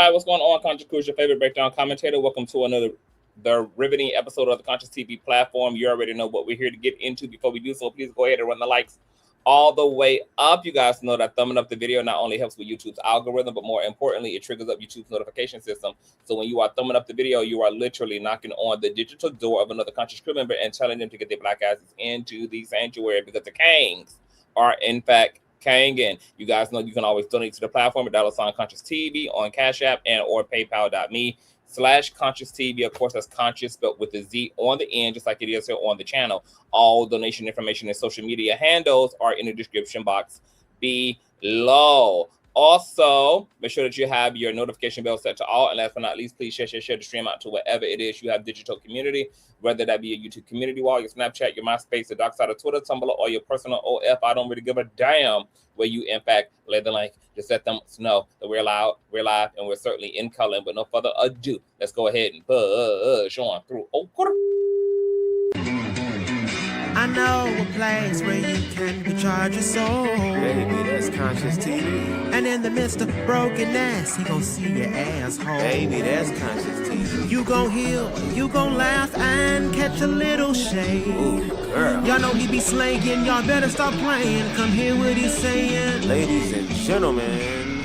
right, what's going on, Consciouztv, your favorite breakdown commentator? Welcome to another riveting episode of the Consciouztv platform. You already know what we're here to get into. Before we do so, please go ahead and run the likes all the way up. You guys know that thumbing up the video not only helps with YouTube's algorithm, but more importantly, it triggers up YouTube's notification system. So when you are thumbing up the video, you are literally knocking on the digital door of another Consciouztv member and telling them to get their black asses into the sanctuary, because the Kangs are in fact Kangin. You guys know you can always donate to the platform at $Consciouztv on Cash App and or PayPal.me/Consciouztv. Of course, that's conscious spelled with a Z on the end, just like it is here on the channel. All donation information and social media handles are in the description box below. Also, make sure that you have your notification bell set to all. And last but not least, please share the stream out to wherever it is you have digital community, whether that be a YouTube community wall, your Snapchat, your MySpace, the dark side of Twitter, Tumblr, or your personal OF. I don't really give a damn where you, in fact, lay the link. Just let them know that we're live, and we're certainly in color. But no further ado, let's go ahead and push on through. I know a place where you can recharge your soul. Baby, that's Consciouztv. And in the midst of brokenness, he gon' see your asshole. Baby, that's Consciouztv. You gon' heal, you gon' laugh and catch a little shade. Ooh, girl. Y'all know he be slaying, y'all better stop playing. Come hear what he's saying. Ladies and gentlemen.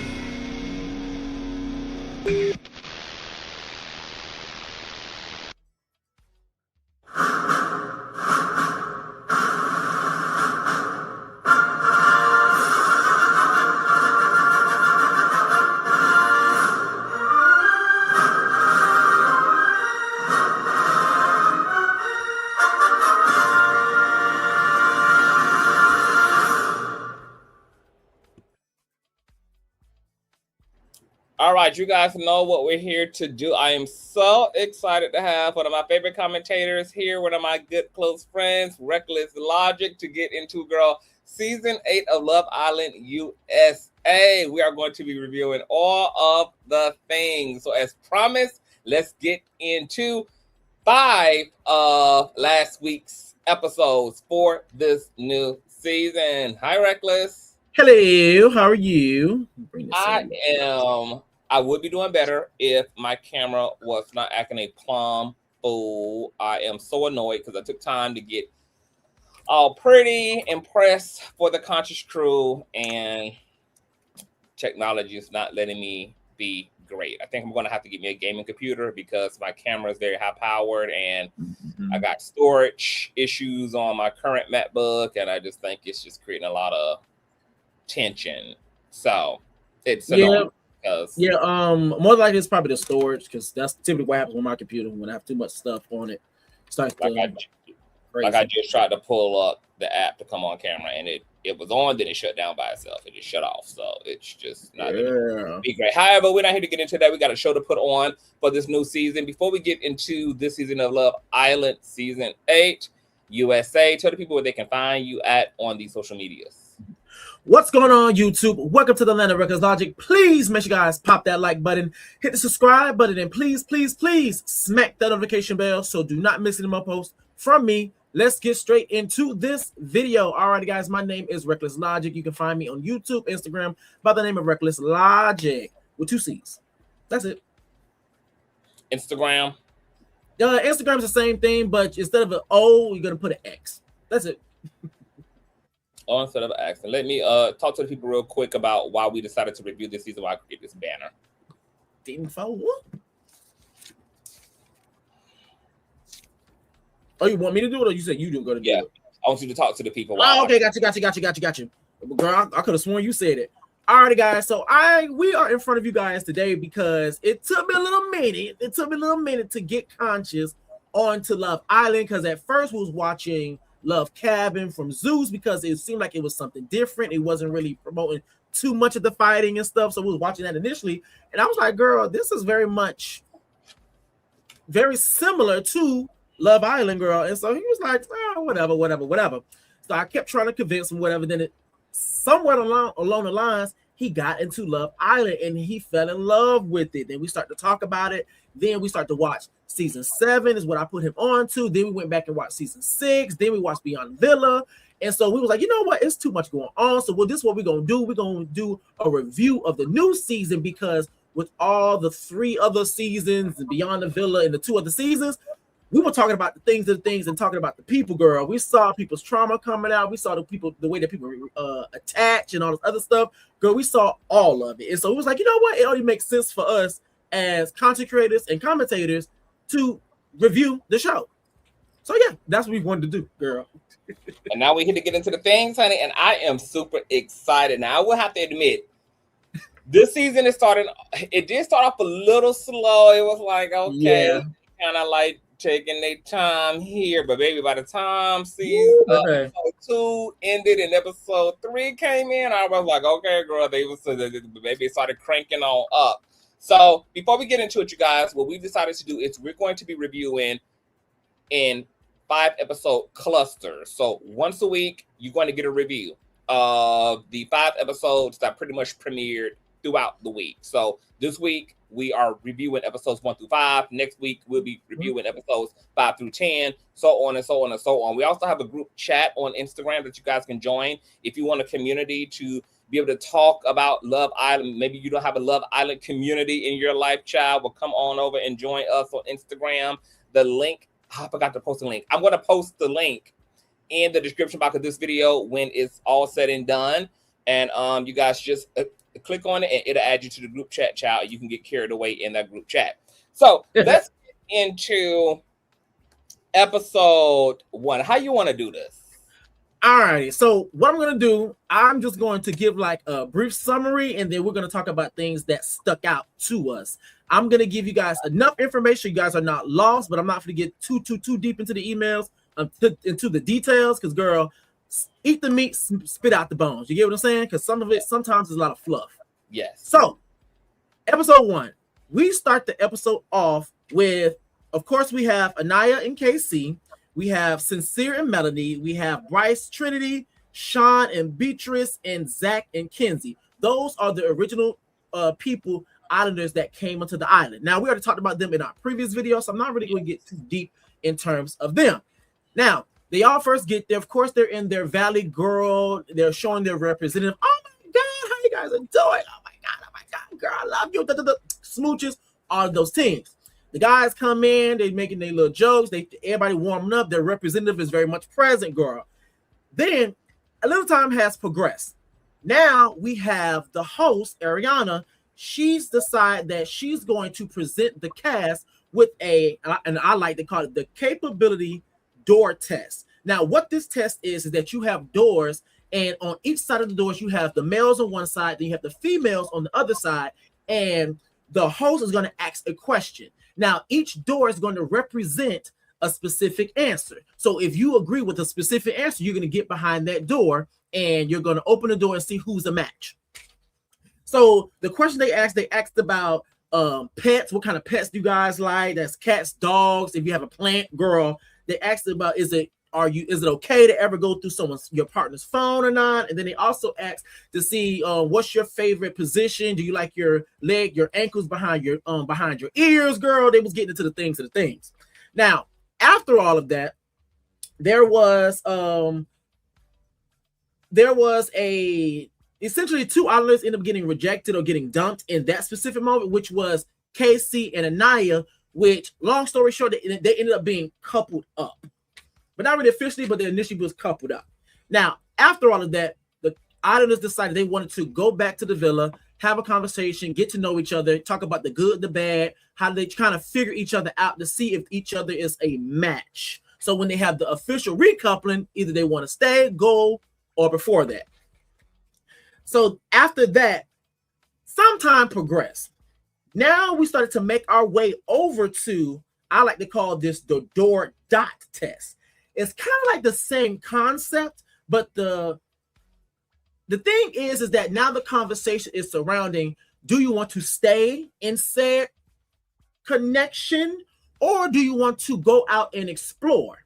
All right, you guys know what we're here to do. I am so excited to have one of my favorite commentators here, one of my good close friends, Reckless Logic, to get into, girl, season 8 of Love Island USA. We are going to be reviewing all of the things. So as promised, let's get into 5 of last week's episodes for this new season. Hi, Reckless. Hello, how are you? I would be doing better if my camera was not acting a plumb fool. I am so annoyed because I took time to get all pretty and pressed for the Conscious crew, and technology is not letting me be great. I think I'm going to have to get me a gaming computer because my camera is very high powered, and I got storage issues on my current MacBook, and I just think it's just creating a lot of tension. So it's annoying. More likely it's probably the storage, because that's typically what happens with my computer when I have too much stuff on it. Starts I just tried to pull up the app to come on camera, and it was on, then it shut down by itself. It just shut off, so it's just not gonna be great. However, we're not here to get into that. We got a show to put on for this new season. Before we get into this season of Love Island season 8 USA, tell the people where they can find you at on these social medias. What's going on, YouTube? Welcome to the land of Records Logic. Please make sure you guys pop that like button, hit the subscribe button, and please smack that notification bell so do not miss any more posts from me. Let's get straight into this video. Alrighty, guys, my name is Reckless Logic. You can find me on YouTube, Instagram by the name of Reckless Logic with 2 C's. That's it. Instagram. Instagram's the same thing, but instead of an O, you're gonna put an X. That's it. Instead of an accent, let me talk to the people real quick about why we decided to review this season, why I could get this banner. Oh, you want me to do it, or you said you do go to do it? I want you to talk to the people. Oh, okay, got you. Girl, I could have sworn you said it. Alrighty, guys. So we are in front of you guys today because it took me a little minute. It took me a little minute to get Conscious onto Love Island, because at first we was watching Love Cabin from Zeus because it seemed like it was something different. It wasn't really promoting too much of the fighting and stuff. So we was watching that initially, and I was like, girl, this is very similar to Love Island, girl. And so he was like, oh, whatever. So I kept trying to convince him, whatever. Then it somewhat along the lines, he got into Love Island and he fell in love with it. Then we start to talk about it. Then we start to watch season 7 is what I put him on to. Then we went back and watched season 6. Then we watched Beyond Villa. And so we was like, you know what? It's too much going on. So this is what we're going to do. We're going to do a review of the new season because with all the 3 other seasons and Beyond the Villa and the 2 other seasons, we were talking about the things and talking about the people, girl. We saw people's trauma coming out. We saw the way that people attach and all this other stuff. Girl, we saw all of it. And so it was like, you know what? It only makes sense for us as content creators and commentators to review the show. So yeah, that's what we wanted to do, girl. And now we're here to get into the things, honey, and I am super excited. Now, I will have to admit, this season it did start off a little slow. It was like, okay, kind of like taking their time here, but baby, by the time season episode 2 ended and episode 3 came in, I was like, okay, girl, baby started cranking on up. So before we get into it, you guys, what we've decided to do is we're going to be reviewing in 5-episode clusters. So once a week, you're going to get a review of the 5 episodes that pretty much premiered throughout the week. So this week we are reviewing episodes 1 through 5. Next week we'll be reviewing episodes 5 through 10, so on and so on and so on. We also have a group chat on Instagram that you guys can join if you want a community to be able to talk about Love Island. Maybe you don't have a Love Island community in your life, child. Well, come on over and join us on Instagram. The link, I forgot to post the link. I'm going to post the link in the description box of this video when it's all said and done. And you guys just click on it and it'll add you to the group chat, child. You can get carried away in that group chat. So let's get into episode 1. How you want to do this? All right. So what I'm going to do, I'm just going to give like a brief summary, and then we're going to talk about things that stuck out to us. I'm going to give you guys enough information. You guys are not lost, but I'm not going to get too deep into the emails, into the details, because girl, eat the meat, spit out the bones. You get what I'm saying? Because some of it sometimes is a lot of fluff. Yes. So episode 1, we start the episode off with, of course, we have Anaya and KC. We have Sincere and Melanie. We have Bryce, Trinity, Sean and Beatrice, and Zach and Kenzie. Those are the original islanders that came onto the island. Now, we already talked about them in our previous video, so I'm not really going to get too deep in terms of them. Now, they all first get there. Of course, they're in their Valley Girl. They're showing their representative. Oh, my God, how you guys are doing? Oh, my God, girl, I love you. Smooches, all of those things. The guys come in, they're making their little jokes. Everybody warming up. Their representative is very much present, girl. Then a little time has progressed. Now we have the host, Ariana. She's decided that she's going to present the cast with and I like to call it the capability door test. Now, what this test is that you have doors, and on each side of the doors, you have the males on one side, then you have the females on the other side, and the host is going to ask a question. Now, each door is going to represent a specific answer. So if you agree with a specific answer, you're going to get behind that door and you're going to open the door and see who's a match. So the question they asked about pets. What kind of pets do you guys like? That's cats, dogs. If you have a plant, girl, they asked about, is it okay to ever go through your partner's phone or not? And then they also asked to see what's your favorite position. Do you like your ankles behind your ears, girl? They was getting into the things. Now, after all of that, there was essentially 2 islanders ended up getting rejected or getting dumped in that specific moment, which was KC and Anaya, which, long story short, they ended up being coupled up. But not really officially, but they initially was coupled up. Now, after all of that, the islanders decided they wanted to go back to the villa, have a conversation, get to know each other, talk about the good, the bad, how they kind of figure each other out to see if each other is a match. So when they have the official recoupling, either they want to stay, go, or before that. So after that, some time progressed. Now we started to make our way over to, I like to call this the door dot test. It's kind of like the same concept, but the thing is that now the conversation is surrounding, do you want to stay in said connection, or do you want to go out and explore?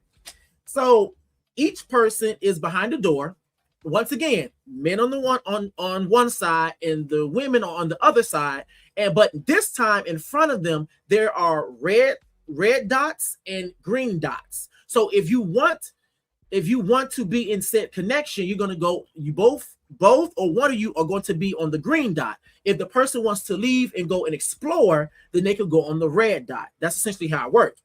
So each person is behind the door. Once again, men on one side and the women are on the other side. But this time in front of them, there are red dots and green dots. So if you want to be in said connection, you're going to go, you both both or one of you are going to be on the green dot. If the person wants to leave and go and explore, then they can go on the red dot. That's essentially how it works.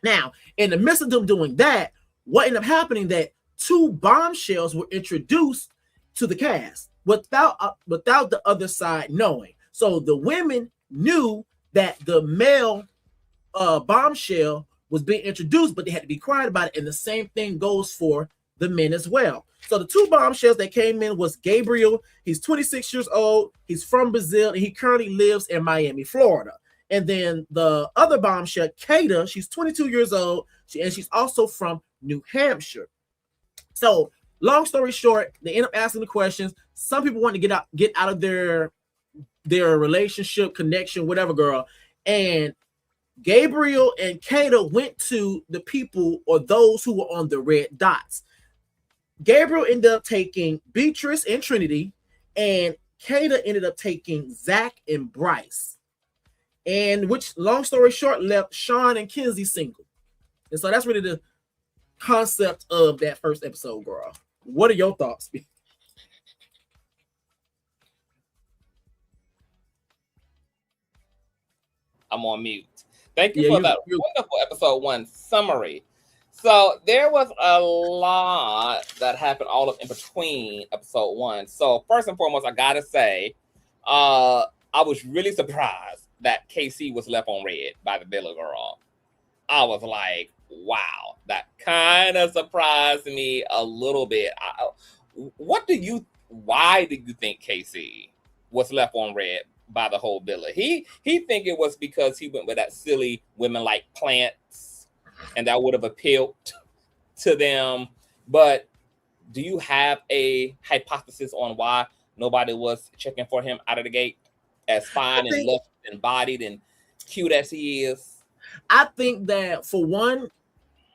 Now, in the midst of them doing that, what ended up happening that 2 bombshells were introduced to the cast without the other side knowing. So the women knew that the male bombshell was being introduced, but they had to be quiet about it. And the same thing goes for the men as well. So the 2 bombshells that came in was Gabriel. He's 26 years old. He's from Brazil, and he currently lives in Miami, Florida. And then the other bombshell, Kata, she's 22 years old, and she's also from New Hampshire. So long story short, they end up asking the questions. Some people want to get out of their relationship, connection, whatever, girl. And Gabriel and Kata went to the people or those who were on the red dots. Gabriel ended up taking Beatrice and Trinity, and Kata ended up taking Zach and Bryce. And which, long story short, left Sean and Kenzie single. And so that's really the concept of that first episode, girl. What are your thoughts? I'm on mute. Thank you for that wonderful episode 1 summary. So there was a lot that happened all of in between episode 1. So first and foremost, I gotta say, I was really surprised that KC was left on red by the Villa girl. I was like, wow, that kind of surprised me a little bit. Why do you think KC was left on red by the whole Villa? He think it was because he went with that silly women like plants, and that would have appealed to them. But do you have a hypothesis on why nobody was checking for him out of the gate, as fine and loved and bodied and cute as he is? I think that, for one,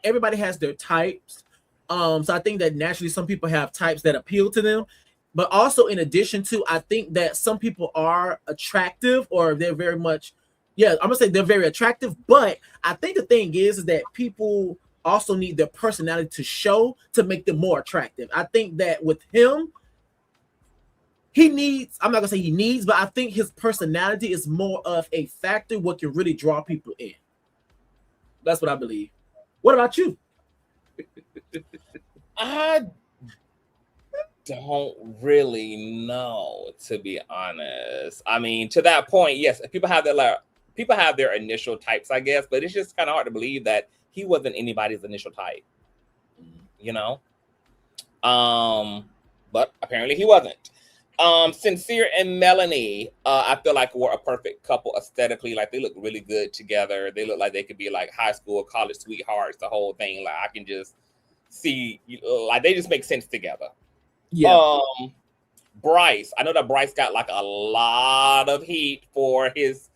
everybody has their types. So I think that naturally some people have types that appeal to them. But also, in addition to, I think that some people are attractive, or they're very much, I'm gonna say they're very attractive. But I think the thing is that people also need their personality to show to make them more attractive. I think that with him, I'm not gonna say he needs, but I think his personality is more of a factor what can really draw people in. That's what I believe. What about you? I don't really know, to be honest. I mean, to that point, yes, people have their initial types, I guess, but it's just kind of hard to believe that he wasn't anybody's initial type, you know? But apparently he wasn't. Sincere and Melanie, I feel like were a perfect couple aesthetically. Like, they look really good together. They look like they could be like high school, college sweethearts, the whole thing. Like, I can just see, like, they just make sense together. Yeah. Bryce, I know that Bryce got like a lot of heat for his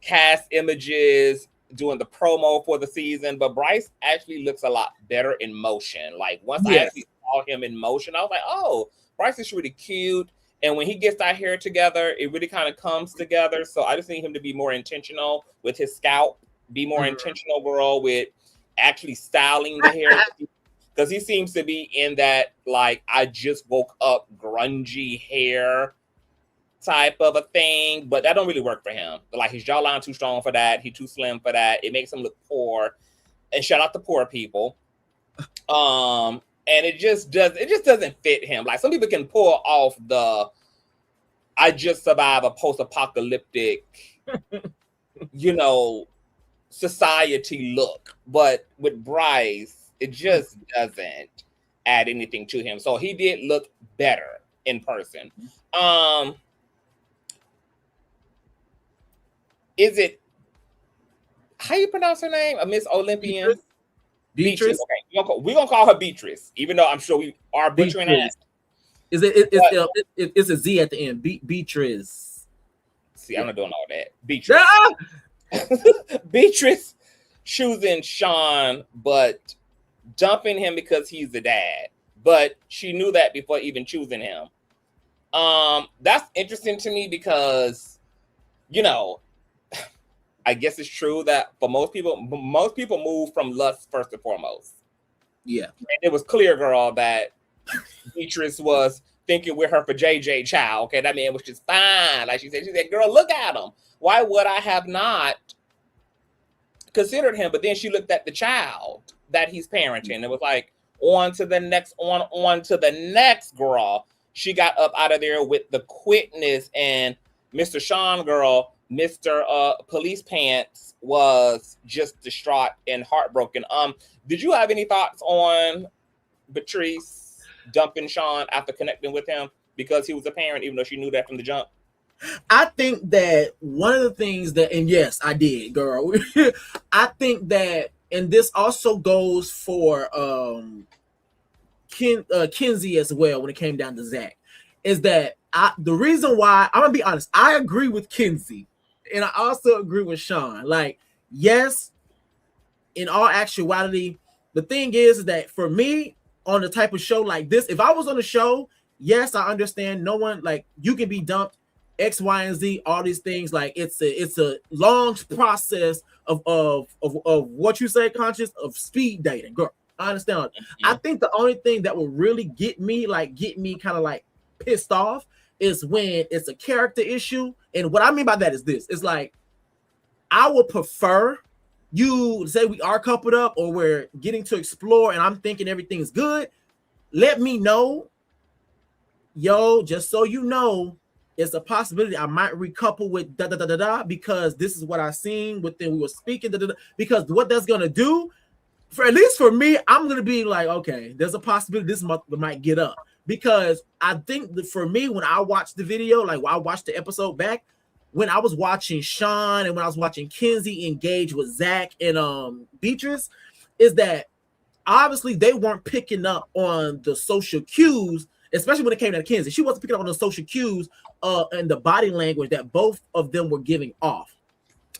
cast images doing the promo for the season, but Bryce actually looks a lot better in motion. Like, once I actually saw him in motion, I was like, oh, Bryce is really cute. And when he gets that hair together, it really kind of comes together. So I just need him to be more intentional with his scalp, be more intentional, girl, with actually styling the hair. Because he seems to be in that, like, I just woke up grungy hair type of a thing. But that don't really work for him. Like, his jawline too strong for that. He too slim for that. It makes him look poor. And shout out to poor people. And it just doesn't fit him. Like, some people can pull off the I just survive a post-apocalyptic, society look. But with Bryce, it just doesn't add anything to him. So he did look better in person. Is it, how you pronounce her name? Miss Olympian? Beatrice. Okay, we're gonna call her Beatrice, even though I'm sure we are butchering that. It's a Z at the end. Beatrice. See, I'm not doing all that. Beatrice. Beatrice choosing Sean, but dumping him because he's the dad. But she knew that before even choosing him. That's interesting to me because, I guess it's true that for most people move from lust first and foremost. Yeah. And it was clear, girl, that Beatrice was thinking with her for JJ child. Okay, that man was just fine. Like she said, girl, look at him. Why would I have not considered him? But then she looked at the child that he's parenting. It was like, on to the next girl. She got up out of there with the quickness, and Mr. Sean, girl, Mr. Police Pants was just distraught and heartbroken. Did you have any thoughts on Beatrice dumping Sean after connecting with him because he was a parent, even though she knew that from the jump? I think that one of the things that, and yes, I did, girl. I think that, and this also goes for Kenzie as well when it came down to Zach, is that the reason why, I'm gonna be honest, I agree with Kenzie, and I also agree with Sean. Like, yes, in all actuality, the thing is that for me, on the type of show like this, if I was on a show, yes, I understand. No one, like, you can be dumped, X, Y, and Z, all these things. Like, it's a long process of what you say, Conscious, of speed dating, girl. I understand. Mm-hmm. I think the only thing that will really get me kind of like pissed off is when it's a character issue. And what I mean by that is this: it's like, I would prefer you say we are coupled up or we're getting to explore, and I'm thinking everything's good. Let me know, yo, just so you know, it's a possibility I might recouple with because this is what I seen within we were speaking because what that's gonna do, for at least for me, I'm gonna be like, okay, there's a possibility this month might get up, because I think that for me, when I watched the video, like when I watched the episode back, when I was watching Sean and when I was watching Kenzie engage with Zach and Beatrice, is that obviously they weren't picking up on the social cues, especially when it came to Kenzie. She wasn't picking up on the social cues and the body language that both of them were giving off.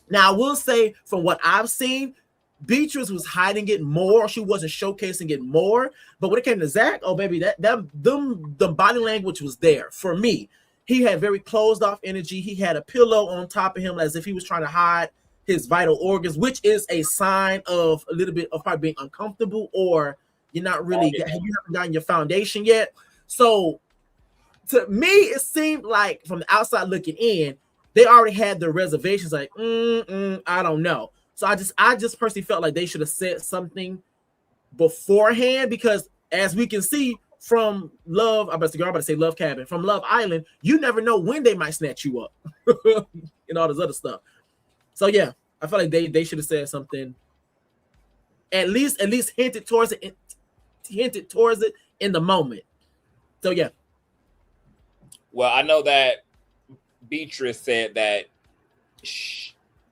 Now, I will say, from what I've seen, Beatrice was hiding it more. She wasn't showcasing it more. But when it came to Zach, oh baby, the body language was there for me. He had very closed off energy. He had a pillow on top of him as if he was trying to hide his vital organs, which is a sign of a little bit of probably being uncomfortable, or you're not really, you haven't gotten your foundation yet. So to me, it seemed like from the outside looking in, they already had their reservations. Like, I don't know. So I just personally felt like they should have said something beforehand, because as we can see from Love, I'm about to say Love Cabin, from Love Island, you never know when they might snatch you up and all this other stuff. So yeah, I feel like they should have said something, at least hinted towards it in the moment. So yeah. Well, I know that Beatrice said that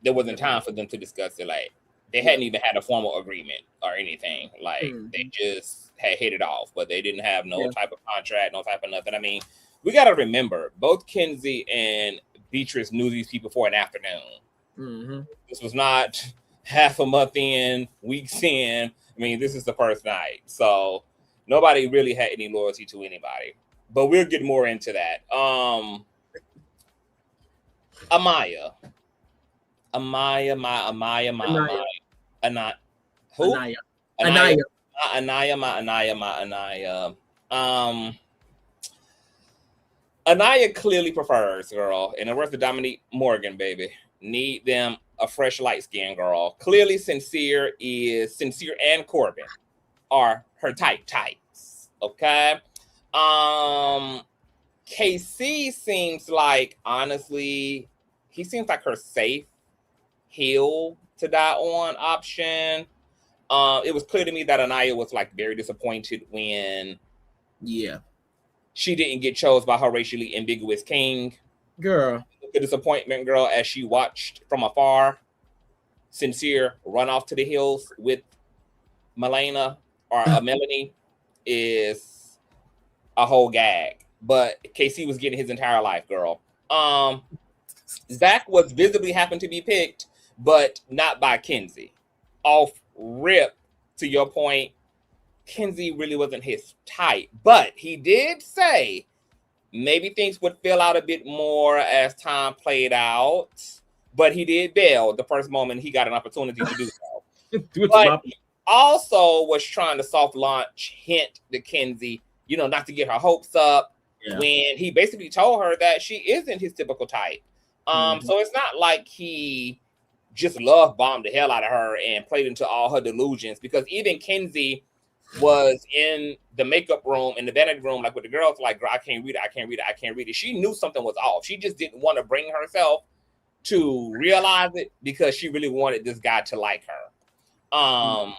there wasn't time for them to discuss it. Like, they hadn't even had a formal agreement or anything. Like, they just had hit it off, but they didn't have no type of contract, no type of nothing. I mean, we got to remember, both Kenzie and Beatrice knew these people for an afternoon. Mm-hmm. This was not half a month in, weeks in. I mean, this is the first night. So nobody really had any loyalty to anybody. But we'll get more into that. Amaya. Anaya clearly prefers, girl, and the rest of Dominique Morgan, baby, need them a fresh light skin girl. Clearly Sincere and Corbin are her types. Okay. KC seems like, honestly, he seems like her safe hill to die on option. It was clear to me that Anaya was like very disappointed when she didn't get chose by her racially ambiguous king. Girl. The disappointment, girl, as she watched from afar Sincere run off to the hills with Melanie is a whole gag. But KC was getting his entire life, girl. Zach was visibly happened to be picked, but not by Kenzie. Off rip, to your point, Kenzie really wasn't his type. But he did say maybe things would fill out a bit more as time played out. But he did bail the first moment he got an opportunity to do so. But he also was trying to soft launch hint to Kenzie, not to get her hopes up. Yeah. When he basically told her that she isn't his typical type. So it's not like he just love bombed the hell out of her and played into all her delusions, because even Kenzie was in the makeup room, in the vanity room, like with the girls, like, girl, I can't read it. She knew something was off. She just didn't want to bring herself to realize it because she really wanted this guy to like her.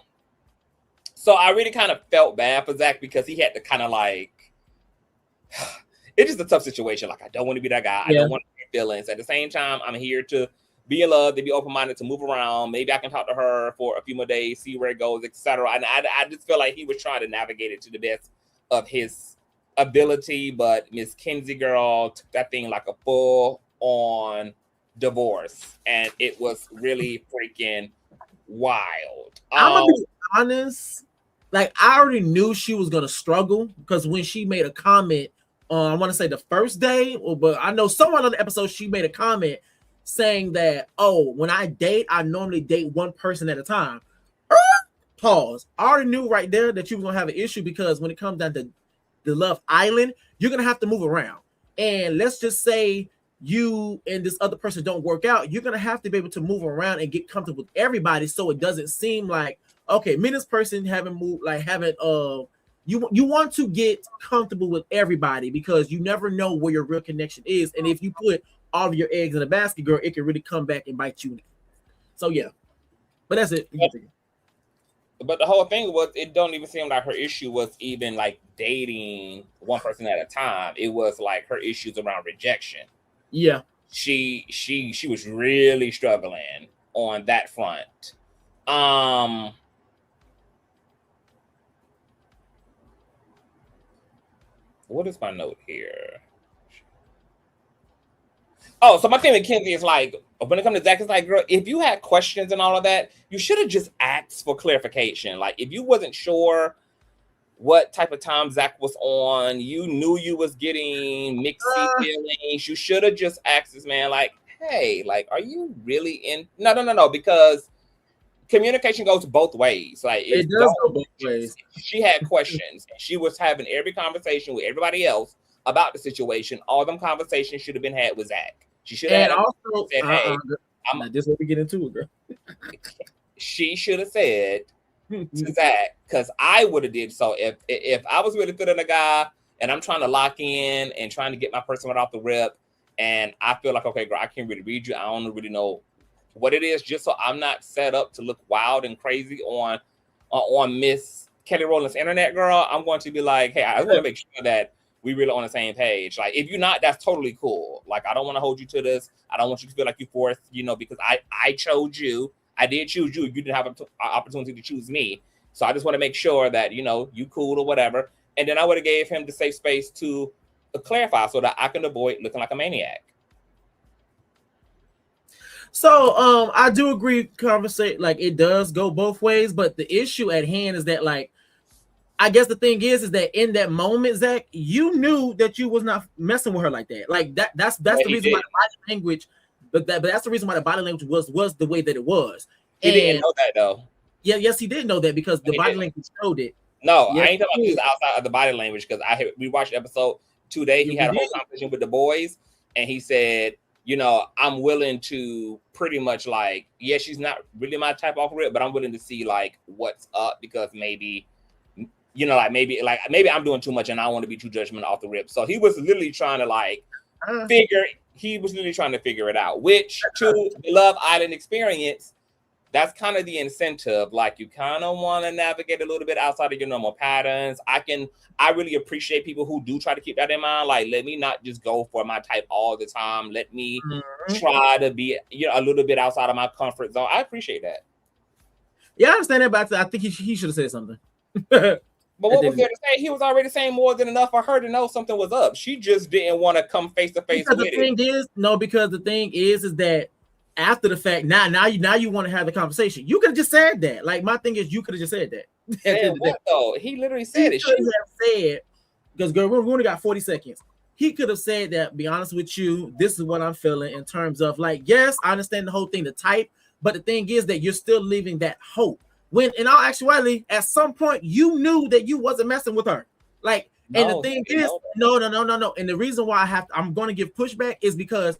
So I really kind of felt bad for Zach, because he had to kind of like, it's just a tough situation. Like, I don't want to be that guy. I don't want to be feelings. At the same time, I'm here to be in love, to be open-minded, to move around. Maybe I can talk to her for a few more days, see where it goes, etc. And I just feel like he was trying to navigate it to the best of his ability. But Miss Kenzie girl took that thing like a full-on divorce, and it was really freaking wild. I'm gonna be honest. Like, I already knew she was gonna struggle, because when she made a comment on, I want to say the first day, but I know someone on the episode, she made a comment saying that, oh, when I date, I normally date one person at a time. Pause. I already knew right there that you were gonna have an issue, because when it comes down to the Love Island, you're gonna have to move around. And let's just say you and this other person don't work out, you're gonna have to be able to move around and get comfortable with everybody, so it doesn't seem like, okay, me and this person haven't moved, like haven't you want to get comfortable with everybody, because you never know where your real connection is, and if you put all of your eggs in a basket, girl, it can really come back and bite you. So yeah, but that's it. But the whole thing was, it don't even seem like her issue was even like dating one person at a time. It was like her issues around rejection. Yeah, she was really struggling on that front. What is my note here? Oh, so my thing with Kenzie is like, when it comes to Zach, it's like, girl, if you had questions and all of that, you should have just asked for clarification. Like, if you wasn't sure what type of time Zach was on, you knew you was getting mixed feelings, you should have just asked this man, like, hey, like, are you really in? No, because communication goes both ways. Like, it does go both ways. She had questions. She was having every conversation with everybody else about the situation. All them conversations should have been had with Zach. She should have also said, hey, this is what we get into it, girl. She should have said to Zach, because I would have did so if I was really feeling a guy and I'm trying to lock in and trying to get my person right off the rip, and I feel like, okay, girl, I can't really read you. I don't really know what it is, just so I'm not set up to look wild and crazy on Miss Kelly Rowland's internet, girl. I'm going to be like, hey, I want to make sure that we really on the same page. Like, if you're not, that's totally cool. Like, I don't want to hold you to this. I don't want you to feel like you forced, because I chose you. I did choose you. You didn't have an opportunity to choose me. So I just want to make sure that, you cool or whatever. And then I would have gave him the safe space to clarify, so that I can avoid looking like a maniac. So I do agree, conversation, like, it does go both ways, but the issue at hand is that, like, I guess the thing is that in that moment, Zach, you knew that you was not messing with her like that. Like, that's the reason why the body language, but that's the reason why the body language was the way that it was. He didn't know that, though. Yeah, yes, he did know that, because the body language showed it. No, yes, I ain't talking about just outside of the body language, because we watched episode 2 today. He had a whole conversation with the boys, and he said, I'm willing to pretty much, like, yeah, she's not really my type off rip, but I'm willing to see, like, what's up, because maybe, maybe I'm doing too much and I don't want to be too judgmental off the rip. So he was literally trying to figure it out, which to the Love Island experience, that's kind of the incentive. Like, you kind of want to navigate a little bit outside of your normal patterns. I really appreciate people who do try to keep that in mind. Like, let me not just go for my type all the time. Let me try to be, a little bit outside of my comfort zone. I appreciate that. Yeah, I understand that, but I think he should have said something. But what was there to say? He was already saying more than enough for her to know something was up. She just didn't want to come face to face with it. Because the thing is that after the fact, now you want to have the conversation. You could have just said that. Like, my thing is, you could have just said that. And what though? He literally said it. She could have said, because girl, we only got 40 seconds. He could have said that, be honest with you, this is what I'm feeling in terms of, like, yes, I understand the whole thing, the type, but the thing is that you're still leaving that hope. When in all actuality, at some point, you knew that you wasn't messing with her. Like, And the No, thing you is, know that. no. And the reason why I'm going to give pushback is because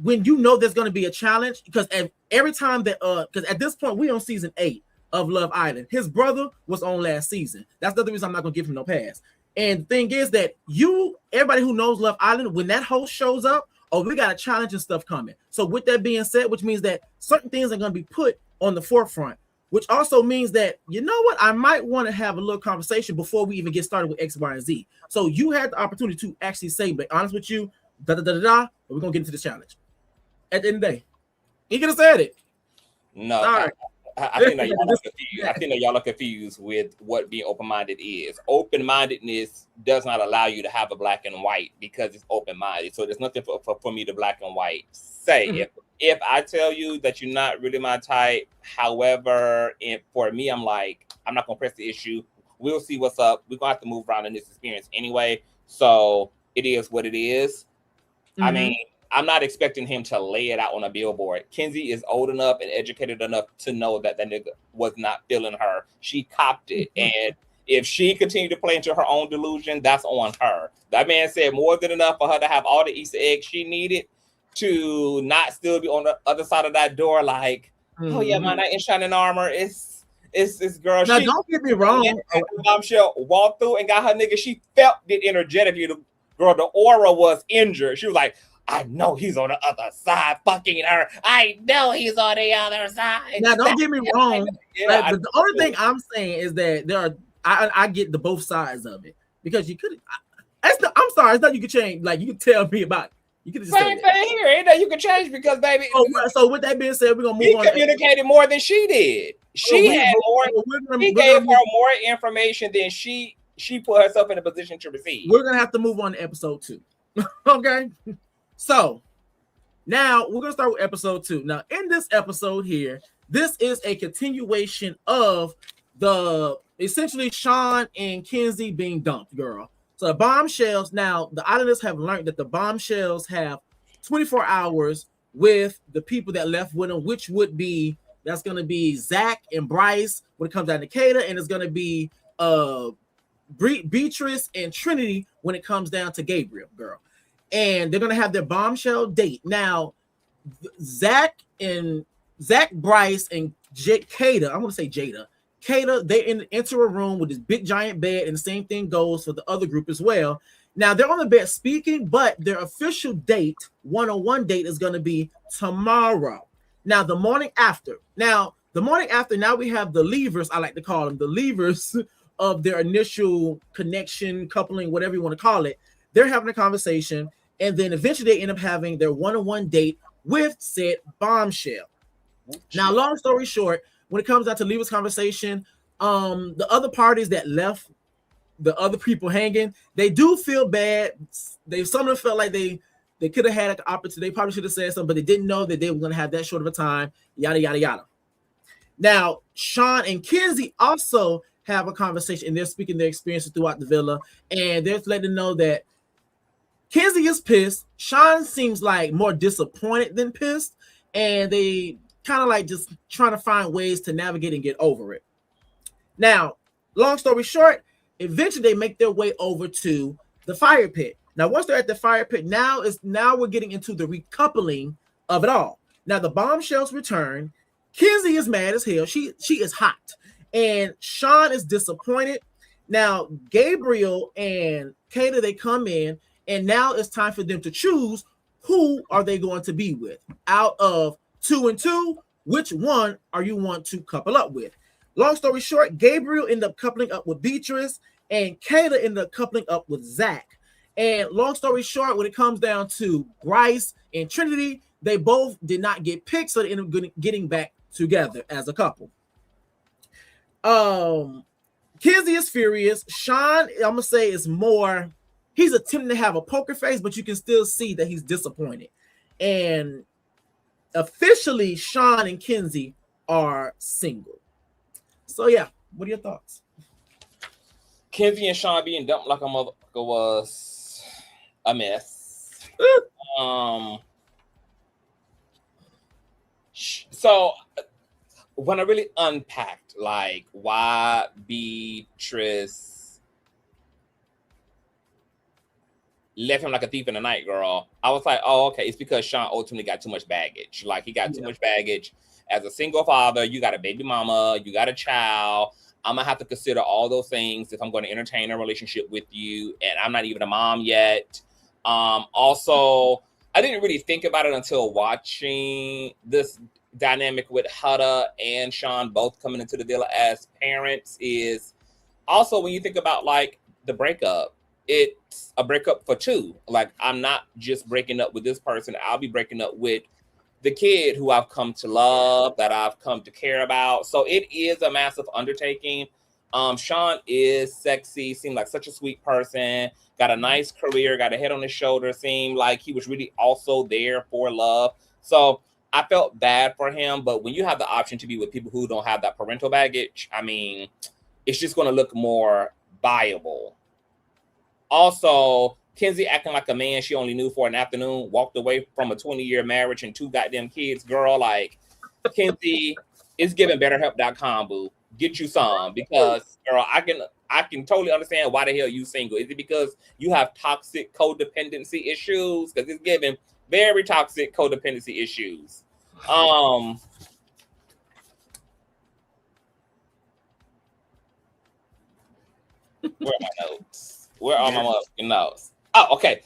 when you know there's going to be a challenge, because every time that because at this point we on season 8 of Love Island, his brother was on last season. That's the other reason I'm not going to give him no pass. And the thing is that everybody who knows Love Island, when that host shows up, oh, we got a challenge and stuff coming. So with that being said, which means that certain things are going to be put on the forefront, which also means that, you know what, I might want to have a little conversation before we even get started with X, Y, and Z. So you had the opportunity to actually say, but honest with you, we're going to get into this challenge. At the end of the day, he could have said it. No, Sorry. I think that y'all are confused. I think that y'all are confused with what being open-minded is. Open-mindedness does not allow you to have a black and white because it's open-minded. So there's nothing for me to black and white say. Mm-hmm. If I tell you that you're not really my type, however, for me, I'm like, I'm not gonna press the issue. We'll see what's up. We're gonna have to move around in this experience anyway. So it is what it is. Mm-hmm. I mean, I'm not expecting him to lay it out on a billboard. Kenzie is old enough and educated enough to know that that nigga was not feeling her. She copped it. And if she continued to play into her own delusion, that's on her. That man said more than enough for her to have all the Easter eggs she needed to not still be on the other side of that door like, oh yeah, my knight in shining armor is girl. Now, she don't get me wrong. Bombshell walked through and got her nigga. She felt it energetically. The girl, the aura was injured. She was like, I know he's on the other side fucking her. I know he's on the other side. Now, don't get me wrong. Yeah, but the only thing I'm saying is that I get the both sides of it because you could. I'm sorry, it's not you could change. Like you could tell me about. You could just same thing here. Ain't that you can change because baby. So with that being said, we're gonna move on. He communicated more than she did. She had more. He gave her more information than she put herself in a position to receive. We're gonna have to move on to episode 2. Okay. So now we're gonna start with episode 2. Now, in this episode here, this is a continuation of the essentially Sean and Kenzie being dumped, girl. So the Bombshells. Now, the Islanders have learned that the Bombshells have 24 hours with the people that left with them, which would be that's gonna be Zach and Bryce when it comes down to Kata, and it's gonna be Beatrice and Trinity when it comes down to Gabriel, girl. And they're gonna have their bombshell date. Now, Zach, Bryce, and Kata, I'm gonna say Jada. Kata, they enter a room with this big giant bed, and the same thing goes for the other group as well. Now they're on the bed speaking, but their official date, one-on-one date, is gonna be tomorrow. Now, the morning after. Now we have the leavers, I like to call them, the leavers of their initial connection, coupling, whatever you want to call it. They're having a conversation, and then eventually they end up having their one-on-one date with said bombshell. Now, long story short, when it comes down to leavers conversation, the other parties that left the other people hanging, they do feel bad. Some of them felt like they could have had an opportunity. They probably should have said something, but they didn't know that they were going to have that short of a time. Yada yada yada. Now, Sean and Kenzie also have a conversation, and they're speaking their experiences throughout the villa, and they're letting them know that Kenzie is pissed. Sean seems like more disappointed than pissed, and they kind of like just trying to find ways to navigate and get over it. Now, long story short, eventually they make their way over to the fire pit. Now, once they're at the fire pit, now we're getting into the recoupling of it all. Now, the Bombshells return. Kenzie is mad as hell. She is hot. And Sean is disappointed. Now, Gabriel and Kata, they come in, and now it's time for them to choose who are they going to be with. Out of 2 and 2, which one are you want to couple up with? Long story short, Gabriel ended up coupling up with Beatrice, and Kata ended up coupling up with Zach. And long story short, when it comes down to Bryce and Trinity, they both did not get picked, so they ended up getting back together as a couple. Kenzie is furious. Sean, I'm gonna say, is more. He's attempting to have a poker face, but you can still see that he's disappointed. And officially, Sean and Kenzie are single. So yeah, what are your thoughts? Kenzie and Sean being dumped like a motherfucker was a mess. So when I really unpacked like why Beatrice left him like a thief in the night, girl. I was like, oh, okay, it's because Sean ultimately got too much baggage. Like, he got too much baggage. As a single father, you got a baby mama, you got a child. I'm gonna have to consider all those things if I'm going to entertain a relationship with you, and I'm not even a mom yet. Also, I didn't really think about it until watching this dynamic with Hutta and Sean both coming into the villa as parents. Is also, when you think about like the breakup, it's a breakup for two. Like, I'm not just breaking up with this person. I'll be breaking up with the kid who I've come to love, that I've come to care about. So it is a massive undertaking. Sean is sexy, seemed like such a sweet person, got a nice career, got a head on his shoulder, seemed like he was really also there for love. So I felt bad for him, but when you have the option to be with people who don't have that parental baggage, I mean, it's just going to look more viable. Also, Kenzie acting like a man she only knew for an afternoon, walked away from a 20-year marriage and 2 goddamn kids. Girl, like, Kenzie is giving BetterHelp.com, boo. Get you some, because, girl, I can totally understand why the hell you single. Is it because you have toxic codependency issues? Because it's giving very toxic codependency issues. Where are my notes? Where are my motherfucking notes? Oh, okay.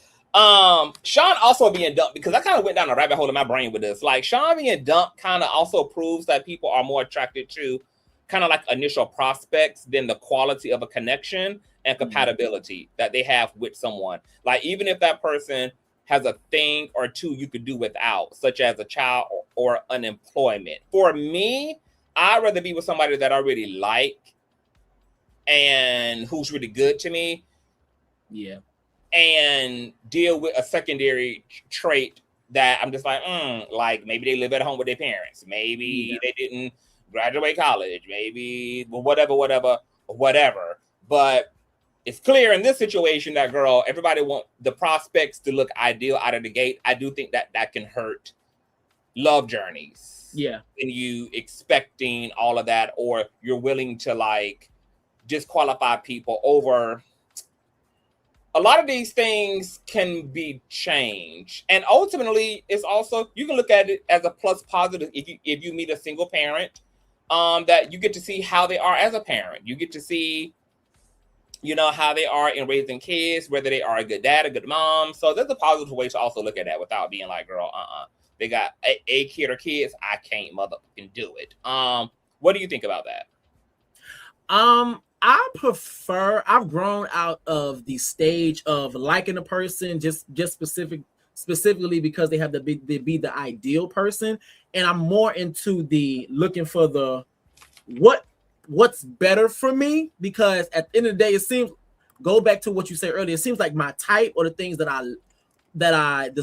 Sean also being dumped, because I kind of went down a rabbit hole in my brain with this. Like, Sean being dumped kind of also proves that people are more attracted to kind of like initial prospects than the quality of a connection and compatibility that they have with someone. Like, even if that person has a thing or two you could do without, such as a child or unemployment. For me, I'd rather be with somebody that I really like and who's really good to me. Yeah. And deal with a secondary trait that I'm just like maybe they live at home with their parents. Maybe they didn't graduate college. Maybe whatever. But it's clear in this situation that, girl, everybody want the prospects to look ideal out of the gate. I do think that can hurt love journeys. Yeah. And you expecting all of that, or you're willing to like disqualify people over. A lot of these things can be changed, and ultimately, it's also, you can look at it as a plus positive if you meet a single parent, that you get to see how they are as a parent. You get to see, you know, how they are in raising kids, whether they are a good dad, a good mom. So there's a positive way to also look at that without being like, girl, they got a kid or kids, I can't motherfucking do it. What do you think about that? I've grown out of the stage of liking a person just specifically because they have to be the ideal person, and I'm more into the looking for the what's better for me, because at the end of the day, it seems, go back to what you said earlier, it seems like my type, or the things the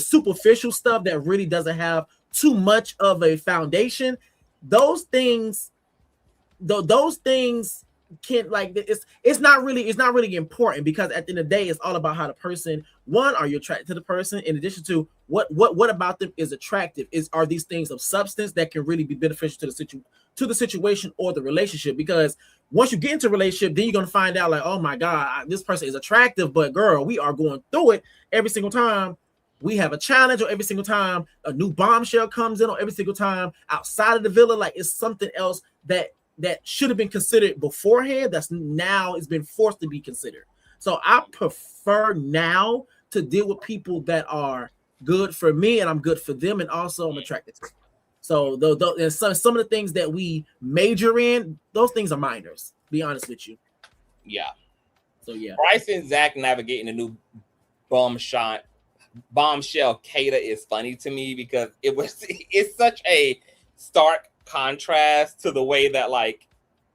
superficial stuff that really doesn't have too much of a foundation, those things can't, like, it's not really important, because at the end of the day, it's all about how the person, one, are you attracted to the person, in addition to what about them is attractive, are these things of substance that can really be beneficial to the situation or the relationship. Because once you get into a relationship, then you're going to find out, like, oh my God, this person is attractive, but girl, we are going through it every single time we have a challenge, or every single time a new bombshell comes in, or every single time outside of the villa. Like, it's something else that should have been considered beforehand, that's now it's been forced to be considered. So I prefer now to deal with people that are good for me, and I'm good for them, and also I'm attracted to. So and some of the things that we major in, those things are minors, be honest with you. Yeah. So yeah. Bryce and Zach navigating the new bombshell Kata is funny to me, because it's such a stark contrast to the way that, like,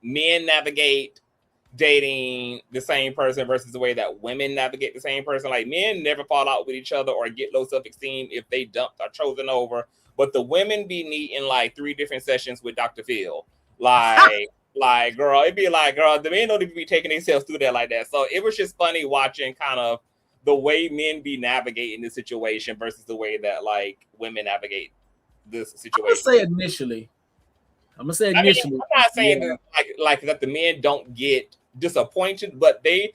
men navigate dating the same person versus the way that women navigate the same person. Like, men never fall out with each other or get low self-esteem if they dumped or chosen over, but the women be needing like 3 different sessions with Dr. Phil. Like, like, girl, it'd be like, girl, the men don't even be taking themselves through that like that. So it was just funny watching kind of the way men be navigating the situation versus the way that, like, women navigate this situation. I'm gonna say initially. I'm not saying that, like that the men don't get disappointed, but they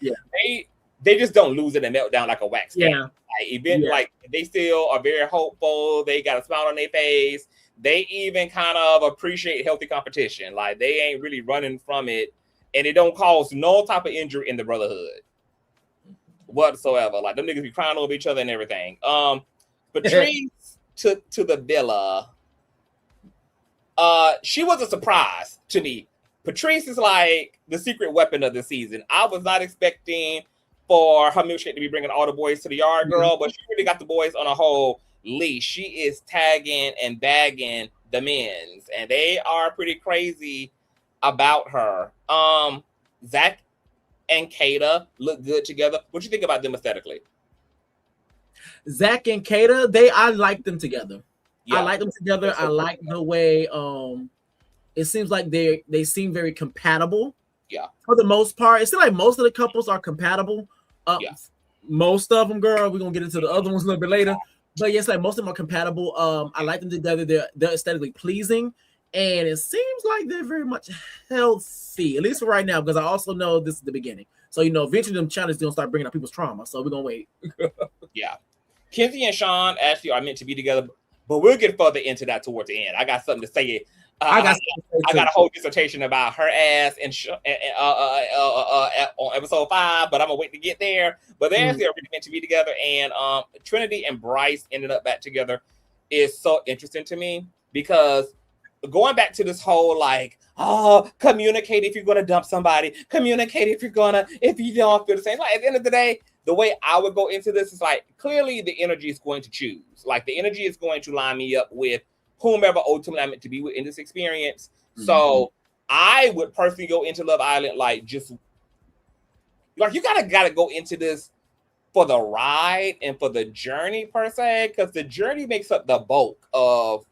they just don't lose it and melt down like a wax can. Yeah. Like they still are very hopeful. They got a smile on their face. They even kind of appreciate healthy competition. Like they ain't really running from it, and it don't cause no type of injury in the brotherhood whatsoever. Like them niggas be crying over each other and everything. Patrice took to the villa. She was a surprise to me. Patrice is like the secret weapon of the season. I was not expecting for her milkshake to be bringing all the boys to the yard, girl, but she really got the boys on a whole leash. She is tagging and bagging the men's, and they are pretty crazy about her. Zach and Kata look good together. What you think about them aesthetically? Zach and Kata, I like them together. Yeah. I like them together. I like the way it seems like they seem very compatible. Yeah. For the most part, it seems like most of the couples are compatible. Most of them, girl. We're gonna get into the other ones a little bit later. But yes, like most of them are compatible. I like them together. They're aesthetically pleasing, and it seems like they're very much healthy, at least for right now. Because I also know this is the beginning. So eventually them challenges gonna start bringing up people's trauma. So we're gonna wait. Yeah. Kenzie and Sean actually are meant to be together, but we'll get further into that towards the end. I got something to say. I got a whole dissertation about her ass and on episode 5, but I'm gonna wait to get there. But they're actually already meant to be together, and Trinity and Bryce ended up back together is so interesting to me because going back to this whole like, communicate if you're gonna dump somebody, communicate if you don't feel the same. Like at the end of the day, the way I would go into this is like clearly the energy is going to choose. Like the energy is going to line me up with whomever ultimately I'm meant to be with in this experience. So I would personally go into Love Island like just like you gotta go into this for the ride and for the journey per se, because the journey makes up the bulk of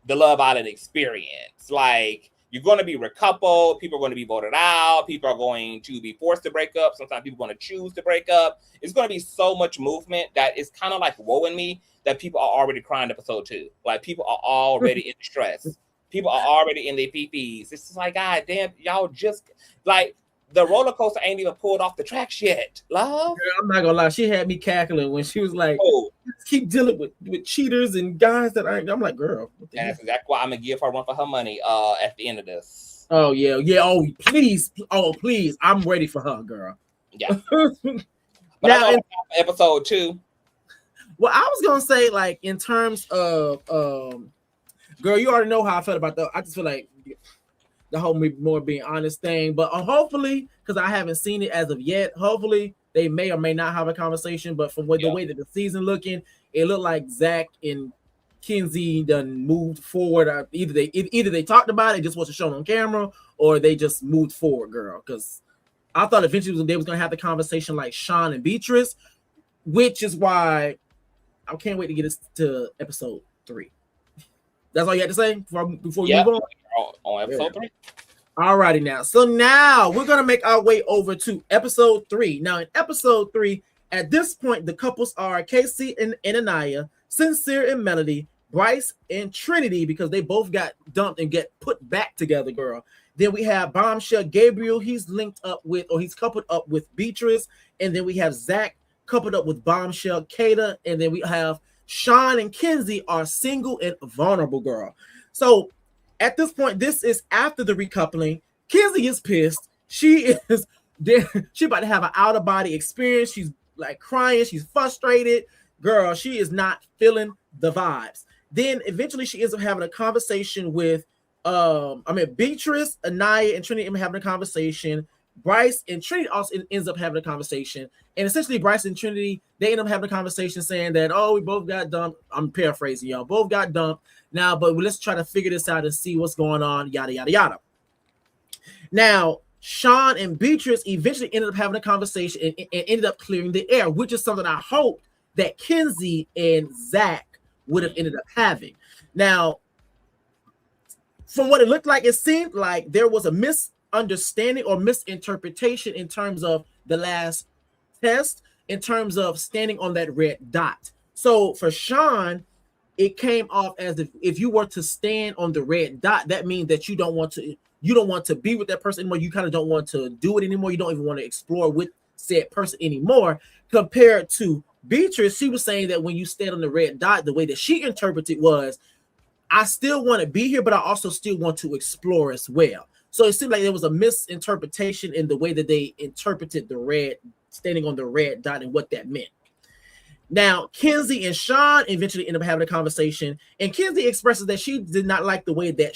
the Love Island experience. Like you're going to be recoupled, people are going to be voted out, people are going to be forced to break up, sometimes people are going to choose to break up. It's going to be so much movement that it's kind of like woeing me that people are already crying episode 2. Like people are already in distress. People are already in their PPs. It's just like, God damn, y'all just like the roller coaster ain't even pulled off the tracks yet. Love. Girl, I'm not gonna lie, she had me cackling when she was like, keep dealing with cheaters and guys that I'm like, girl. That's exactly why I'm gonna give her one for her money at the end of this. Oh yeah. Oh please. I'm ready for her, girl. Yeah. But now in episode 2. Well, I was gonna say, like, in terms of girl, you already know how I felt about that. I just feel like the whole more being honest thing, but hopefully, because I haven't seen it as of yet, hopefully they may or may not have a conversation. But from the way that the season looking, it looked like Zach and Kenzie done moved forward. Either they talked about it, just wasn't shown on camera, or they just moved forward, girl. Because I thought eventually they was gonna have the conversation like Sean and Beatrice, which is why I can't wait to get us to episode 3. That's all you had to say before we move on? On episode 3. All righty now. So now we're going to make our way over to episode 3. Now in episode 3, at this point, the couples are Casey and Anaya, Sincere and Melody, Bryce and Trinity, because they both got dumped and get put back together, girl. Then we have Bombshell Gabriel. He's he's coupled up with Beatrice. And then we have Zach coupled up with Bombshell Kata. And then we have Sean and Kenzie are single and vulnerable, girl. So at this point, this is after the recoupling. Kenzie is pissed. She is there. She about to have an out-of-body experience. She's like crying. She's frustrated. Girl, she is not feeling the vibes. Then eventually she ends up having a conversation with Beatrice, Anaya, and Trinity having a conversation. Bryce and Trinity also ends up having a conversation. And essentially Bryce and Trinity, they end up having a conversation saying that, we both got dumped. I'm paraphrasing, y'all. Both got dumped now, but let's try to figure this out and see what's going on, yada, yada, yada. Now, Sean and Beatrice eventually ended up having a conversation and ended up clearing the air, which is something I hoped that Kenzie and Zach would have ended up having. Now, from what it looked like, it seemed like there was a misunderstanding or misinterpretation in terms of the last test, in terms of standing on that red dot. So for Sean, it came off as if you were to stand on the red dot, that means that you don't want to be with that person anymore. You kind of don't want to do it anymore. You don't even want to explore with said person anymore. Compared to Beatrice, she was saying that when you stand on the red dot, the way that she interpreted was, I still want to be here, but I also still want to explore as well. So it seemed like there was a misinterpretation in the way that they interpreted the red, standing on the red dot, and what that meant. Now, Kenzie and Sean eventually end up having a conversation, and Kenzie expresses that she did not like the way that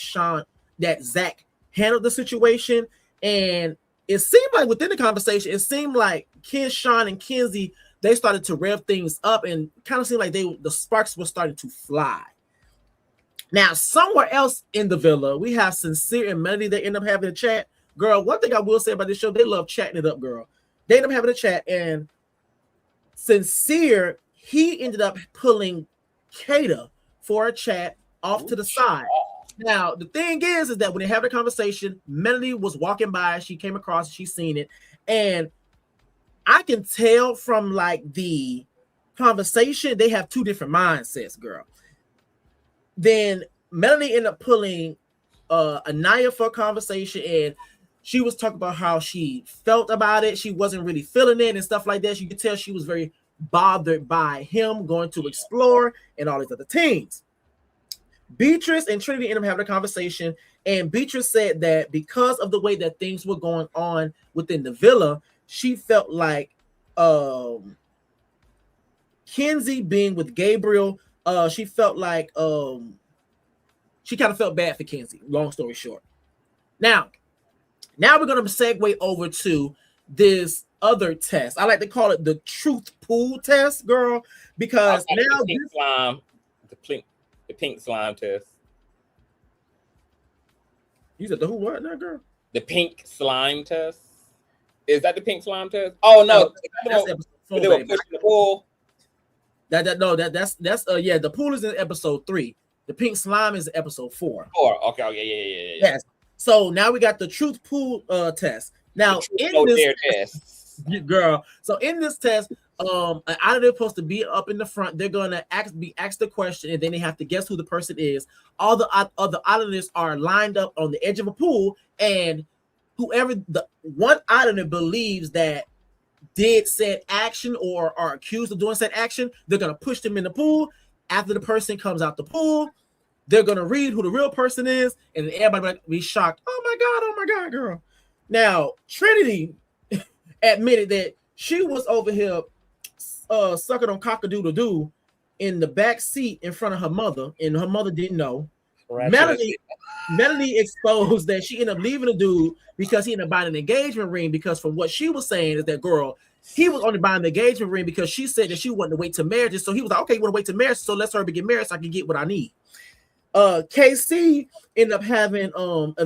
Zach handled the situation. And it seemed like within the conversation, it seemed like Sean and Kenzie, they started to rev things up, and kind of seemed like the sparks were starting to fly. Now, somewhere else in the villa, we have Sincere and Melody. They end up having a chat. Girl, one thing I will say about this show, they love chatting it up, girl. They end up having a chat, and Sincere, he ended up pulling Kata for a chat off to the side. Now, the thing is that when they have a conversation, Melody was walking by, she came across, she seen it, and I can tell from like the conversation, they have two different mindsets, girl. Then Melody ended up pulling Anaya for a conversation, and she was talking about how she felt about it. She wasn't really feeling it and stuff like that. You could tell she was very bothered by him going to explore and all these other things. Beatrice and Trinity ended up having a conversation, and Beatrice said that because of the way that things were going on within the villa, she felt like Kenzie being with Gabriel, she felt like she kind of felt bad for Kenzie, long story short. Now we're going to segue over to this other test. I like to call it the truth pool test, girl, because now the pink slime test. You said the who what now, girl? The pink slime test. Is that the pink slime test? Oh no, that's episode 4. They were pushing the pool. That's the pool is in episode 3. The pink slime is episode 4. Okay, yeah. Yes. So now we got the truth pool test. Now in this test, girl. So in this test, an auditor is supposed to be up in the front. They're gonna be asked the question, and then they have to guess who the person is. All the other auditors are lined up on the edge of a pool, and whoever the one auditor believes that did said action or are accused of doing said action, they're gonna push them in the pool. After the person comes out the pool, they're gonna read who the real person is, and everybody might be shocked. Oh my god, girl. Now Trinity admitted that she was over here sucking on cock-a-doodle-doo in the back seat in front of her mother, and her mother didn't know. Melody exposed that she ended up leaving the dude because he ended up buying an engagement ring, because from what she was saying is that, girl, he was only buying the engagement ring because she said that she wanted to wait to marriage. So he was like, okay, you want to wait to marriage, so let's hurry to get married so I can get what I need. KC ended up having a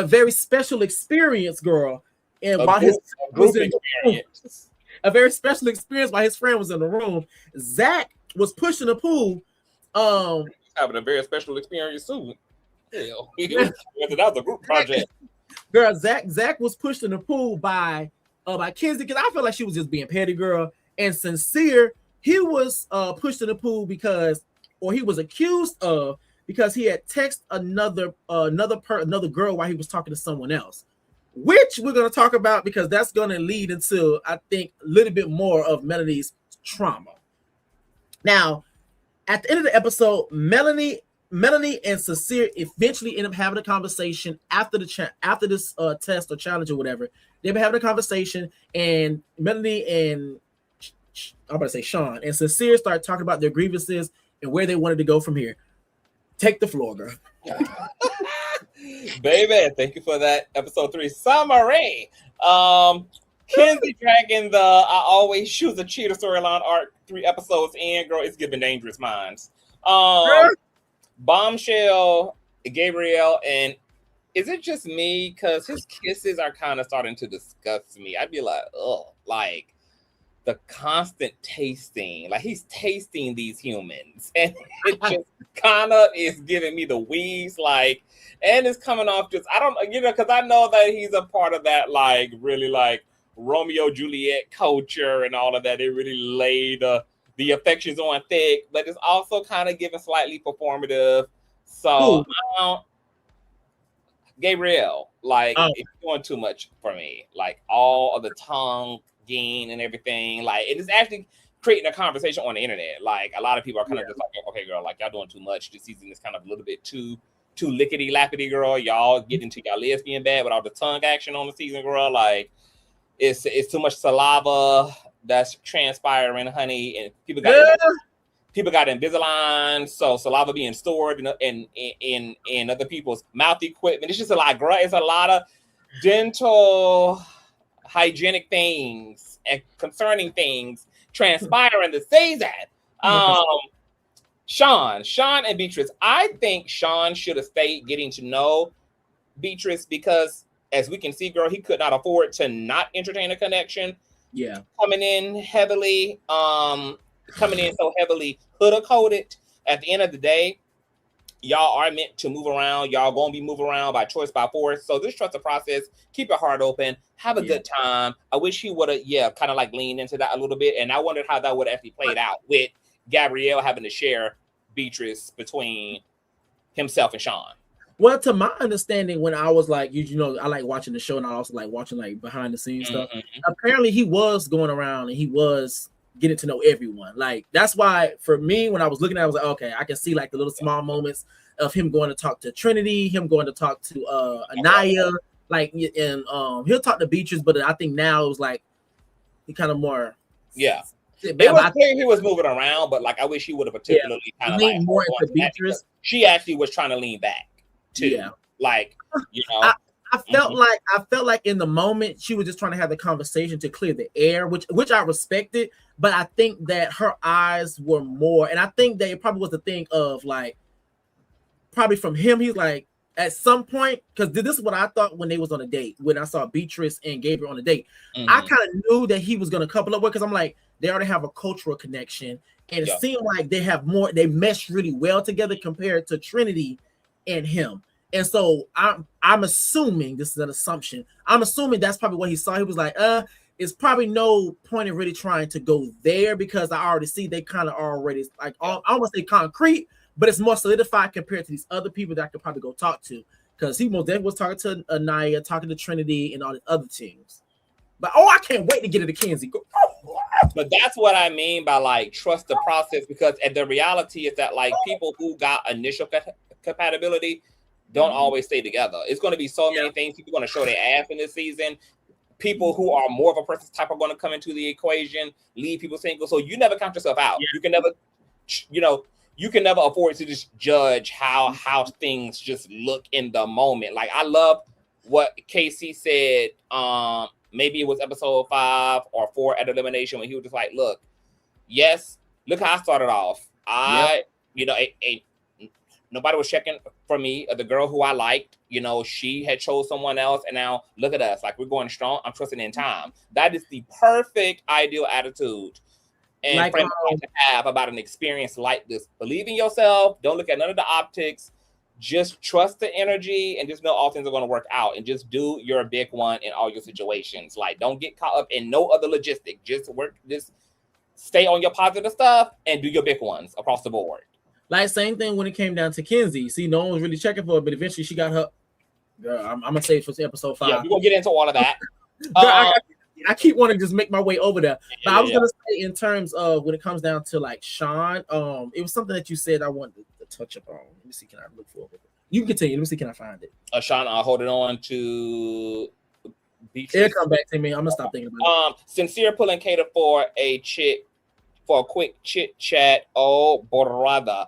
very special experience, girl. And while his was in the room, a very special experience while his friend was in the room, Zach was pushing the pool. Having a very special experience too. Hell, that was a group project. Girl, Zach was pushed in the pool by Kenzie, because I feel like she was just being petty, girl. And Sincere, he was pushed in the pool because he was accused of, because he had texted another girl while he was talking to someone else, which we're going to talk about because that's going to lead into, I think, a little bit more of Melody's trauma. Now, at the end of the episode, Melanie and Sincere eventually end up having a conversation after this test or challenge or whatever. They've been having a conversation, and Melanie and I'm about to say Sean and Sincere start talking about their grievances and where they wanted to go from here. Take the floor, girl. Baby, thank you for that episode 3 summary. Kenzie dragging the I always choose a cheater storyline arc 3 episodes in, girl, it's giving Dangerous Minds. Bombshell, Gabriel, and is it just me? Because his kisses are kind of starting to disgust me. I'd be like, oh, like the constant tasting, like he's tasting these humans, and it just kind of is giving me the wheeze, like, and it's coming off just, I don't, because I know that he's a part of that, like, really, like, Romeo Juliet culture and all of that. It really laid the affections on thick, but it's also kind of giving slightly performative. So Gabrielle, like Oh. it's doing too much for me. Like all of the tongue gain and everything. Like it is actually creating a conversation on the internet. Like a lot of people are kind of just like, okay, girl, like y'all doing too much. This season is kind of a little bit too lickety lappity, girl. Y'all get into y'all lesbian bad with all the tongue action on the season, girl. Like it's too much saliva that's transpiring, honey, and people got Invisalign, so saliva being stored in other people's mouth equipment. It's just a lot, girl. It's a lot of dental hygienic things and concerning things transpiring to say that. Sean and Beatrice. I think Sean should have stayed getting to know Beatrice because, as we can see, girl, he could not afford to not entertain a connection. Yeah, coming in so heavily hood coded. At the end of the day, y'all are meant to move around. Y'all gonna be moving around by choice, by force. So just trust the process. Keep your heart open. Have a good time. I wish he would have, kind of like leaned into that a little bit. And I wondered how that would actually played out with Gabrielle having to share Beatrice between himself and Sean. Well, to my understanding, when I was like, I like watching the show, and I also like watching like behind the scenes stuff. Apparently, he was going around and he was getting to know everyone. Like that's why for me, when I was looking at it, I was like, okay, I can see like the little small moments of him going to talk to Trinity, him going to talk to Anaya, like, and he'll talk to Beatrice, but I think now it was like he kind of more. Yeah. It was clear he was moving around, but like I wish he would have particularly kind of like more into Beatrice. She actually was trying to lean back too. Yeah. Like, you know. I felt like in the moment she was just trying to have the conversation to clear the air, which I respected, but I think that her eyes were more, and I think that it probably was the thing of like, probably from him, he's like at some point, because this is what I thought when they was on a date, when I saw Beatrice and Gabriel on a date, I kind of knew that he was gonna couple up with, because I'm like, they already have a cultural connection, and it seemed like they mesh really well together compared to Trinity and him. And so I'm assuming, this is an assumption, I'm assuming that's probably what he saw. He was like, it's probably no point in really trying to go there, because I already see they kind of already like, I almost say concrete, but it's more solidified compared to these other people that I could probably go talk to, because he most definitely was talking to Anaya, talking to Trinity, and all the other teams. But I can't wait to get into Kenzie. But that's what I mean by like trust the process, because the reality is that like people who got initial compatibility don't always stay together. It's going to be so many things. People are going to show their ass in this season. People who are more of a person's type are going to come into the equation, leave people single. So you never count yourself out. You can never, you can never afford to just judge how things just look in the moment. Like I love what Casey said. Maybe it was episode 5 or 4 at elimination, when he was just like, look how I started off. Nobody was checking for me. The girl who I liked, she had chose someone else, and now look at us. Like, we're going strong. I'm trusting in time. That is the perfect ideal attitude and like, friends to have about an experience like this. Believe in yourself. Don't look at none of the optics. Just trust the energy and just know all things are going to work out, and just do your big one in all your situations. Like, don't get caught up in no other logistic. Just stay on your positive stuff and do your big ones across the board. Like, same thing when it came down to Kenzie. See, no one was really checking for her, but eventually she got her. Girl, I'm gonna save for episode 5. Yeah, we're gonna get into all of that. Girl, I keep wanting to just make my way over there. But I was gonna say, in terms of when it comes down to like Sean, it was something that you said I wanted to touch upon. Let me see, can I look for it? You can continue. Let me see, can I find it? Sean, holding on to Beatrice. It'll come back to me. I'm gonna stop thinking about it. Sincere pulling Cater for a quick chit chat. Oh, brother.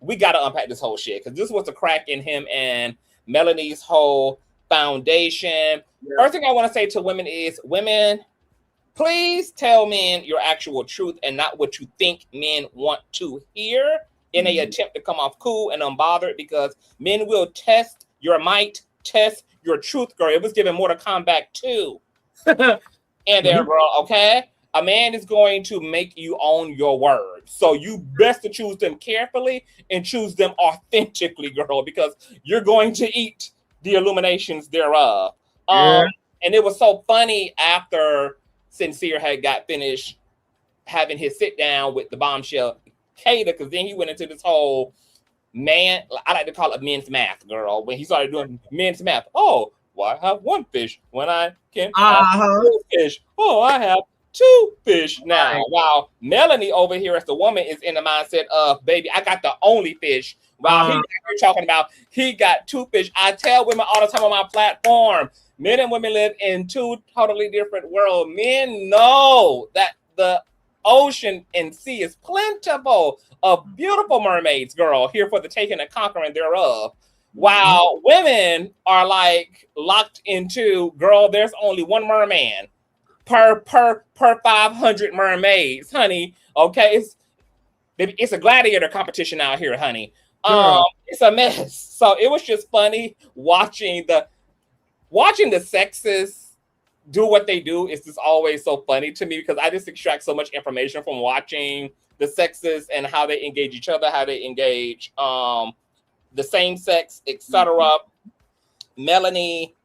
We gotta unpack this whole shit, because this was the crack in him and Melanie's whole foundation. Yeah. First thing I want to say to women is, women, please tell men your actual truth and not what you think men want to hear in an attempt to come off cool and unbothered, because men will test your might, test your truth, girl. It was given Mortal Kombat 2. And there, bro, okay? A man is going to make you own your words. So you best to choose them carefully and choose them authentically, girl, because you're going to eat the illuminations thereof. And it was so funny after Sincere had got finished having his sit down with the Bombshell Cater, because then he went into this whole man, I like to call it men's math, girl. When he started doing men's math, oh, why have one fish when I can have two fish? Oh, I have two fish now. Right. While Melanie over here as the woman is in the mindset of, baby, I got the only fish. While he's talking about he got two fish. I tell women all the time on my platform, men and women live in two totally different worlds. Men know that the ocean and sea is plentiful of beautiful mermaids, girl, here for the taking and conquering thereof. While women are like locked into, girl, there's only one merman per 500 mermaids, honey. Okay, it's a gladiator competition out here, honey. It's a mess. So it was just funny watching the sexes do what they do. It's just always so funny to me because I just extract so much information from watching the sexes and how they engage each other, how they engage the same sex, etc. Melanie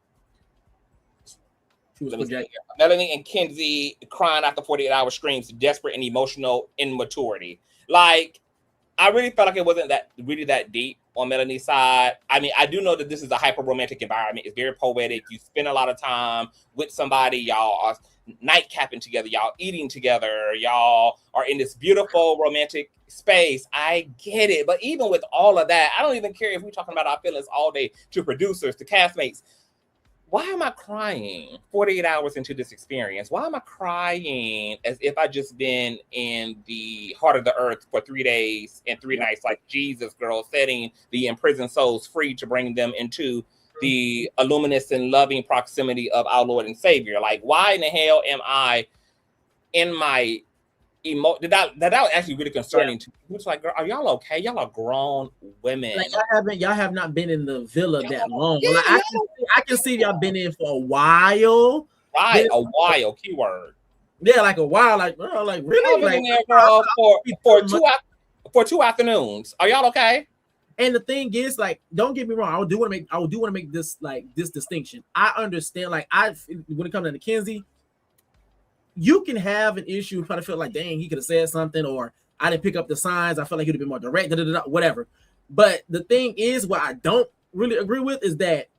and Kenzie crying after 48-hour streams, desperate and emotional immaturity. Like, I really felt like it wasn't that deep on Melanie's side. I mean, I do know that this is a hyper romantic environment. It's very poetic. You spend a lot of time with somebody. Y'all are nightcapping together. Y'all eating together. Y'all are in this beautiful romantic space. I get it. But even with all of that, I don't even care if we're talking about our feelings all day to producers, to castmates. Why am I crying 48 hours into this experience? Why am I crying as if I just been in the heart of the earth for 3 days and 3 nights, like Jesus, girl, setting the imprisoned souls free to bring them into the luminous and loving proximity of our Lord and Savior? Like, why in the hell am I in my that was actually really concerning to me. It's like, girl, are y'all okay? Y'all are grown women. Like, y'all have not been in the villa that long. Yeah, like, I can see y'all been in for a while. Right, a while, keyword. Yeah, like a while, like, bro, like really, like, in there, girl, for 2 afternoons. Are y'all okay? And the thing is, like, don't get me wrong, I do want to make this distinction. I understand, like, when it comes to Kenzie, you can have an issue, probably feel like, dang, he could have said something, or I didn't pick up the signs. I felt like he'd have been more direct, whatever. But the thing is, what I don't really agree with is that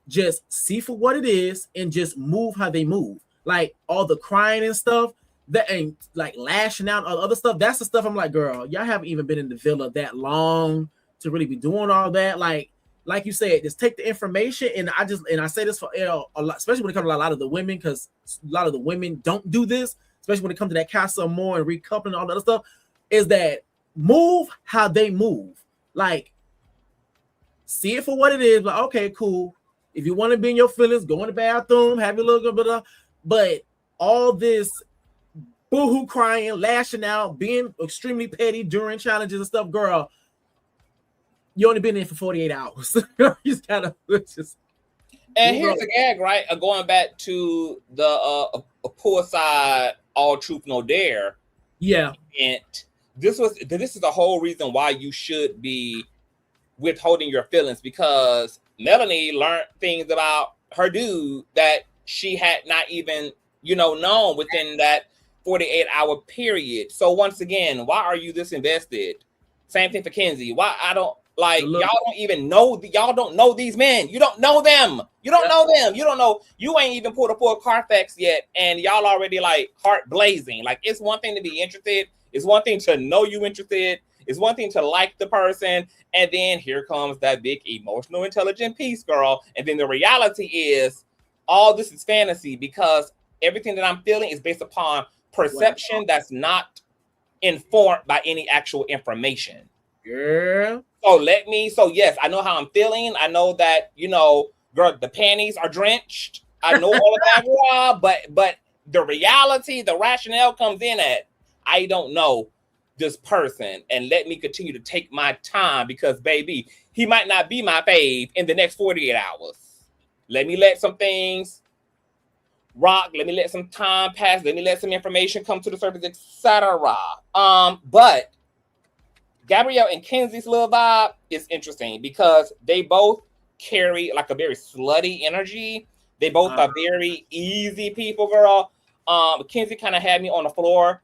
just see for what it is and just move how they move. Like, all the crying and stuff, that ain't like lashing out, all the other stuff. That's the stuff I'm like, girl, y'all haven't even been in the villa that long to really be doing all that. Like you said, just take the information, and I say this for a lot, especially when it comes to a lot of the women, because a lot of the women don't do this, especially when it comes to that Casa Amor and recoupling and all that other stuff, is that move how they move. Like, see it for what it is. Like, okay, cool. If you want to be in your feelings, go in the bathroom, have your little bit of, but all this boohoo crying, lashing out, being extremely petty during challenges and stuff, girl, you only been in for 48 hours. You just gotta just. And here's the gag, right? Going back to the poolside, all truth, no dare. Yeah. And this is the whole reason why you should be withholding your feelings, because Melanie learned things about her dude that she had not even, known within that 48-hour period. So once again, why are you this invested? Same thing for Kenzie. Why I don't. Like, y'all don't even know, y'all don't know these men. You don't know them. You don't know them. You don't know. You ain't even pulled a full Carfax yet, and y'all already like heart blazing. Like, it's one thing to be interested. It's one thing to know you interested. It's one thing to like the person. And then here comes that big emotional intelligent piece, girl. And then the reality is all this is fantasy, because everything that I'm feeling is based upon perception that's not informed by any actual information. Yeah. So yes, I know how I'm feeling. I know that, girl, the panties are drenched. I know all of that, girl, but the reality, the rationale comes in at, I don't know this person, and let me continue to take my time, because baby, he might not be my fave in the next 48 hours. Let me let some things rock. Let me let some time pass. Let me let some information come to the surface, etc. But Gabrielle and Kenzie's little vibe is interesting, because they both carry like a very slutty energy. They both are very easy people, girl. Kenzie kind of had me on the floor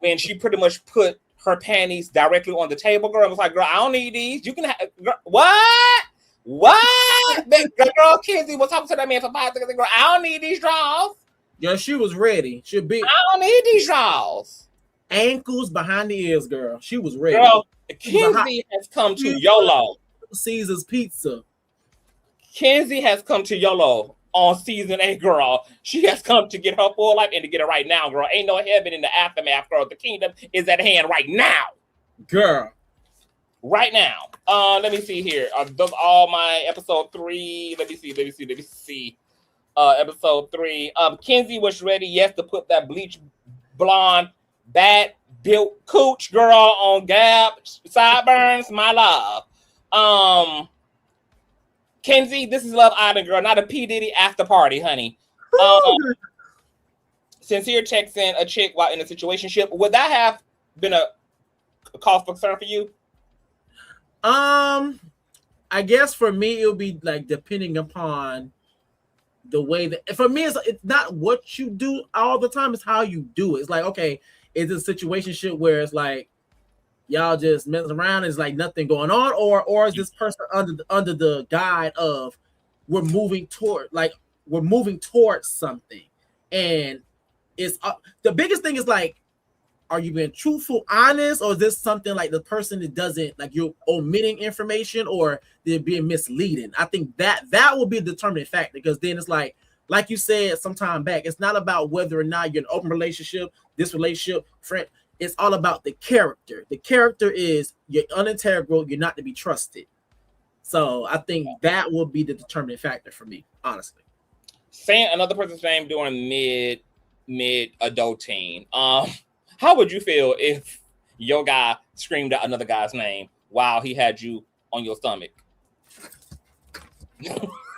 when she pretty much put her panties directly on the table, girl. It was like, girl, I don't need these. You can have, girl, what? What? Girl, Kenzie was talking to that man for 5 seconds. Girl, I don't need these drawers. Yeah, she was ready. She be. I don't need these drawers. Ankles behind the ears, girl. She was ready. Girl, Kenzie has come to YOLO. Caesar's Pizza. Kenzie has come to YOLO on season 8, girl. She has come to get her full life and to get it right now, girl. Ain't no heaven in the aftermath, girl. The kingdom is at hand right now. Girl. Right now. Let me see here. Those all my episode 3. Let me see. Episode 3. Kenzie was ready, yes, to put that bleach blonde, bad built cooch girl on Gab sideburns. My love. Kenzie, this is Love Island, girl, not a P. Diddy after party, honey. Sincere texting a chick while in a situationship. Would that have been a cause for concern for you? I guess for me it would be like depending upon the way that for me it's not what you do all the time, it's how you do it. It's like, okay, is it a situationship where it's like y'all just messing around, it's like nothing going on, or is this person under the guide of we're moving towards something? And it's the biggest thing is like, are you being truthful, honest, or is this something like the person that doesn't, like, you're omitting information or they're being misleading? I think that will be a determining factor, because then it's like you said some time back, it's not about whether or not you're in an open relationship, this relationship, friend. It's all about the character. The character is you're unintegral, you're not to be trusted. So I think that will be the determining factor for me, honestly. Saying another person's name during mid adulting. How would you feel if your guy screamed out another guy's name while he had you on your stomach?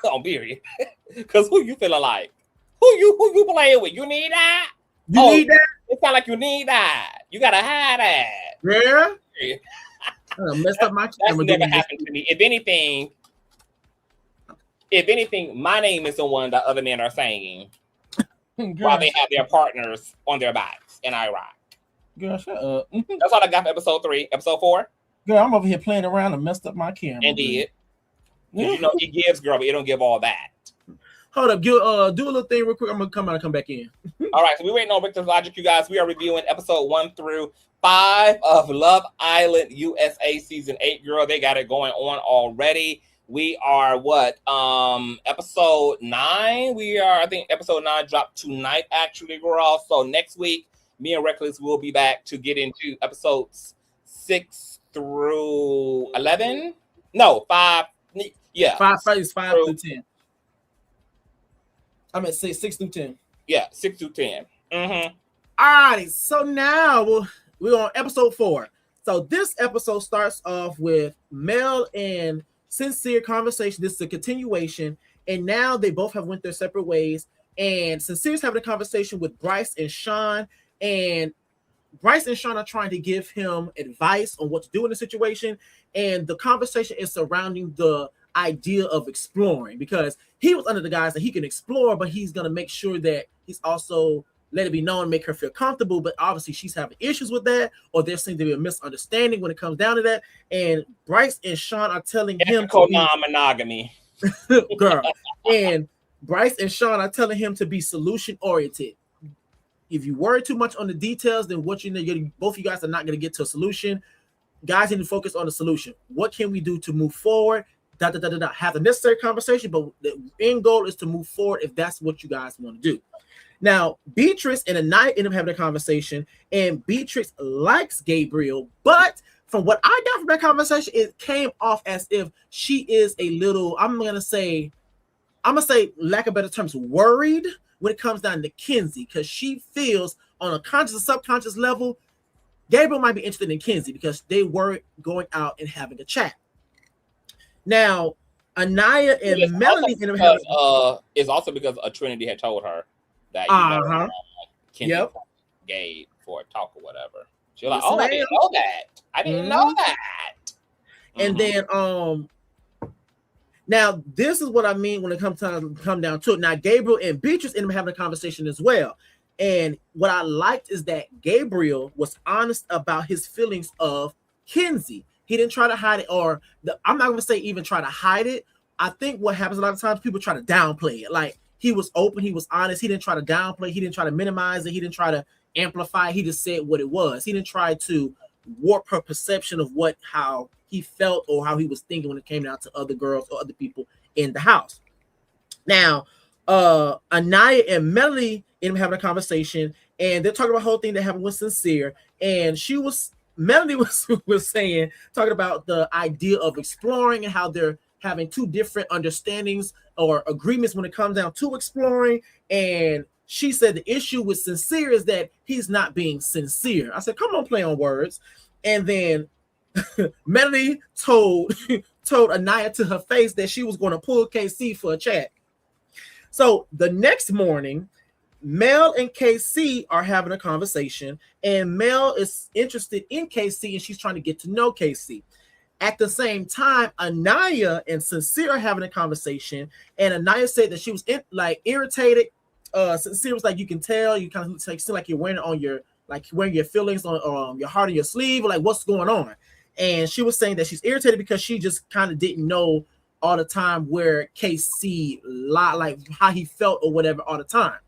On period. Because who you feeling like? Who you playing with? You need that? You need that? It sounds like you need that. You gotta hide that. Yeah. I messed up my camera. That's never happened to me. If anything, my name is the one that other men are saying while they have their partners on their backs, and I rock. Girl, shut up. That's all I got for episode 3. Episode 4? Girl, I'm over here playing around and messed up my camera. Indeed. You know, it gives, girl, but it don't give all that. Hold up, do a little thing real quick. I'm gonna come out and come back in. All right, so we're waiting on Victor's Logic, you guys. We are reviewing episode 1 through 5 of Love Island USA season 8, girl. They got it going on already. We are episode 9. I think episode 9 dropped tonight, actually, girl. So next week, me and Reckless will be back to get into episodes 6 through 11. No, 5. Yeah. 5 through 10. I meant say 6 through 10. Yeah, 6 through 10. Mm-hmm. All right, so now we're on episode 4. So this episode starts off with Mel and Sincere conversation. This is a continuation, and now they both have went their separate ways. And Sincere's having a conversation with Bryce and Sean, and Bryce and Sean are trying to give him advice on what to do in the situation. And the conversation is surrounding the idea of exploring, because he was under the guise that he can explore, but he's going to make sure that he's also let it be known, make her feel comfortable. But obviously she's having issues with that, or there seems to be a misunderstanding when it comes down to that. And Bryce and Sean are telling him non-monogamy. Girl. And Bryce and Sean are telling him to be solution oriented. If you worry too much on the details, then what you know, both of you guys are not going to get to a solution. Guys need to focus on the solution. What can we do to move forward? Have the necessary conversation, but the end goal is to move forward if that's what you guys want to do. Now, Beatrice and Anaya end up having a conversation, and Beatrice likes Gabriel, but from what I got from that conversation, it came off as if she is a little, I'm gonna say, lack of better terms, worried when it comes down to Kenzie, because she feels on a conscious and subconscious level, Gabriel might be interested in Kenzie because they were going out and having a chat. Now, Anaya and Melanie it's also because Trinity had told her that Kenzie gay for a talk or whatever. She was like, "Oh, I didn't know that. I didn't know that." And then, now this is what I mean when it comes down to it. Now, Gabriel and Beatrice end up having a conversation as well. And what I liked is that Gabriel was honest about his feelings of Kenzie. He didn't try to hide it, or I'm not going to say even try to hide it. I think what happens a lot of times, people try to downplay it. Like, he was open, he was honest. He didn't try to downplay. He didn't try to minimize it. He didn't try to amplify. He just said what it was. He didn't try to warp her perception of how he felt or how he was thinking when it came down to other girls or other people in the house. Now, Anaya and Melanie end up having a conversation, and they're talking about the whole thing that happened with Sincere. And Melanie was talking about the idea of exploring and how they're having two different understandings or agreements when it comes down to exploring. And she said the issue with Sincere is that he's not being sincere. I said, come on, play on words. And then Melanie told Anaya to her face that she was going to pull KC for a chat. So the next morning, Mel and KC are having a conversation, and Mel is interested in KC, and she's trying to get to know KC. At the same time, Anaya and Sincere are having a conversation, and Anaya said that she was irritated. Sincere was like, you can tell, you kind of seem like you're wearing it on your, like wearing your feelings on your heart on your sleeve, or like what's going on. And she was saying that she's irritated because she just kind of didn't know all the time where KC like how he felt or whatever all the time.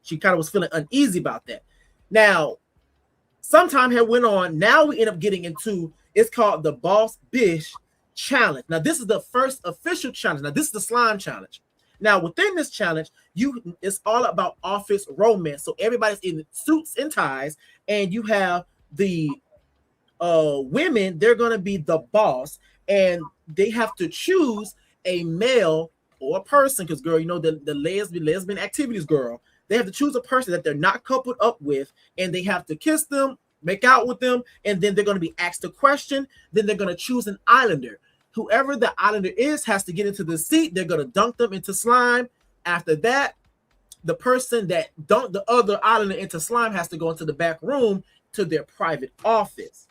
She kind of was feeling uneasy about that. Now, some time had went on. Now we end up getting into, it's called the Boss Bish Challenge. Now, this is the first official challenge. Now, this is the slime challenge. Now, within this challenge, it's all about office romance. So everybody's in suits and ties, and you have the women, they're going to be the boss, and they have to choose a male or a person, because girl, you know, the lesbian activities girl, they have to choose a person that they're not coupled up with, and they have to kiss them, make out with them, and then they're going to be asked a question. Then they're going to choose an islander. Whoever the islander is has to get into the seat. They're going to dunk them into slime. After that, the person that dunked the other islander into slime has to go into the back room to their private office.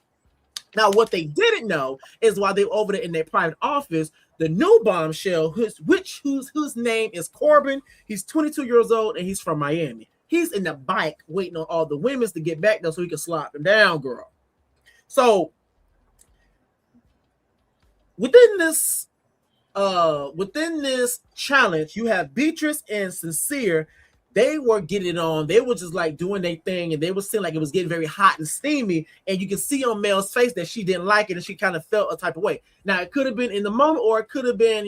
Now, what they didn't know is while they were over there in their private office, the new bombshell, whose name is Corbin, he's 22 years old, and he's from Miami. He's in the bike waiting on all the women to get back there so he can slap them down, girl. So within this challenge, you have Beatrice and Sincere. They were getting it on. They were just like doing their thing, and they were seeing like it was getting very hot and steamy. And you can see on Mel's face that she didn't like it, and she kind of felt a type of way. Now, it could have been in the moment, or it could have been,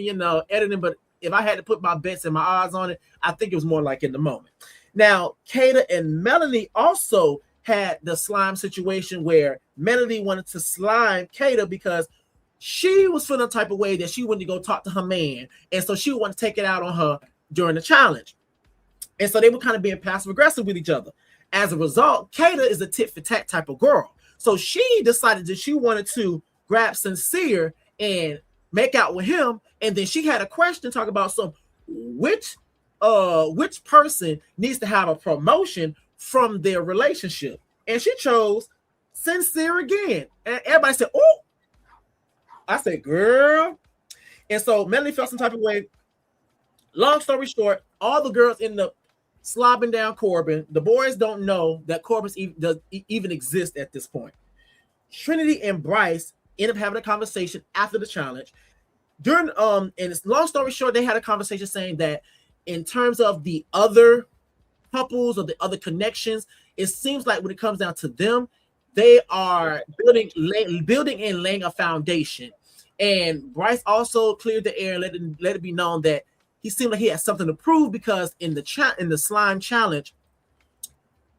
editing. But if I had to put my bets and my odds on it, I think it was more like in the moment. Now, Kata and Melanie also had the slime situation where Melanie wanted to slime Kata because she was feeling a type of way that she wanted to go talk to her man, and so she wanted to take it out on her during the challenge. And so they were kind of being passive aggressive with each other. As a result, Kata is a tit for tat type of girl. So she decided that she wanted to grab Sincere and make out with him. And then she had a question talk about which person needs to have a promotion from their relationship. And she chose Sincere again. And everybody said, oh, I said, girl. And so Melanie felt some type of way. Long story short, all the girls in the slobbing down Corbin. The boys don't know that Corbin even exists at this point. Trinity and Bryce end up having a conversation after the challenge. And it's long story short, they had a conversation saying that in terms of the other couples or the other connections, it seems like when it comes down to them, they are building and laying a foundation. And Bryce also cleared the air and let it be known that he seemed like he had something to prove, because in the slime challenge,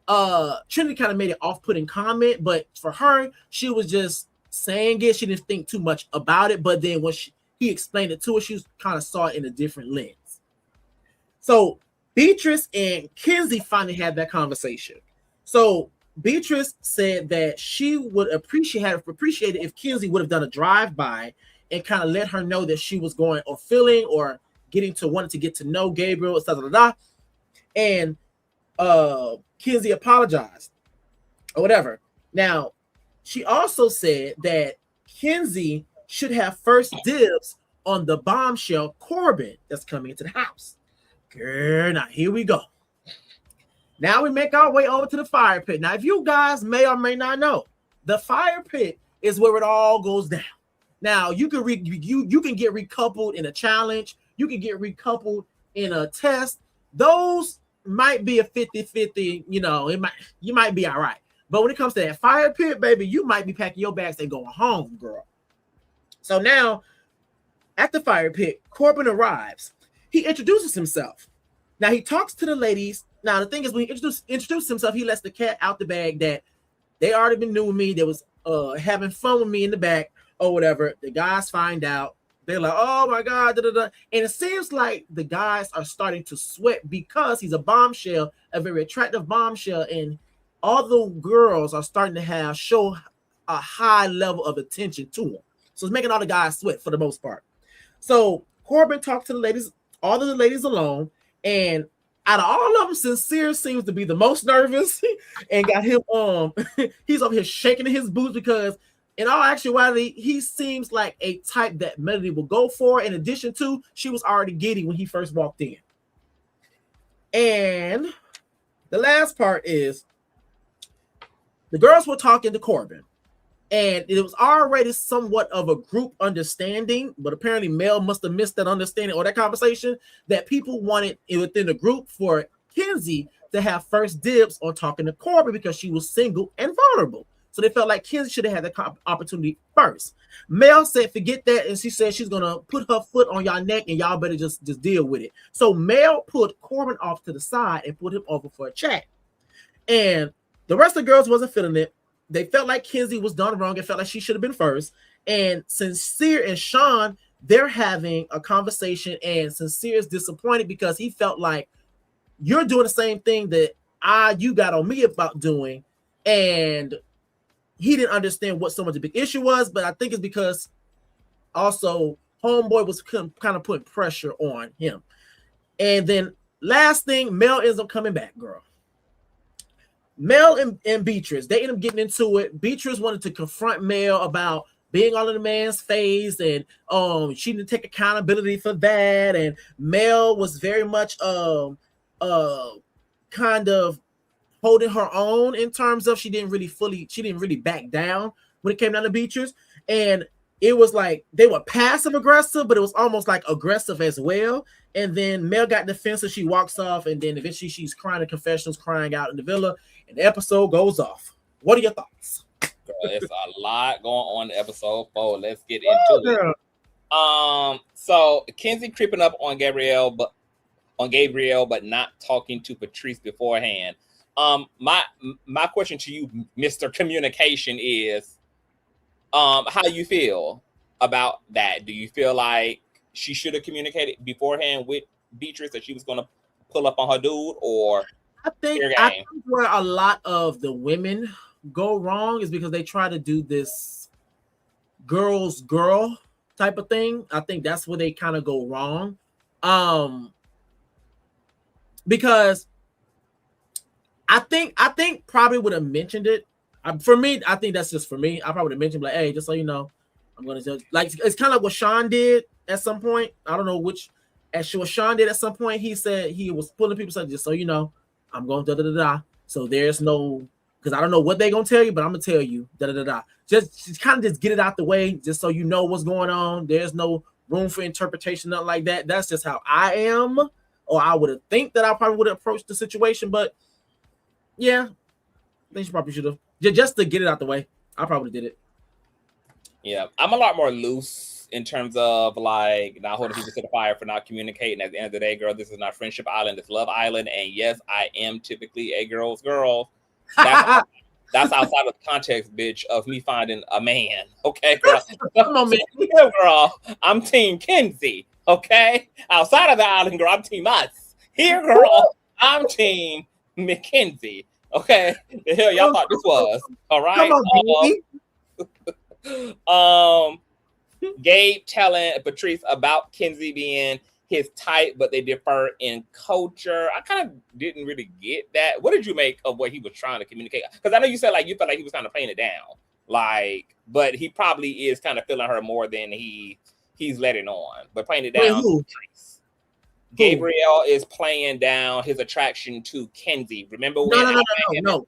Trinity kind of made an off-putting comment, but for her, she was just saying it. She didn't think too much about it, but then when he explained it to her, she kind of saw it in a different lens. So Beatrice and Kenzie finally had that conversation. So Beatrice said that she would appreciate it if Kenzie would have done a drive-by and kind of let her know that she was going or feeling or wanting to get to know Gabriel, etc. And Kenzie apologized or whatever. Now, she also said that Kenzie should have first dibs on the bombshell Corbin that's coming into the house. Girl, now here we go. Now we make our way over to the fire pit. Now, if you guys may or may not know, the fire pit is where it all goes down. Now, you can you can get recoupled in a challenge. You can get recoupled in a test. Those might be a 50-50, you might be all right. But when it comes to that fire pit, baby, you might be packing your bags and going home, girl. So now, at the fire pit, Corbin arrives. He introduces himself. Now, he talks to the ladies. Now, the thing is, when he introduced himself, he lets the cat out the bag that they already been new with me. They was having fun with me in the back or whatever. The guys find out. They're like, oh, my God. Da, da, da. And it seems like the guys are starting to sweat because he's a bombshell, a very attractive bombshell. And all the girls are starting to show a high level of attention to him. So it's making all the guys sweat for the most part. So Corbin talked to the ladies, all of the ladies alone. And out of all of them, Sincere seems to be the most nervous and got him he's over here shaking in his boots because in all actuality, he seems like a type that Melody will go for. In addition to, she was already giddy when he first walked in. And the last part is the girls were talking to Corbin. And it was already somewhat of a group understanding, but apparently Mel must have missed that understanding or that conversation that people wanted within the group for Kenzie to have first dibs on talking to Corbin because she was single and vulnerable. So they felt like Kenzie should have had the opportunity first. Mel said, forget that. And she said she's going to put her foot on y'all neck and y'all better just deal with it. So Mel put Corbin off to the side and put him over for a chat. And the rest of the girls wasn't feeling it. They felt like Kenzie was done wrong. It felt like she should have been first. And Sincere and Sean, they're having a conversation. And Sincere is disappointed because he felt like you're doing the same thing that you got on me about doing. And he didn't understand what so much a big issue was, but I think it's because also Homeboy was kind of putting pressure on him. And then last thing, Mel ends up coming back, girl. Mel and Beatrice, they end up getting into it. Beatrice wanted to confront Mel about being all in the man's face, and she didn't take accountability for that. And Mel was very much kind of holding her own in terms of she didn't really back down when it came down to Beatrice. And it was like they were passive aggressive, but it was almost like aggressive as well. And then Mel got defensive, she walks off, and then eventually she's crying in confessionals, crying out in the villa, and the episode goes off. What are your thoughts? Girl, it's a lot going on in episode 4. Let's get into it. So Kenzie creeping up on Gabrielle, but not talking to Patrice beforehand. My question to you, Mr. Communication, is how you feel about that? Do you feel like she should have communicated beforehand with Beatrice that she was going to pull up on her dude? Or I think where a lot of the women go wrong is because they try to do this girl's girl type of thing. I think that's where they kind of go wrong. Because I think probably would have mentioned it. For me, I think that's just for me. I probably would have mentioned like, hey, just so you know, I'm gonna just like it's kind of like what Sean did at some point. I don't know what Sean did at some point. He said he was pulling people saying, just so you know, I'm going da da da da. So there's no, because I don't know what they're gonna tell you, but I'm gonna tell you da da da da. Just kind of just get it out the way, just so you know what's going on. There's no room for interpretation, nothing like that. That's just how I am, or I would have think that I probably would have approached the situation. But yeah, I think she probably should have just to get it out the way. I probably did it. Yeah, I'm a lot more loose in terms of like not holding people to the fire for not communicating. At the end of the day, girl, this is not Friendship Island, it's Love Island. And yes, I am typically a girl's girl. That's outside of the context, bitch, of me finding a man. Okay, girl. Come on, man. Yeah, girl, I'm Team Kenzie. Okay, outside of the island, girl, I'm Team us. Here, girl, I'm Team Mackenzie. Okay, the hell y'all thought this was? All right. Come on, Gabe telling Patrice about Kenzie being his type, but they differ in culture. I kind of didn't really get that. What did you make of what he was trying to communicate? Because I know you said like you felt like he was kind of playing it down, like, but he probably is kind of feeling her more than he's letting on, but playing it down. Gabriel is playing down his attraction to Kenzie. Remember when? No.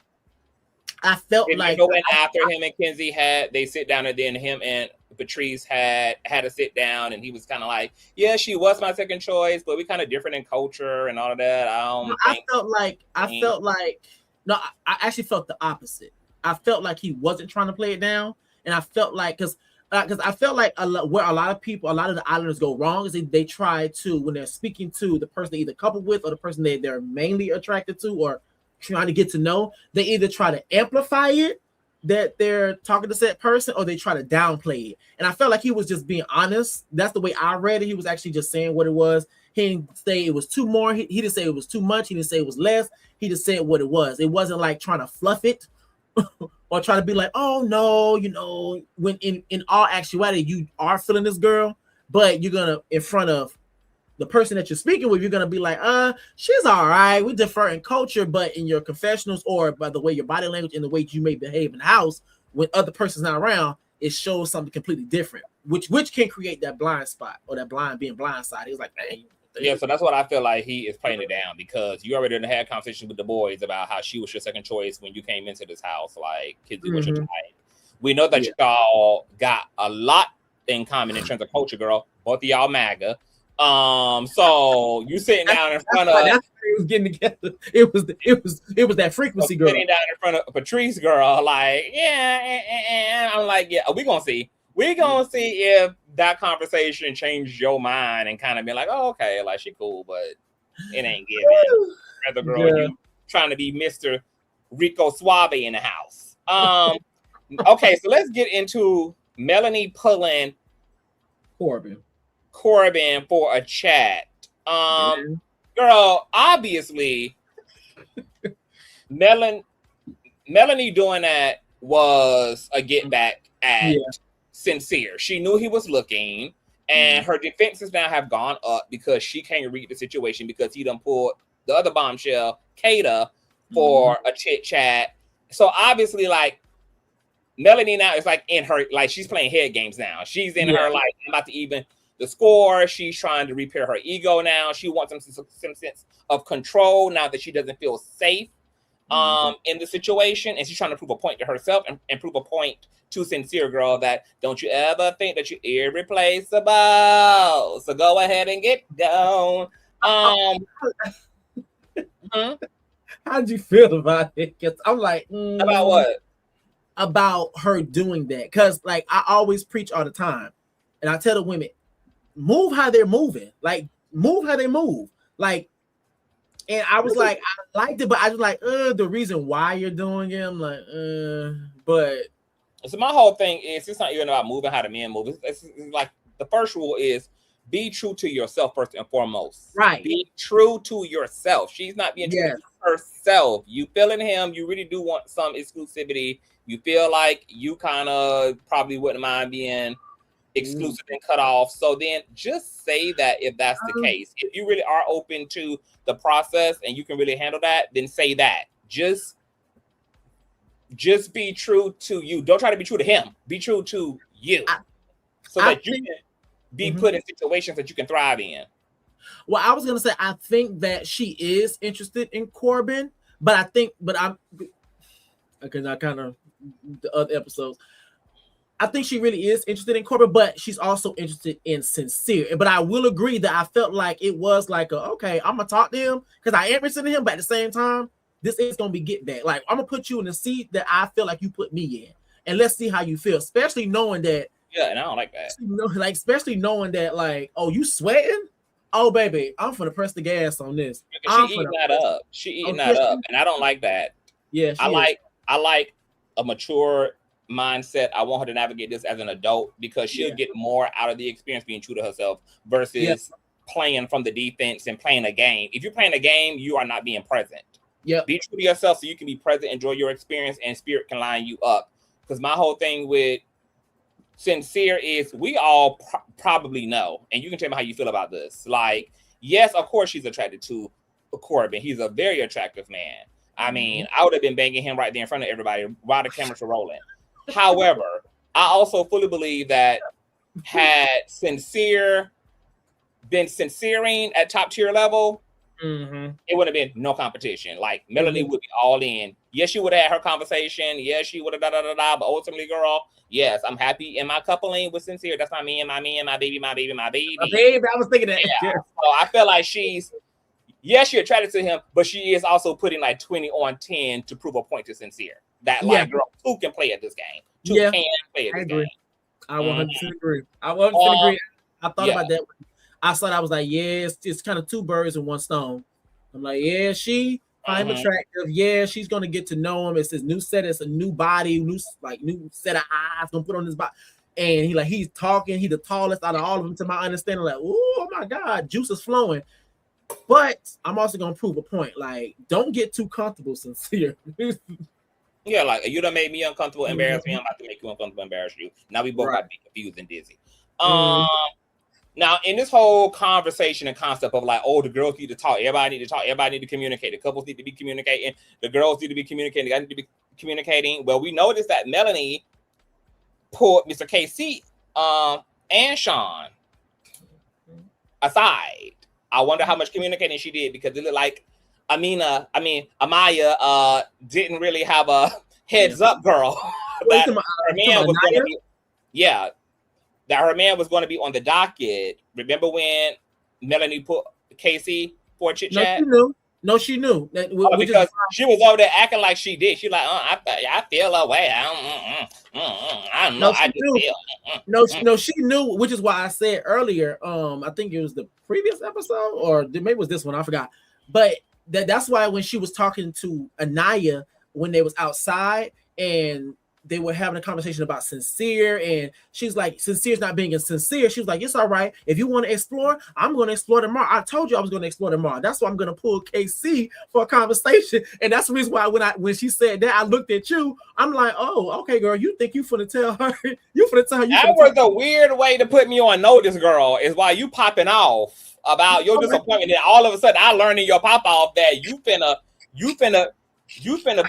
I felt remember when after him and Kenzie they sit down, and then him and Patrice had a sit down, and he was kind of like, yeah, she was my second choice, but we kind of different in culture and all of that. I felt like no, I actually felt the opposite. I felt like he wasn't trying to play it down, and I felt like because I felt like where a lot of the islanders go wrong is they try to, when they're speaking to the person they either coupled with or the person they're mainly attracted to or trying to get to know, they either try to amplify it that they're talking to said person, or they try to downplay it. And I felt like he was just being honest. That's the way I read it. He was actually just saying what it was. He didn't say it was too more. He didn't say it was too much. He didn't say it was less. He just said what it was. It wasn't like trying to fluff it or trying to be like, oh no, when in all actuality, you are feeling this girl, but you're gonna, in front of the person that you're speaking with, you're gonna be like, she's all right. We differ in culture, but in your confessionals or by the way your body language and the way you may behave in the house when other person's not around, it shows something completely different, which can create that blind spot or that being blindsided. He's like, dang. Yeah, so that's what I feel like he is playing it down, because you already had conversations with the boys about how she was your second choice when you came into this house. Like, Kenzie was your type. We know that y'all got a lot in common in terms of culture, girl. Both of y'all MAGA. So you sitting down in front of that's what it was getting together. It was that frequency girl sitting down in front of Patrice girl, like, and I'm like, yeah, we're gonna see if that conversation changed your mind and kind of be like, oh, okay, like she cool, but it ain't giving. Other girl, you trying to be Mr. Rico Suave in the house. Okay, so let's get into Melanie pulling Corbin for a chat. Girl, obviously, Melanie doing that was a get back at Sincere. She knew he was looking, and her defenses now have gone up because she can't read the situation because he done pulled the other bombshell, Kata, for a chit chat. So obviously, like, Melanie now is like in her, like, she's playing head games now. She's in her, like, I'm about to even the score. She's trying to repair her ego now. She wants some sense of control now that she doesn't feel safe in the situation, and she's trying to prove a point to herself and prove a point to Sincere girl that don't you ever think that you're irreplaceable. So go ahead and get down. How'd you feel about it? Because I'm like, about what? About her doing that. Because, like, I always preach all the time, and I tell the women, move how they're moving. Like, move how they move. Like, and I was like, I liked it, but I was like, the reason why you're doing it, I'm like, but. So my whole thing is, it's not even about moving how the men move. It's like the first rule is be true to yourself first and foremost. Right. Be true to yourself. She's not being true to herself. You feeling him. You really do want some exclusivity. You feel like you kind of probably wouldn't mind being exclusive and cut off. So then just say that if that's the case. If you really are open to the process and you can really handle that, then say that. Just be true to you. Don't try to be true to him. Be true to you. So that you can be put in situations that you can thrive in. Well, I was going to say, I think that she is interested in Corbin, but I'm, because I kind of, the other episodes, I think she really is interested in Corbin, but she's also interested in Sincere. But I will agree that I felt like it was like, okay, I'm going to talk to him because I am interested in him, but at the same time, this is going to be get back. Like, I'm going to put you in the seat that I feel like you put me in. And let's see how you feel, especially knowing that. Yeah, and I don't like that. Like, especially knowing that, like, oh, you sweating? Oh, baby, I'm going to press the gas on this. She eating that up. She eating that up. And I don't like that. Yeah, I like a mature mindset. I want her to navigate this as an adult because she'll get more out of the experience being true to herself versus playing from the defense and playing a game. If you're playing a game, you are not being present. Yeah, be true to yourself so you can be present, enjoy your experience, and spirit can line you up. Because my whole thing with Sincere is we all probably know, and you can tell me how you feel about this. Like, yes, of course she's attracted to Corbin. He's a very attractive man. I mean, I would have been banging him right there in front of everybody while the cameras were rolling. However, I also fully believe that had Sincere been Sincerine at top tier level, Mm-hmm. it would have been no competition. Like Melanie would be all in. Yes, she would have had her conversation. Yes, she would have but ultimately, girl, yes, I'm happy in my coupling with Sincere. That's my man, my baby, my baby, my baby. Babe, I was thinking that. Yeah. So I feel like she's attracted to him, but she is also putting like 20 on 10 to prove a point to Sincere. That like girl, two can play at this game. Two can play at this game. I 100% agree. I 100% agree. I thought about that. I saw that. I was like, yeah, it's kind of two birds in one stone. I'm like, yeah, she find him attractive. Yeah, she's gonna get to know him. It's his new set. It's a new body, new set of eyes gonna put on his body. And he's talking. He the tallest out of all of them, to my understanding. Like, oh my God, juice is flowing. But I'm also gonna prove a point. Like, don't get too comfortable, Sincere. Yeah, like you done made me uncomfortable, embarrass me. I'm about to make you uncomfortable, embarrass you. Now we both got to be confused and dizzy. Now in this whole conversation and concept of like, oh, the girls need to talk, everybody need to talk, everybody need to communicate, the couples need to be communicating, the girls need to be communicating, the guys need to be communicating. Well, we noticed that Melanie pulled Mr. KC and Sean aside. I wonder how much communicating she did, because it looked like Amaya didn't really have a heads up, girl. That her man was going to be, that her man was going to be on the docket. Remember when Melanie put Casey for a chit chat? No, she knew. Because she was over there acting like she did. She like, I feel away. I don't know. I just feel. No, she knew, which is why I said earlier. I think it was the previous episode, or maybe it was this one. I forgot. But that's why when she was talking to Anaya when they was outside and they were having a conversation about Sincere, and she's like, Sincere's not being sincere. She was like, it's all right. If you want to explore, I'm going to explore tomorrow. I told you I was going to explore tomorrow. That's why I'm going to pull KC for a conversation. And that's the reason why when she said that, I looked at you. I'm like, oh, okay, girl, you think you finna tell her? That was a weird way to put me on notice, girl, is why you popping off about your disappointment. And all of a sudden I learned in your pop off that you finna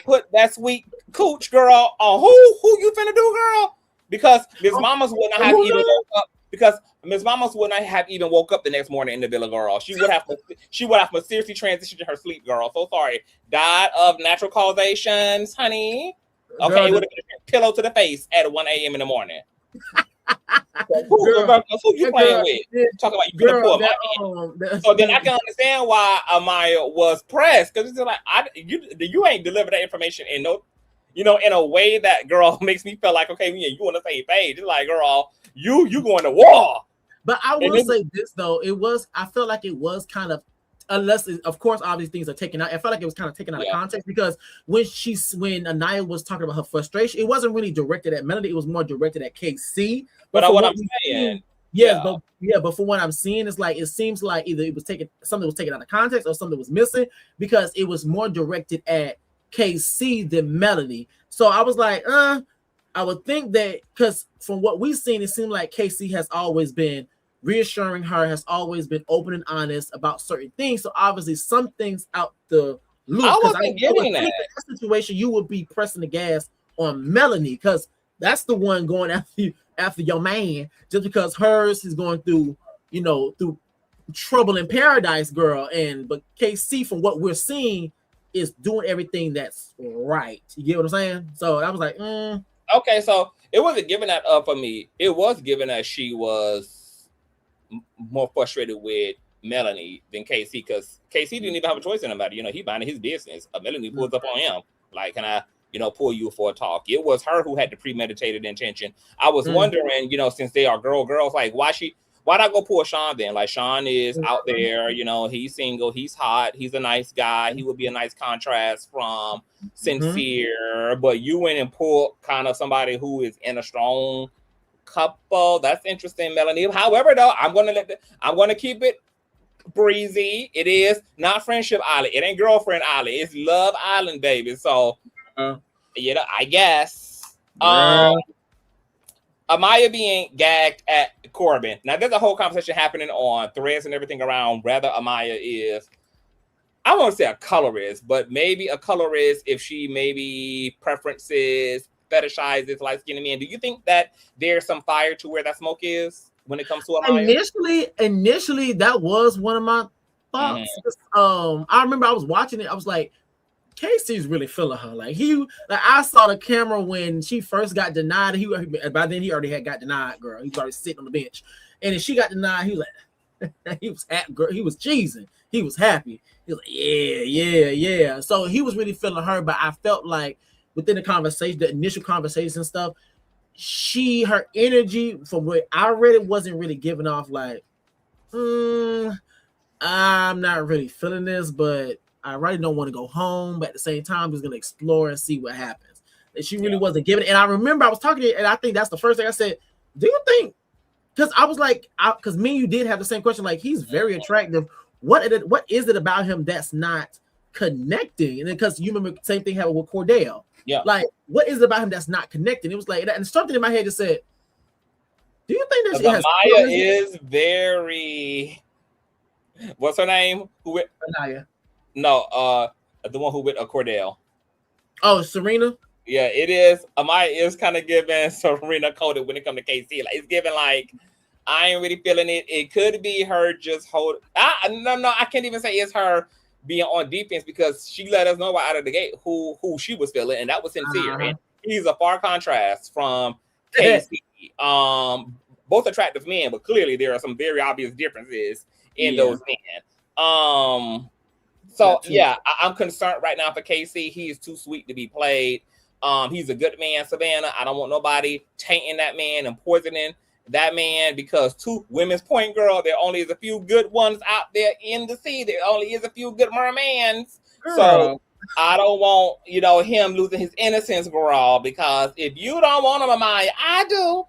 put that sweet cooch, girl, on who you finna do, girl? Because Miss Mamas would not have even woke up. Because Miss Mamas would not have even woke up the next morning in the Villa, girl. She would have mysteriously transitioned to her sleep, girl. So sorry. Died of natural causations, honey. Okay, girl, it would have been a pillow to the face at 1 a.m. in the morning. Who you playing with? Talk about you couldn't pull my So then I can understand why Amaya was pressed, because it's like you ain't delivered that information in in a way that, girl, makes me feel like, okay, you on the same page. It's like, girl, you going to war. But I will say this though, I felt like it was kind of, unless of course all these things are taken out. I felt like it was kind of taken out of context, because when Anaya was talking about her frustration, it wasn't really directed at Melody. It was more directed at KC. But what I'm saying, but for what I'm seeing, it's like it seems like either something was taken out of context or something was missing, because it was more directed at KC than Melody. So I was like, I would think that, because from what we've seen, it seemed like KC has always been reassuring her, has always been open and honest about certain things. So obviously some things out the loop. I wasn't getting that. In that situation, you would be pressing the gas on Melanie, because that's the one going after your man, just because hers is going through trouble in paradise, girl. But KC, from what we're seeing, is doing everything that's right. You get what I'm saying? So I was like, Okay, so it wasn't giving that up for me. It was given that she was more frustrated with Melanie than KC, because KC didn't even have a choice in about it. He minded his business. Melanie pulls up on him. Like, can I, pull you for a talk? It was her who had the premeditated intention. I was wondering, since they are girls, like, why not go pull Sean then? Like, Sean is out there, he's single, he's hot, he's a nice guy, he would be a nice contrast from Sincere, but you went and pulled kind of somebody who is in a strong couple. That's interesting, Melanie. However, though, I'm gonna keep it breezy. It is not Friendship Island. It ain't Girlfriend Island. It's Love Island, baby. So, I guess. Amaya being gagged at Corbin. Now, there's a whole conversation happening on threads and everything around whether Amaya is, I won't say a colorist, but maybe a colorist if she maybe preferences, fetishizes light-skinned men. Do you think that there's some fire to where that smoke is? when it comes to Amaya? Initially, that was one of my thoughts. I remember I was watching it. I was like, Casey's really feeling her. Like I saw the camera when she first got denied. By then he already had got denied, girl. He was already sitting on the bench, and then she got denied. He was like, he was happy, girl. He was cheesing. He was happy. He was like, yeah. So he was really feeling her, but I felt like within the conversation, the initial conversation and stuff, her energy from what I read, it wasn't really giving off like, I'm not really feeling this, but I really don't want to go home. But at the same time, I'm just gonna explore and see what happens. And she really wasn't giving it. And I remember I was talking to her, and I think that's the first thing I said. Do you think? Because I was like, because me and you did have the same question. Like, he's very attractive. What is it about him that's not connecting? And because you remember the same thing happened with Cordell. Yeah. Like, what is it about him that's not connecting? It was like, and something in my head just said, do you think that she has Amaya is very, what's her name? Anaya. No, the one who with Cordell. Oh, Serena? Yeah, it is. Amaya is kind of giving Serena coded when it comes to KC. Like, it's giving like, I ain't really feeling it. It could be her just hold. No, I can't even say it's her being on defense, because she let us know right out of the gate who she was feeling, and that was Sincere. And he's a far contrast from KC. Both attractive men, but clearly there are some very obvious differences in those men. So yeah, I'm concerned right now for KC. He is too sweet to be played. He's a good man, Savannah. I don't want nobody tainting that man and poisoning that man, because to women's point, girl, there only is a few good ones out there in the sea. There only is a few good mermans. So I don't want, him losing his innocence, girl, because if you don't want him, Amaya, I do.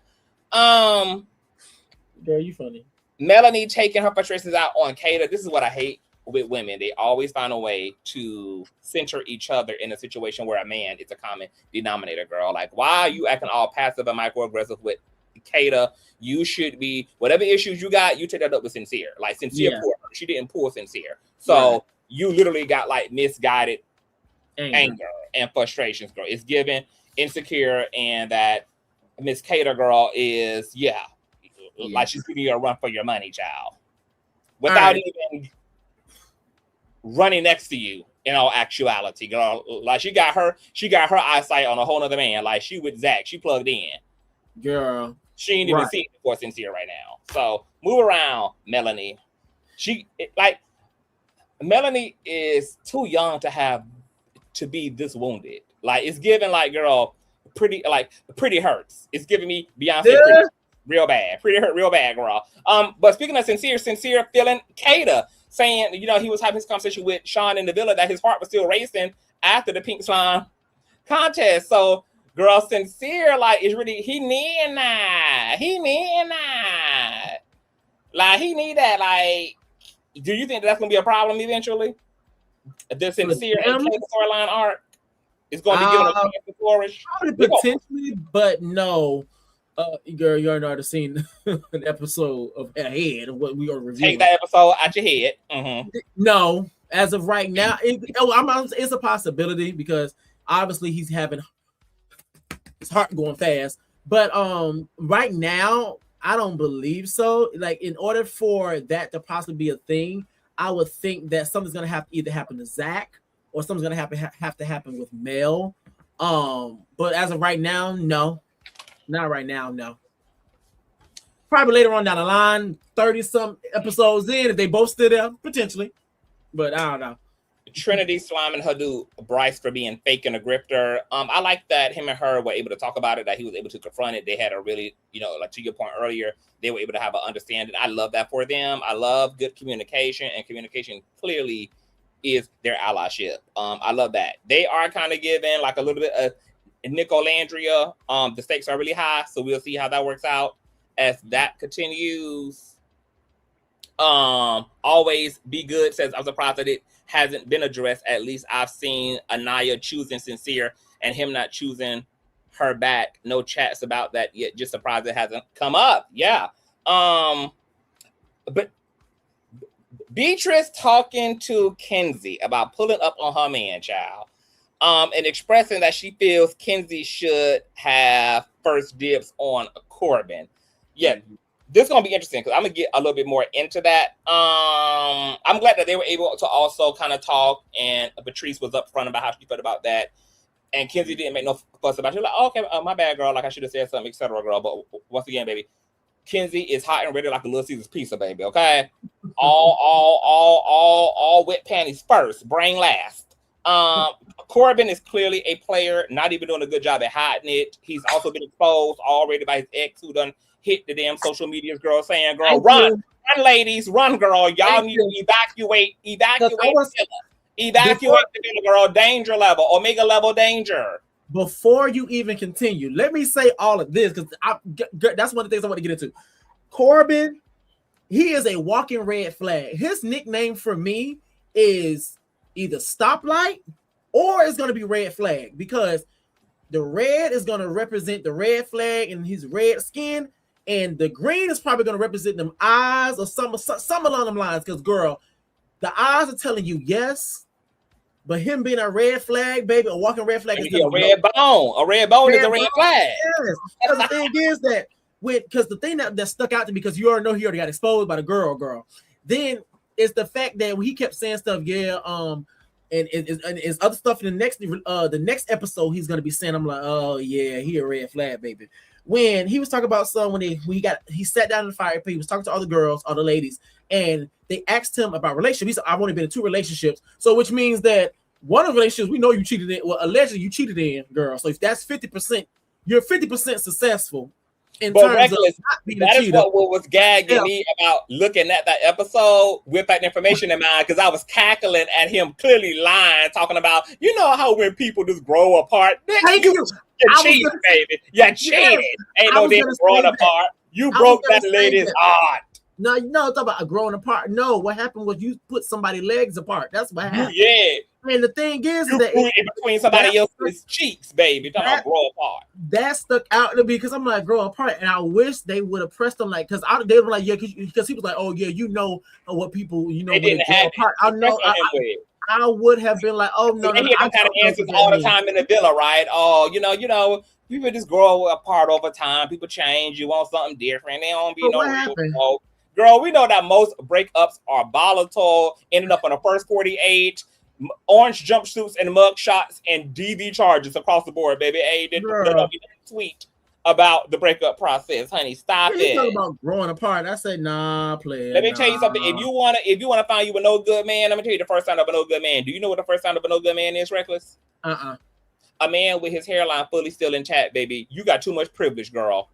Girl, you funny. Melanie taking her frustrations out on Kata. This is what I hate with women. They always find a way to center each other in a situation where a man is a common denominator, girl. Like, why are you acting all passive and microaggressive with Kata? You should be, whatever issues you got, you take that up with Sincere. Like, Sincere pulled her. She didn't pull Sincere. So you literally got like misguided anger and frustrations, girl. It's given insecure, and that Miss Kata, girl, is like she's giving you a run for your money, child, without even running next to you. In all actuality, girl, like she got her eyesight on a whole nother man. Like, she with Zach, she plugged in, girl. She ain't even seen it before Sincere right now. So move around, Melanie. Melanie is too young to be this wounded. Like, it's giving like, girl, pretty hurts. It's giving me Beyonce pretty, real bad. Pretty hurt real bad, girl. But speaking of Sincere feeling Kata, saying, he was having his conversation with Sean in the villa that his heart was still racing after the Pink Slime contest. So, girl, Sincere, like, is really, he need that. Like, he need that. Like, do you think that's going to be a problem eventually? The Sincere and Kate storyline arc is going to be given a chance to flourish? Potentially, but no. Girl, you already seen an episode of Ahead of what we are reviewing. Take that episode out your head. Mm-hmm. No, as of right now, it's a possibility, because obviously he's having his heart going fast. But right now, I don't believe so. Like, in order for that to possibly be a thing, I would think that something's gonna have to either happen to Zach, or something's gonna have to happen with Mel. But as of right now, no. Not right now, no. Probably later on down the line, 30-some episodes in, if they both still there, potentially. But I don't know. Trinity slamming her dude Bryce for being fake and a grifter. I like that him and her were able to talk about it, that he was able to confront it. They had a really, like to your point earlier, they were able to have an understanding. I love that for them. I love good communication, and communication clearly is their allyship. I love that. They are kind of giving like a little bit of Nicolandria. The stakes are really high, so we'll see how that works out as that continues. Always be good says, I'm surprised that it hasn't been addressed. At least I've seen Anaya choosing Sincere and him not choosing her back. No chats about that yet. Just surprised it hasn't come up. Yeah. But Beatrice talking to Kenzie about pulling up on her man, child. And expressing that she feels Kenzie should have first dibs on Corbin. Yeah, this is gonna be interesting because I'm gonna get a little bit more into that. I'm glad that they were able to also kind of talk, and Patrice was upfront about how she felt about that, and Kenzie didn't make no fuss about it. She was like, oh, okay, my bad, girl. Like I should have said something, etc., girl. But once again, baby, Kenzie is hot and ready like a Little Caesar's pizza, baby. Okay, all wet panties first, brain last. Corbin is clearly a player, not even doing a good job at hiding it. He's also been exposed already by his ex, who done hit the damn social medias, girl, saying, "Girl, run, ladies, run, girl. Y'all need to evacuate the villa, girl. Danger level, Omega level danger." Before you even continue, let me say all of this because that's one of the things I want to get into. Corbin, he is a walking red flag. His nickname for me is either stoplight or it's going to be red flag, because the red is going to represent the red flag and his red skin, and the green is probably going to represent them eyes or some along them lines. Because, girl, the eyes are telling you yes, but him being a red flag, baby, a walking red flag is a red bone. A red bone is a red flag. Yes. Because the thing is that because the thing that stuck out to me, because you already know he already got exposed by the girl. Then it's the fact that he kept saying stuff, and it's other stuff in the next episode he's gonna be saying. I'm like, oh yeah, he a red flag, baby. When he was talking about when he sat down in the fire pit, he was talking to all the girls, all the ladies, and they asked him about relationships. He said, I've only been in 2 relationships, so which means that one of the relationships we know you cheated in, well, allegedly you cheated in, girl. So if that's 50%, you're 50% successful. In terms Reckless, of not being that is what was gagging me about looking at that episode with that information in mind, because I was cackling at him clearly lying, talking about, you know how when people just grow apart. Thank you. You cheated, baby. You cheated. Ain't no damn growing apart. You broke that lady's heart. No, talk about growing apart. No, what happened was you put somebody's legs apart. That's what happened. Yeah. And the thing is you that in between somebody else's cheeks, baby. Talking about grow apart. That stuck out to me because I'm like, grow apart, and I wish they would have pressed them like, because they were like, yeah, because he was like, oh yeah, you know what people, you know, they didn't have apart. I know. I would have been like, oh no, they hear them kind of answers all the time in the villa, right? Oh, you know, people just grow apart over time. People change. You want something different. They don't be no. Girl, we know that most breakups are volatile, ending up on the first 48, orange jumpsuits and mug shots and DV charges across the board, baby. Hey, don't be sweet about the breakup process, honey. Stop it. Talking about growing apart. I said, nah, play. Let me tell you something. If you wanna find you a no good man, let me tell you the first sign of a no good man. Do you know what the first sign of a no good man is, Reckless? A man with his hairline fully still intact, baby. You got too much privilege, girl.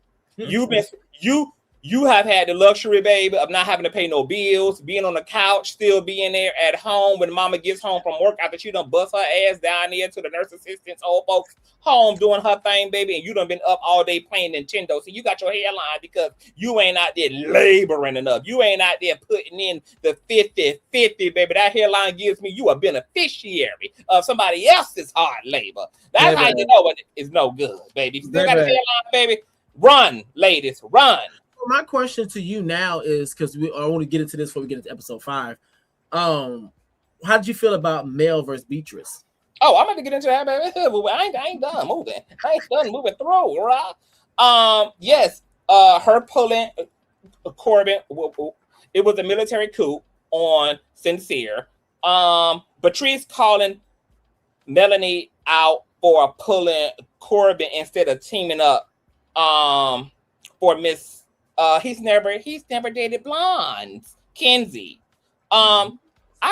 You have had the luxury, baby, of not having to pay no bills, being on the couch, still being there at home when mama gets home from work after she done bust her ass down there to the nurse assistants, old folks home doing her thing, baby, and you done been up all day playing Nintendo. So you got your hairline because you ain't out there laboring enough. You ain't out there putting in the 50-50, baby. That hairline gives me you a beneficiary of somebody else's hard labor. That's how you know it is no good, baby. If you still got a hairline, baby, run, ladies, run. My question to you now is, because I want to get into this before we get into episode 5. How did you feel about Mel versus Beatrice? Oh, I'm about to get into that, baby. I ain't done moving. I ain't done moving through, right? Yes. Her pulling Corbin. It was a military coup on Sincere. Patrice calling Melanie out for pulling Corbin instead of teaming up. For Miss. He's never dated blondes. Kenzie. I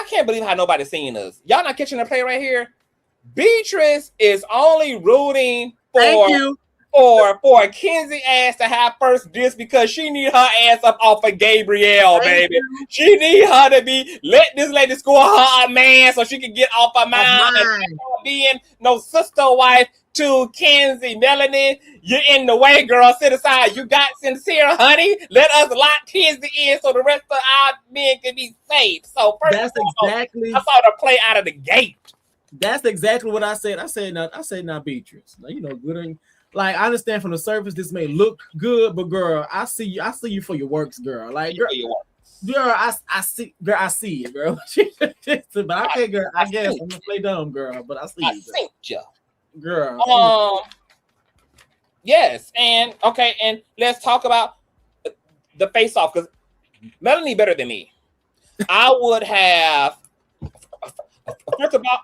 can't believe how nobody's seeing us. Y'all not catching the play right here. Beatrice is only rooting for Kenzie ass to have first diss because she need her ass up off of Gabrielle, baby. She need her to let this lady score her man so she can get off her mind and being no sister wife to Kenzie. Melanie, you're in the way, girl. Sit aside. You got Sincere, honey. Let us lock Kenzie in so the rest of our men can be safe. So first I saw the play out of the gate. That's exactly what I said. I said not Beatrice. Now, you know, good. Like, I understand from the surface this may look good, but girl, I see you for your works, girl. Like, girl, I see it, girl. But I can't, girl. I guess I'm gonna play dumb, girl. But I see you, girl. Yes, and okay, and let's talk about the face off because Melanie better than me. I would have first of all,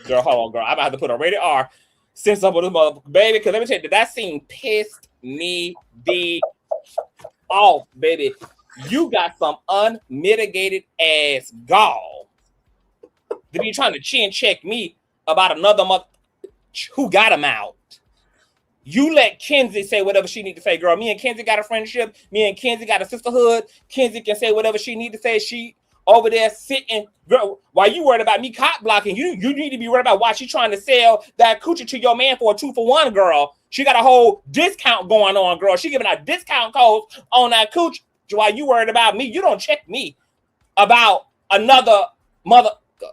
girl, hold on, girl. I'm about to have to put a rated R since up with this mother baby. Because let me tell you, that scene pissed me the off, baby. You got some unmitigated ass gall. Then you trying to chin check me about another mother who got him out. You let Kenzie say whatever she need to say, girl. Me and Kenzie got a friendship. Me and Kenzie got a sisterhood. Kenzie can say whatever she need to say. She over there sitting, girl. While you worried about me cop blocking, you need to be worried about why she trying to sell that coochie to your man for a 2-for-1, girl. She got a whole discount going on, girl. She giving out discount codes on that coochie. While you worried about me, you don't check me about another mother.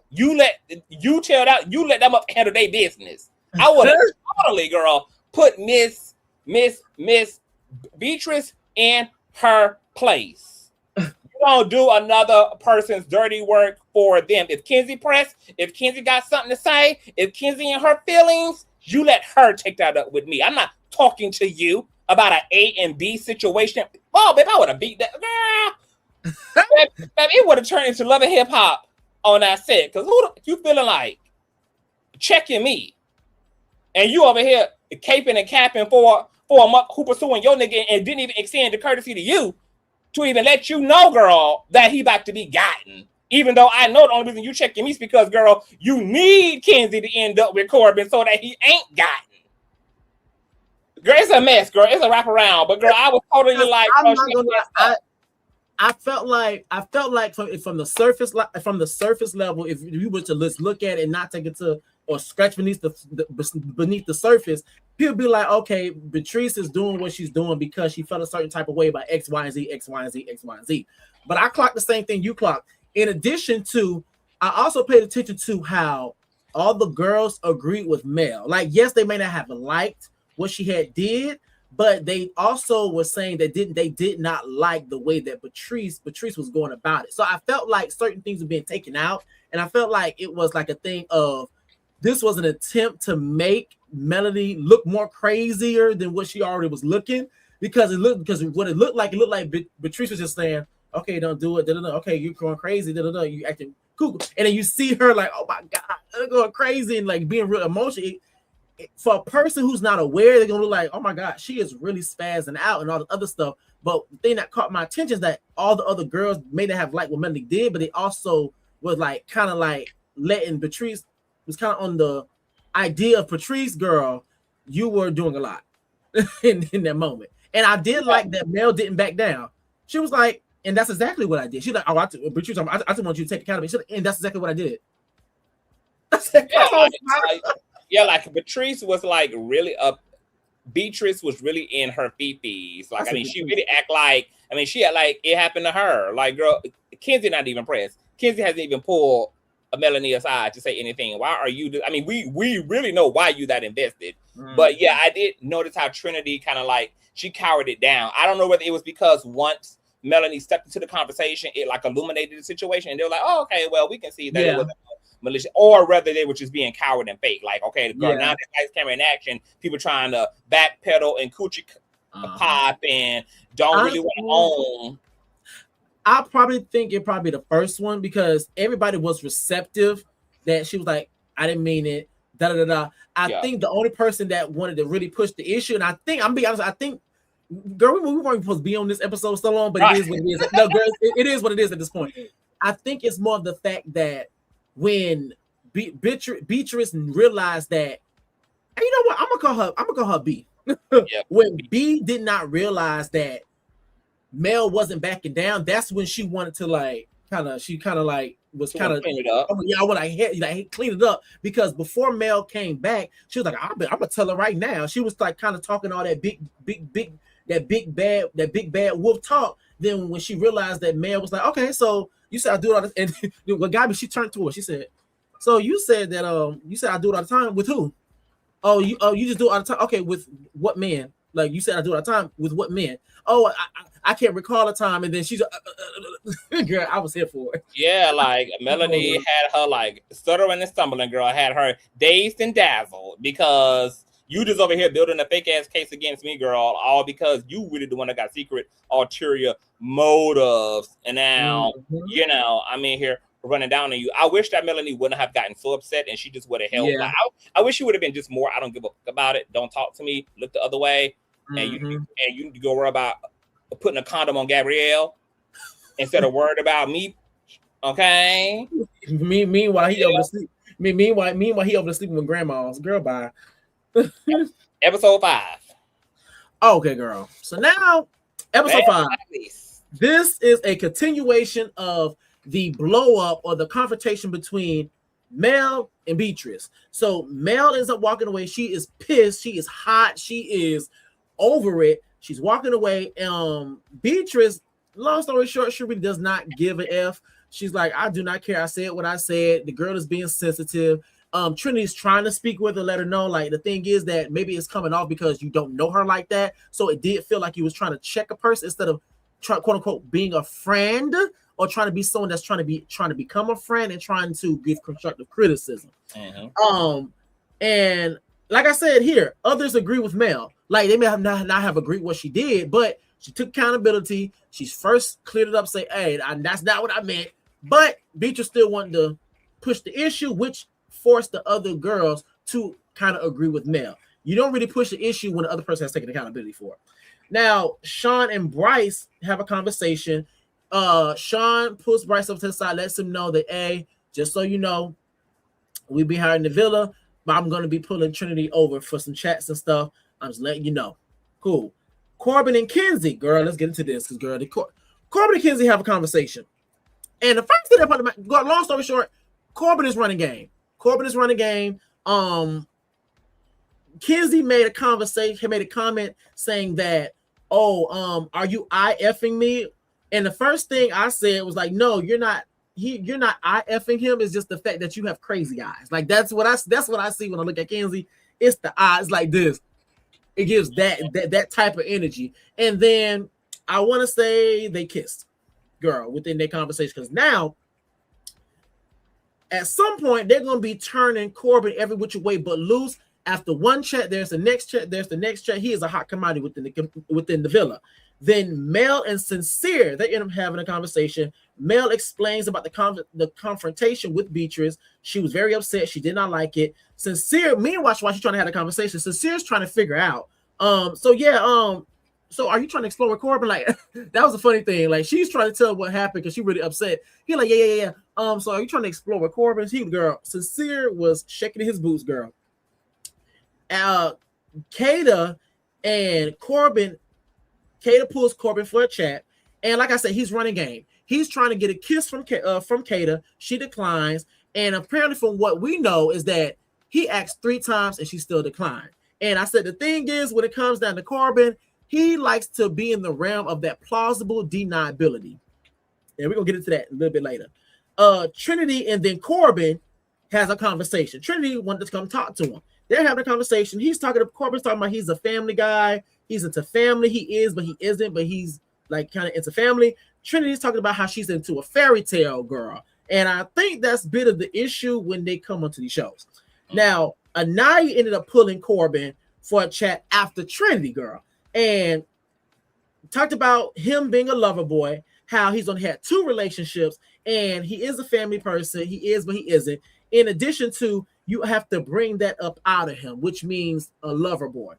You let them up handle their business. I would have totally, girl, put Miss Beatrice in her place. You don't do another person's dirty work for them. If Kenzie got something to say, if Kenzie in her feelings, you let her take that up with me. I'm not talking to you about an A and B situation. Oh, babe, I would have beat that. Girl. babe, it would have turned into Love and Hip Hop on that set. Because who you feeling like checking me? And you over here caping and capping for a month who pursuing your nigga and didn't even extend the courtesy to you to even let you know, girl, that he about to be gotten. Even though I know the only reason you checking me is because, girl, you need Kenzie to end up with Corbin so that he ain't gotten. Girl, it's a mess, girl. It's a wraparound. But girl, I was totally like, I'm not gonna lie. I felt like from the surface level, if you were to just look at it and not take it to or scratch beneath the surface, people be like, okay, Beatrice is doing what she's doing because she felt a certain type of way about X, Y, and Z, X, Y, and Z, X, Y, and Z. But I clocked the same thing you clocked. In addition to, I also paid attention to how all the girls agreed with Mel. Like, yes, they may not have liked what she had did, but they also were saying that they did not like the way that Beatrice was going about it. So I felt like certain things were being taken out, and I felt like it was like a thing of this was an attempt to make Melanie look more crazier than what she already was looking, because what it looked like Beatrice was just saying, okay, don't do it, okay, you're going crazy, you acting cool, and then you see her like, oh my god, they're going crazy and like being real emotional. For a person who's not aware, they're gonna look like, oh my god, she is really spazzing out and all the other stuff. But the thing that caught my attention is that all the other girls may not have liked what Melanie did, but they also was like kind of like letting Beatrice was kind of on the idea of Patrice, girl, you were doing a lot in that moment. And I did like that Mel didn't back down. She was like, and that's exactly what I did. She's like, oh, Beatrice, I just want you to take accountability. And that's exactly what I did. I said, like Beatrice was like really up. Beatrice was really in her fifties. Like, I mean, she really act like, she had like it happened to her. Like, girl, Kenzie not even pressed. Kenzie hasn't even pulled a Melanie aside to say anything. Why are you? We really know why you that invested. But yeah, I did notice how Trinity kind of like she cowered it down. I don't know whether it was because once Melanie stepped into the conversation, it like illuminated the situation, and they were like, "Oh, okay, well, we can see that it was malicious," or whether they were just being coward and fake. Like, okay, now that lights, camera in action, people trying to backpedal and coochie pop and don't really want to own. I probably think it probably the first one, because everybody was receptive that she was like, I didn't mean it. I think the only person that wanted to really push the issue, and I think I'm being honest, I think, girl, we weren't supposed to be on this episode so long, but it is what it is. No, girl, it is what it is at this point. I think it's more of the fact that when Beatrice realized that, you know what, I'm gonna call her B. When B did not realize that Mel wasn't backing down, that's when she wanted to like clean it up. Oh, yeah, I want to clean it up, because before Mel came back, she was like, I'm gonna tell her right now. She was like kind of talking all that big bad wolf talk. Then when she realized that Mel was like, okay, so you said I do it all this, and what got me, she turned to her, she said, so you said that you said I do it all the time with who? Oh, you just do it all the time. Okay, with what men? Like, you said I do it all the time with what men? Oh, I can't recall a time. And then she's girl, I was here for it. Yeah, like Melanie had her like stuttering and stumbling, girl, had her dazed and dazzled, because You just over here building a fake ass case against me, girl, all because you really the one that got secret ulterior motives. And now, you know, I'm in here running down on you. I wish that Melanie wouldn't have gotten so upset and she just would have held. Yeah. Like, I wish she would have been just more. I don't give a fuck about it. Don't talk to me. Look the other way, and you go worry about putting a condom on Gabrielle instead of worried about me. Okay. Meanwhile, he over to sleep. Meanwhile, he over to sleeping with grandma's. Girl, bye. Episode 5. Okay, girl. So now, episode 5. This is a continuation of the blow up or the confrontation between Mel and Beatrice. So Mel ends up walking away. She is pissed. She is hot. She is over it. She's walking away. Beatrice, long story short, she really does not give a F. She's like, I do not care. I said what I said. The girl is being sensitive. Trinity's trying to speak with her, let her know. Like, the thing is that maybe it's coming off because you don't know her like that. So it did feel like he was trying to check a person instead of quote unquote being a friend, or trying to be someone that's trying to become a friend and trying to give constructive criticism. And like I said here, others agree with Mel. Like, they may have not have agreed what she did, but she took accountability. She's first cleared it up, say, hey, that's not what I meant. But Beatrice still wanted to push the issue, which forced the other girls to kind of agree with Mel. You don't really push the issue when the other person has taken accountability for it. Now, Sean and Bryce have a conversation. Sean pulls Bryce up to the side, lets him know that, hey, just so you know, we be hiring the villa, but I'm going to be pulling Trinity over for some chats and stuff. I'm just letting you know. Cool. Corbin and Kenzie, girl, let's get into this, because, girl, Corbin and Kenzie have a conversation. And the first thing that long story short, Corbin is running game. Kenzie made a comment saying that, are you I-effing me? And the first thing I said was like, no, you're not. You're not I-effing him. It's just the fact that you have crazy eyes. Like, that's what I see when I look at Kenzie. It's the eyes like this. It gives that type of energy. And then I want to say they kissed, girl, within their conversation, because now at some point they're going to be turning Corbin every which way but loose. After one chat, there's the next chat. He is a hot commodity within the villa. Then Mel and Sincere, they end up having a conversation. Mel explains about the confrontation with Beatrice. She was very upset. She did not like it. Sincere, meanwhile, while she's trying to have a conversation, Sincere's trying to figure out. So are you trying to explore with Corbin? Like, that was a funny thing. Like, she's trying to tell what happened because she's really upset. He's like, yeah. So are you trying to explore with Corbin? Girl, Sincere was shaking his boots, girl. Kata and Corbin. Kata pulls Corbin for a chat, and like I said, he's running game. He's trying to get a kiss from Kata. She declines, and apparently, from what we know, is that he asked 3 times and she still declined. And I said the thing is, when it comes down to Corbin, he likes to be in the realm of that plausible deniability, and we're gonna get into that a little bit later. Trinity and then Corbin has a conversation. Trinity wanted to come talk to him. They're having a conversation. Corbin's talking about he's a family guy. He's into family. He is, but he isn't. But he's like kind of into family. Trinity's talking about how she's into a fairy tale girl. And I think that's a bit of the issue when they come onto these shows. Now, Anaya ended up pulling Corbin for a chat after Trinity, girl. And talked about him being a lover boy, how he's only had 2 relationships, and he is a family person. He is, but he isn't. In addition to, you have to bring that up out of him, which means a lover boy.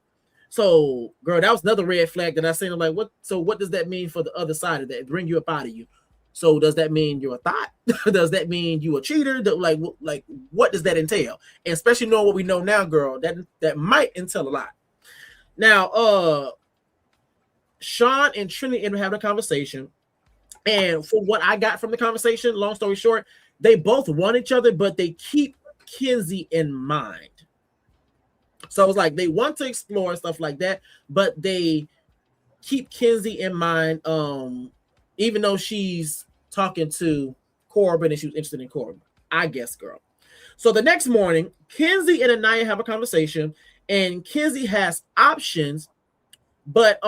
So, girl, that was another red flag that I seen. I'm like, what? So, what does that mean for the other side of that? Bring you up out of you. So, does that mean you're a thought? Does that mean you a cheater? Like, what does that entail? And especially knowing what we know now, girl, that might entail a lot. Now, Sean and Trinity ended up having a conversation, and for what I got from the conversation, long story short, they both want each other, but they keep Kenzie in mind. So it's like they want to explore stuff like that, but they keep Kenzie in mind, even though she's talking to Corbin and she was interested in Corbin, I guess, girl. So the next morning, Kenzie and Anaya have a conversation, and Kenzie has options, but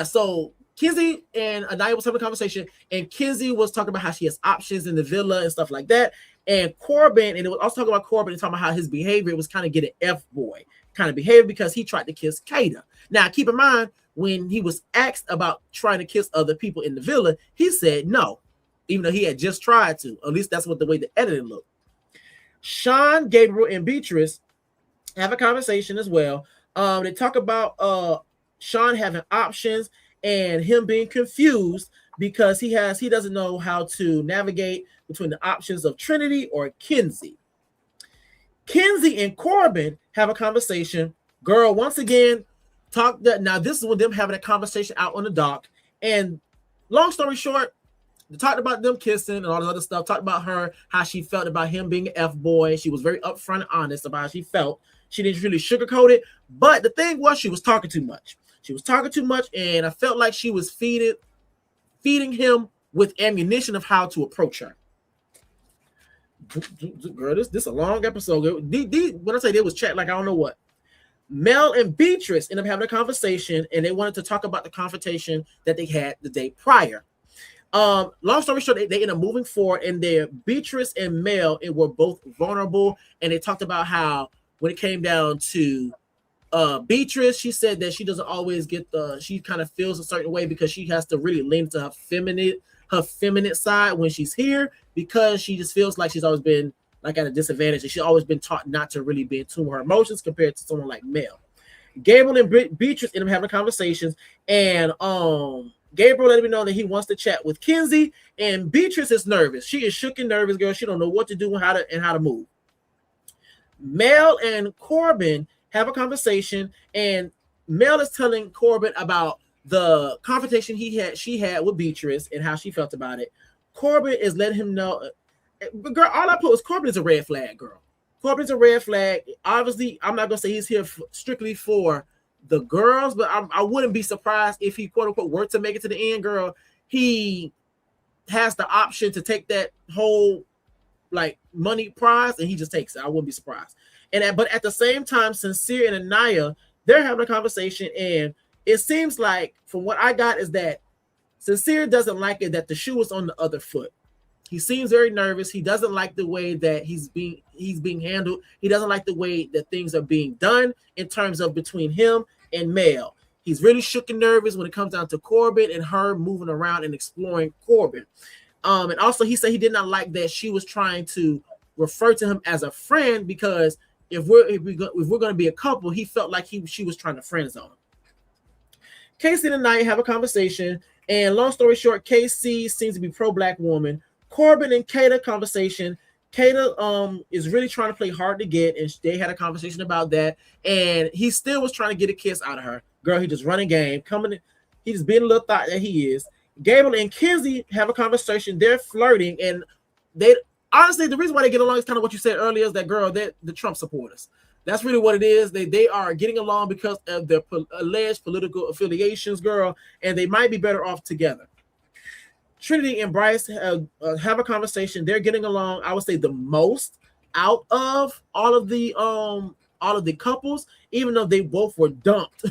so Kenzie and Anaya was having a conversation, and Kenzie was talking about how she has options in the villa and stuff like that. And Corbin, and it was also talking about Corbin and talking about how his behavior was kind of getting F-boy kind of behavior because he tried to kiss Kata. Now, keep in mind, when he was asked about trying to kiss other people in the villa, he said no, even though he had just tried to. At least that's what the way the editing looked. Sean, Gabriel, and Beatrice have a conversation as well. They talk about Sean having options and him being confused because he doesn't know how to navigate between the options of Trinity or Kenzie. Kenzie and Corbin have a conversation. Girl, once again, now this is with them having a conversation out on the dock. And long story short, they talked about them kissing and all this other stuff. Talked about her, how she felt about him being an F-boy. She was very upfront and honest about how she felt. She didn't really sugarcoat it. But the thing was, she was talking too much. She was talking too much, and I felt like she was feeding him with ammunition of how to approach her. Girl, this is a long episode. When I say they was chat, like I don't know what. Mel and Beatrice ended up having a conversation, and they wanted to talk about the confrontation that they had the day prior. Long story short, they ended up moving forward, and their Beatrice and Mel were both vulnerable, and they talked about how when it came down to Beatrice, she said that she doesn't always get she kind of feels a certain way because she has to really lean to her feminine side when she's here, because she just feels like she's always been like at a disadvantage, and she's always been taught not to really be in tune with her emotions compared to someone like Mel. Gabriel and Beatrice ended up having conversations, and Gabriel let me know that he wants to chat with Kenzie, and Beatrice is nervous. She is shook and nervous, girl. She don't know what to do and how to move. Mel and Corbin have a conversation, and Mel is telling Corbin about the confrontation she had with Beatrice and how she felt about it. Corbin is letting him know, girl, all I put was Corbin is a red flag, girl. Corbin's a red flag. Obviously, I'm not gonna say he's here strictly for the girls, but I wouldn't be surprised if he quote unquote were to make it to the end, girl. He has the option to take that whole like money prize, and he just takes it. I wouldn't be surprised. But at the same time, Sincere and Anaya, they're having a conversation, and it seems like from what I got is that Sincere doesn't like it that the shoe is on the other foot. He seems very nervous. He doesn't like the way that he's being handled. He doesn't like the way that things are being done in terms of between him and Mel. He's really shook and nervous when it comes down to Corbin and her moving around and exploring Corbin. And also he said he did not like that she was trying to refer to him as a friend, because if we're going to be a couple, he felt like she was trying to friend zone him. Casey and Knight have a conversation, and long story short, Casey seems to be pro-black woman. Corbin and Kata conversation. Kata is really trying to play hard to get, and they had a conversation about that, and he still was trying to get a kiss out of her. Girl, he just running game, coming in, he just being a little thought that he is. Gabriel and Kenzie have a conversation. They're flirting, and they honestly, the reason why they get along is kind of what you said earlier, is that girl, they're the Trump supporters. That's really what it is. They are getting along because of their alleged political affiliations, girl, and they might be better off together. Trinity and Bryce have a conversation. They're getting along, I would say, the most out of all of the couples, even though they both were dumped.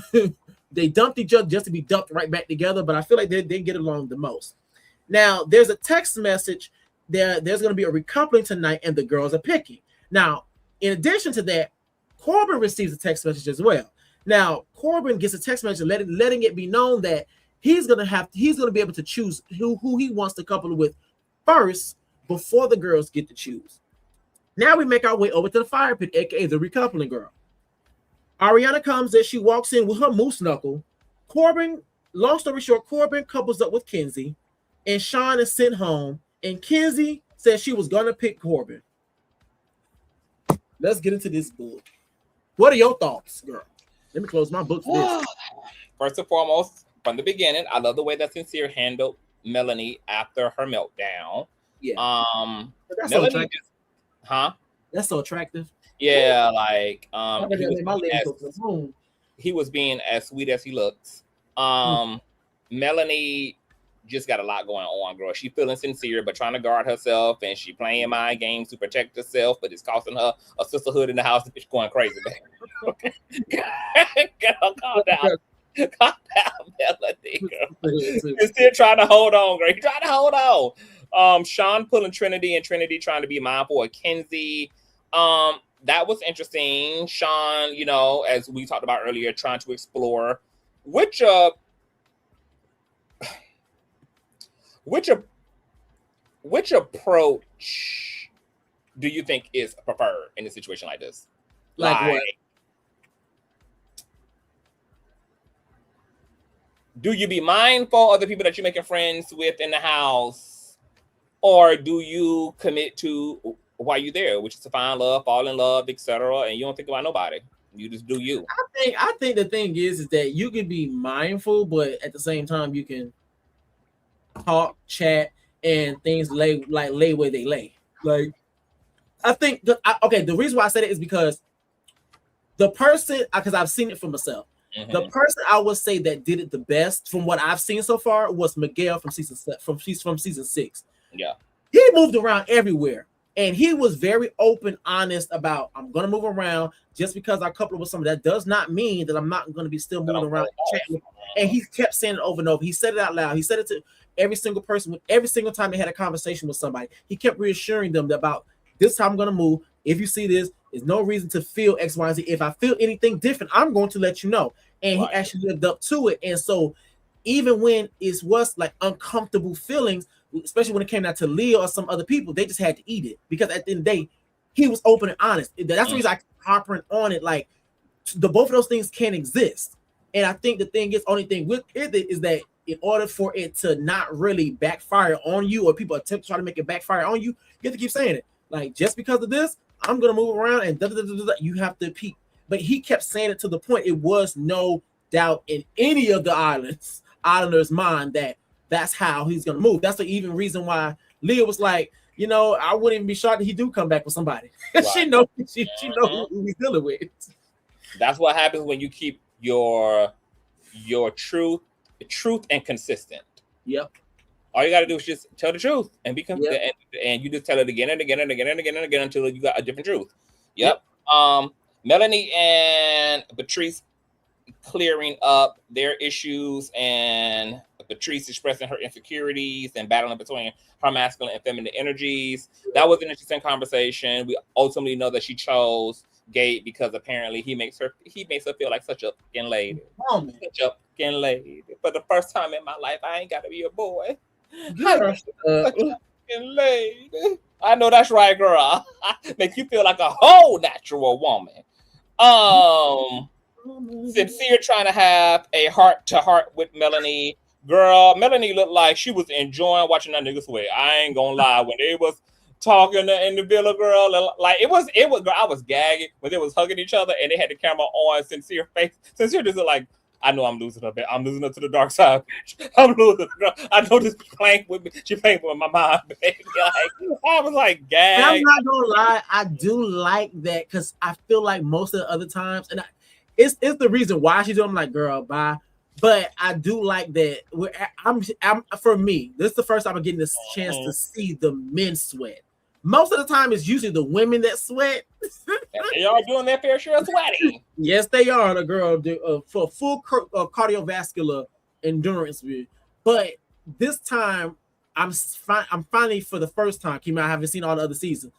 They dumped each other just to be dumped right back together, but I feel like they get along the most. Now, there's a text message. There's going to be a recoupling tonight, and the girls are picking. Now, in addition to that, Corbin receives a text message as well. Now, Corbin gets a text message letting it be known that he's going to be able to choose who he wants to couple with first before the girls get to choose. Now we make our way over to the fire pit, aka the recoupling girl. Ariana comes in, she walks in with her moose knuckle. Corbin, long story short, Corbin couples up with Kenzie, and Sean is sent home, and Kenzie said she was going to pick Corbin. Let's get into this book. What are your thoughts, girl? Let me close my book for this. First and foremost, from the beginning, I love the way that Sincere handled Melanie after her meltdown. Yeah. That's Melanie so attractive. That's so attractive. Yeah, like he was being as sweet as he looks. Melanie just got a lot going on, girl. She feeling sincere, but trying to guard herself, and she playing mind games to protect herself, but it's costing her a sisterhood in the house. The bitch going crazy, man. Girl, calm down. Calm down, Melanie, girl. You're still trying to hold on, girl. You're trying to hold on. Sean pulling Trinity and Trinity trying to be mindful of Kenzie. That was interesting. Sean, you know, as we talked about earlier, trying to explore which approach do you think is preferred in a situation like this? Like what? Do you be mindful of the people that you're making friends with in the house, or do you commit to while you're there, which is to find love, fall in love, etc., and you don't think about nobody? You just do you. I think the thing is that you can be mindful, but at the same time you can talk, chat, and things lay where they lay. Like, I think the reason why I said it is because the person, because I've seen it for myself. The person I would say that did it the best from what I've seen so far was Miguel from season 6. Yeah, he moved around everywhere, and he was very open, honest about I'm gonna move around. Just because I couple with someone, that does not mean that I'm not gonna be still moving around. And he kept saying it over and over. He said it out loud. He said it to every single person, every single time they had a conversation with somebody. He kept reassuring them about this time I'm gonna move. If you see this, there's no reason to feel X, Y, and Z. If I feel anything different, I'm going to let you know. And he actually lived up to it. And so even when it was like uncomfortable feelings, especially when it came down to Leo or some other people, they just had to eat it. Because at the end of the day, he was open and honest. That's the reason I keep harping on it. Like, both of those things can exist. And I think the thing is, only thing with it is that in order for it to not really backfire on you, or people attempt to try to make it backfire on you, you have to keep saying it. Like, just because of this, I'm gonna move around and you have to peep. But he kept saying it to the point it was no doubt in any of the islanders' mind that that's how he's gonna move. That's the even reason why Leah was like, you know, I wouldn't even be shocked if he do come back with somebody. She know who he's dealing with. That's what happens when you keep your truth and consistent. Yep. All you got to do is just tell the truth and be consistent, and you just tell it again and again and again and again and again until you got a different truth. Yep. Melanie and Patrice clearing up their issues, and Patrice expressing her insecurities and battling between her masculine and feminine energies. That was an interesting conversation. We ultimately know that she chose Gabe because apparently he makes her feel like such a fucking lady. Such a fucking lady. For the first time in my life, I ain't got to be a boy. Such a fucking lady. I know that's right, girl. Make you feel like a whole natural woman. Sincere trying to have a heart-to-heart with Melanie. Girl, Melanie looked like she was enjoying watching that nigga sweat. I ain't gonna lie. When they was talking in the villa, girl, like it was girl, I was gagging when they was hugging each other and they had the camera on Sincere face. Sincere just like, I know I'm losing her, I'm losing her to the dark side. I'm losing her, girl. I know this playing with me. She playing with my mind, baby. Like, I was like, gagged. I'm not gonna lie, I do like that because I feel like most of the other times, and it's the reason why she's doing. I'm like, girl, bye. But I do like that. I'm for me, this is the first time I'm getting this chance to see the men sweat. Most of the time, it's usually the women that sweat. They are doing their fair share of sweating. Yes, they are. The girl for full cardiovascular endurance. But this time, I'm finally, for the first time, I haven't seen all the other seasons,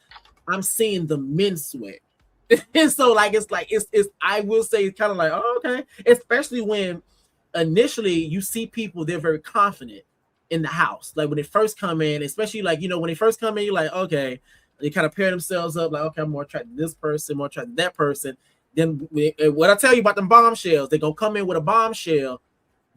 I'm seeing the men sweat. And so, it's I will say it's kind of like, oh, okay. Especially when initially you see people, they're very confident in the house. Like when they first come in, especially when they first come in, you're like, okay, they kind of pair themselves up, like, okay, I'm more attracted to this person, more attracted to that person. Then what I tell you about them bombshells, they're gonna come in with a bombshell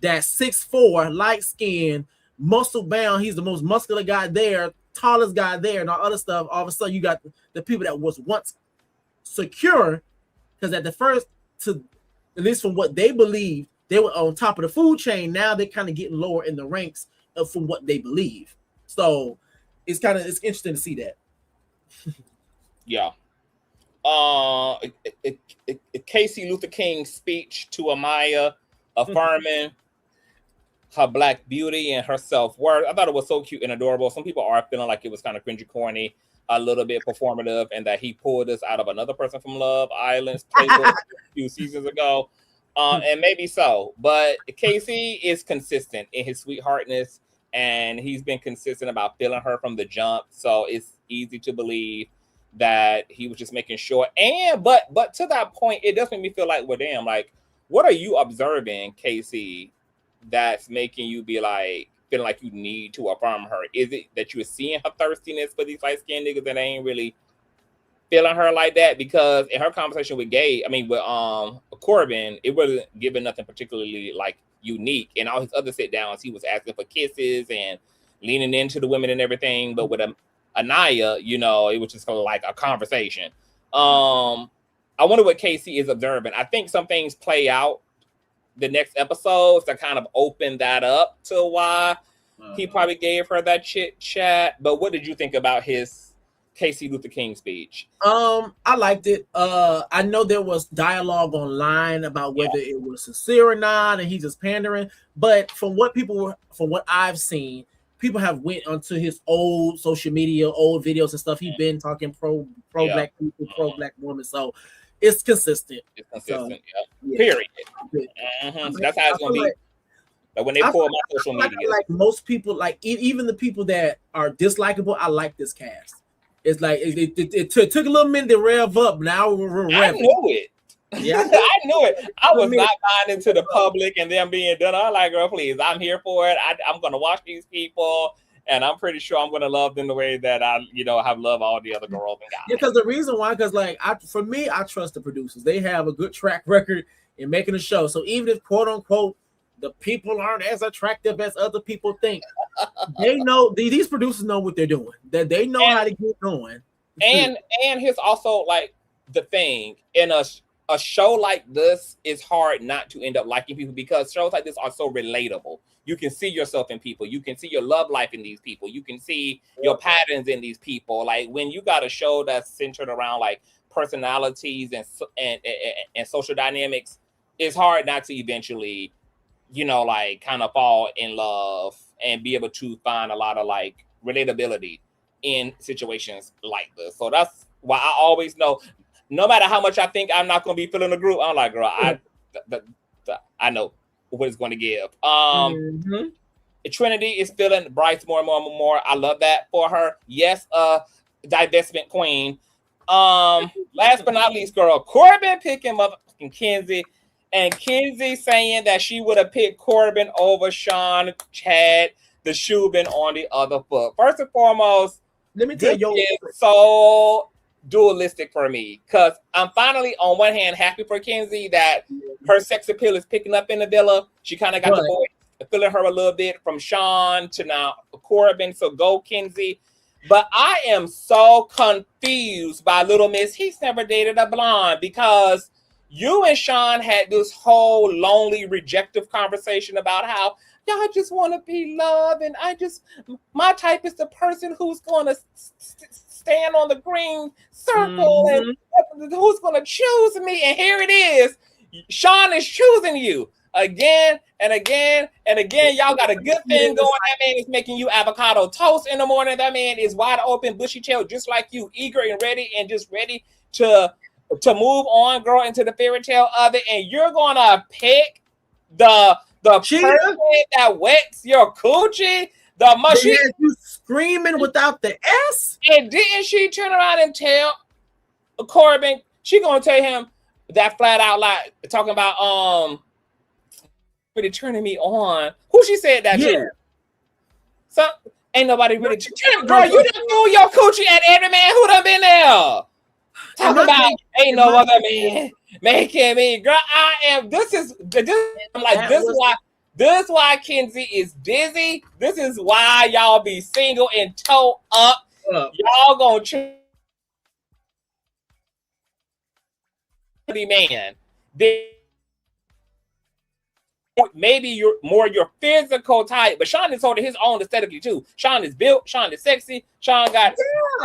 that's 6'4", light skin, muscle bound. He's the most muscular guy there, tallest guy there, and all other stuff. All of a sudden, you got the people that was once secure, because at the first, to at least from what they believed, they were on top of the food chain. Now they're kind of getting lower in the ranks from what they believe. So it's interesting to see that. Yeah. Casey Luther King's speech to Amaya, affirming her black beauty and her self-worth. I thought it was so cute and adorable. Some people are feeling like it was kind of cringy, corny, a little bit performative, and that he pulled us out of another person from Love Island's playbook a few seasons ago. And maybe so, but Casey is consistent in his sweetheartness and he's been consistent about feeling her from the jump. So it's easy to believe that he was just making sure. And but to that point, it does make me feel like, well, damn, like, what are you observing, Casey, that's making you be like feeling like you need to affirm her? Is it that you're seeing her thirstiness for these light skinned niggas that ain't really feeling her like that? Because in her conversation with with Corbin, it wasn't giving nothing particularly like unique. In all his other sit downs, he was asking for kisses and leaning into the women and everything. But with Anaya, you know, it was just kind of like a conversation. I wonder what Casey is observing. I think some things play out the next episodes to kind of open that up to why he probably gave her that chit chat. But what did you think about his Casey Luther King speech? I liked it. I know there was dialogue online about whether it was sincere or not, and he's just pandering. But from what I've seen, people have went onto his old social media, old videos and stuff. He's been talking pro black people, pro black women. So it's consistent. It's consistent, Period. That's how it's gonna be. Like when they pull my social media. Like most people, like even the people that are dislikable, I like this cast. It's like it took a little minute to rev up. Now we're revving. I knew it. Yeah, I knew it. I was not buying into the public and them being done. I'm like, girl, please, I'm here for it. I'm gonna watch these people, and I'm pretty sure I'm gonna love them the way that I, have loved all the other girls and guys. Because the reason why, I trust the producers. They have a good track record in making a show. So even if quote unquote the people aren't as attractive as other people think, they know these producers know what they're doing. That they know how to get going. And here's also like the thing in a show like this, is hard not to end up liking people because shows like this are so relatable. You can see yourself in people. You can see your love life in these people. You can see your patterns in these people. Like when you got a show that's centered around like personalities and social dynamics, it's hard not to eventually, like kind of fall in love and be able to find a lot of like relatability in situations like this. So that's why I always know, no matter how much I think I'm not going to be feeling the group, I'm like, girl, I know what it's going to give. Trinity is feeling Bryce more and more and more. I love that for her. Yes, divestment queen. Last but not least, girl, Corbin picking motherfucking Kenzie, and Kenzie saying that she would have picked Corbin over Sean Chad, the shoe been on the other foot. First and foremost, let me tell you, it's so dualistic for me because I'm finally on one hand happy for Kenzie that her sex appeal is picking up in the villa. She kind of got the boys feeling her a little bit from Sean to now Corbin. So go Kenzie. But I am so confused by Little Miss. He's never dated a blonde because you and Sean had this whole lonely rejective conversation about how y'all just want to be loved, and my type is the person who's going to stand on the green circle and who's going to choose me. And here it is. Sean is choosing you again and again and again. Y'all got a good thing going. That man is making you avocado toast in the morning. That man is wide open, bushy tail, just like you, eager and ready to move on, girl, into the fairy tale of it. And you're going to pick the person that wets your coochie. The mushy you screaming without the S. And didn't she turn around and tell Corbin? She gonna tell him that flat out, like talking about really turning me on. Who she said that to? So ain't nobody really. Girl, you done threw your coochie at every man who done been there. Talking about ain't no other man making me. Girl, I am. This is why Kenzie is dizzy. This is why y'all be single and toe up. Y'all gonna choose man. Maybe you're more your physical type, but Sean is holding his own aesthetically too. Sean is built. Sean is sexy. Sean got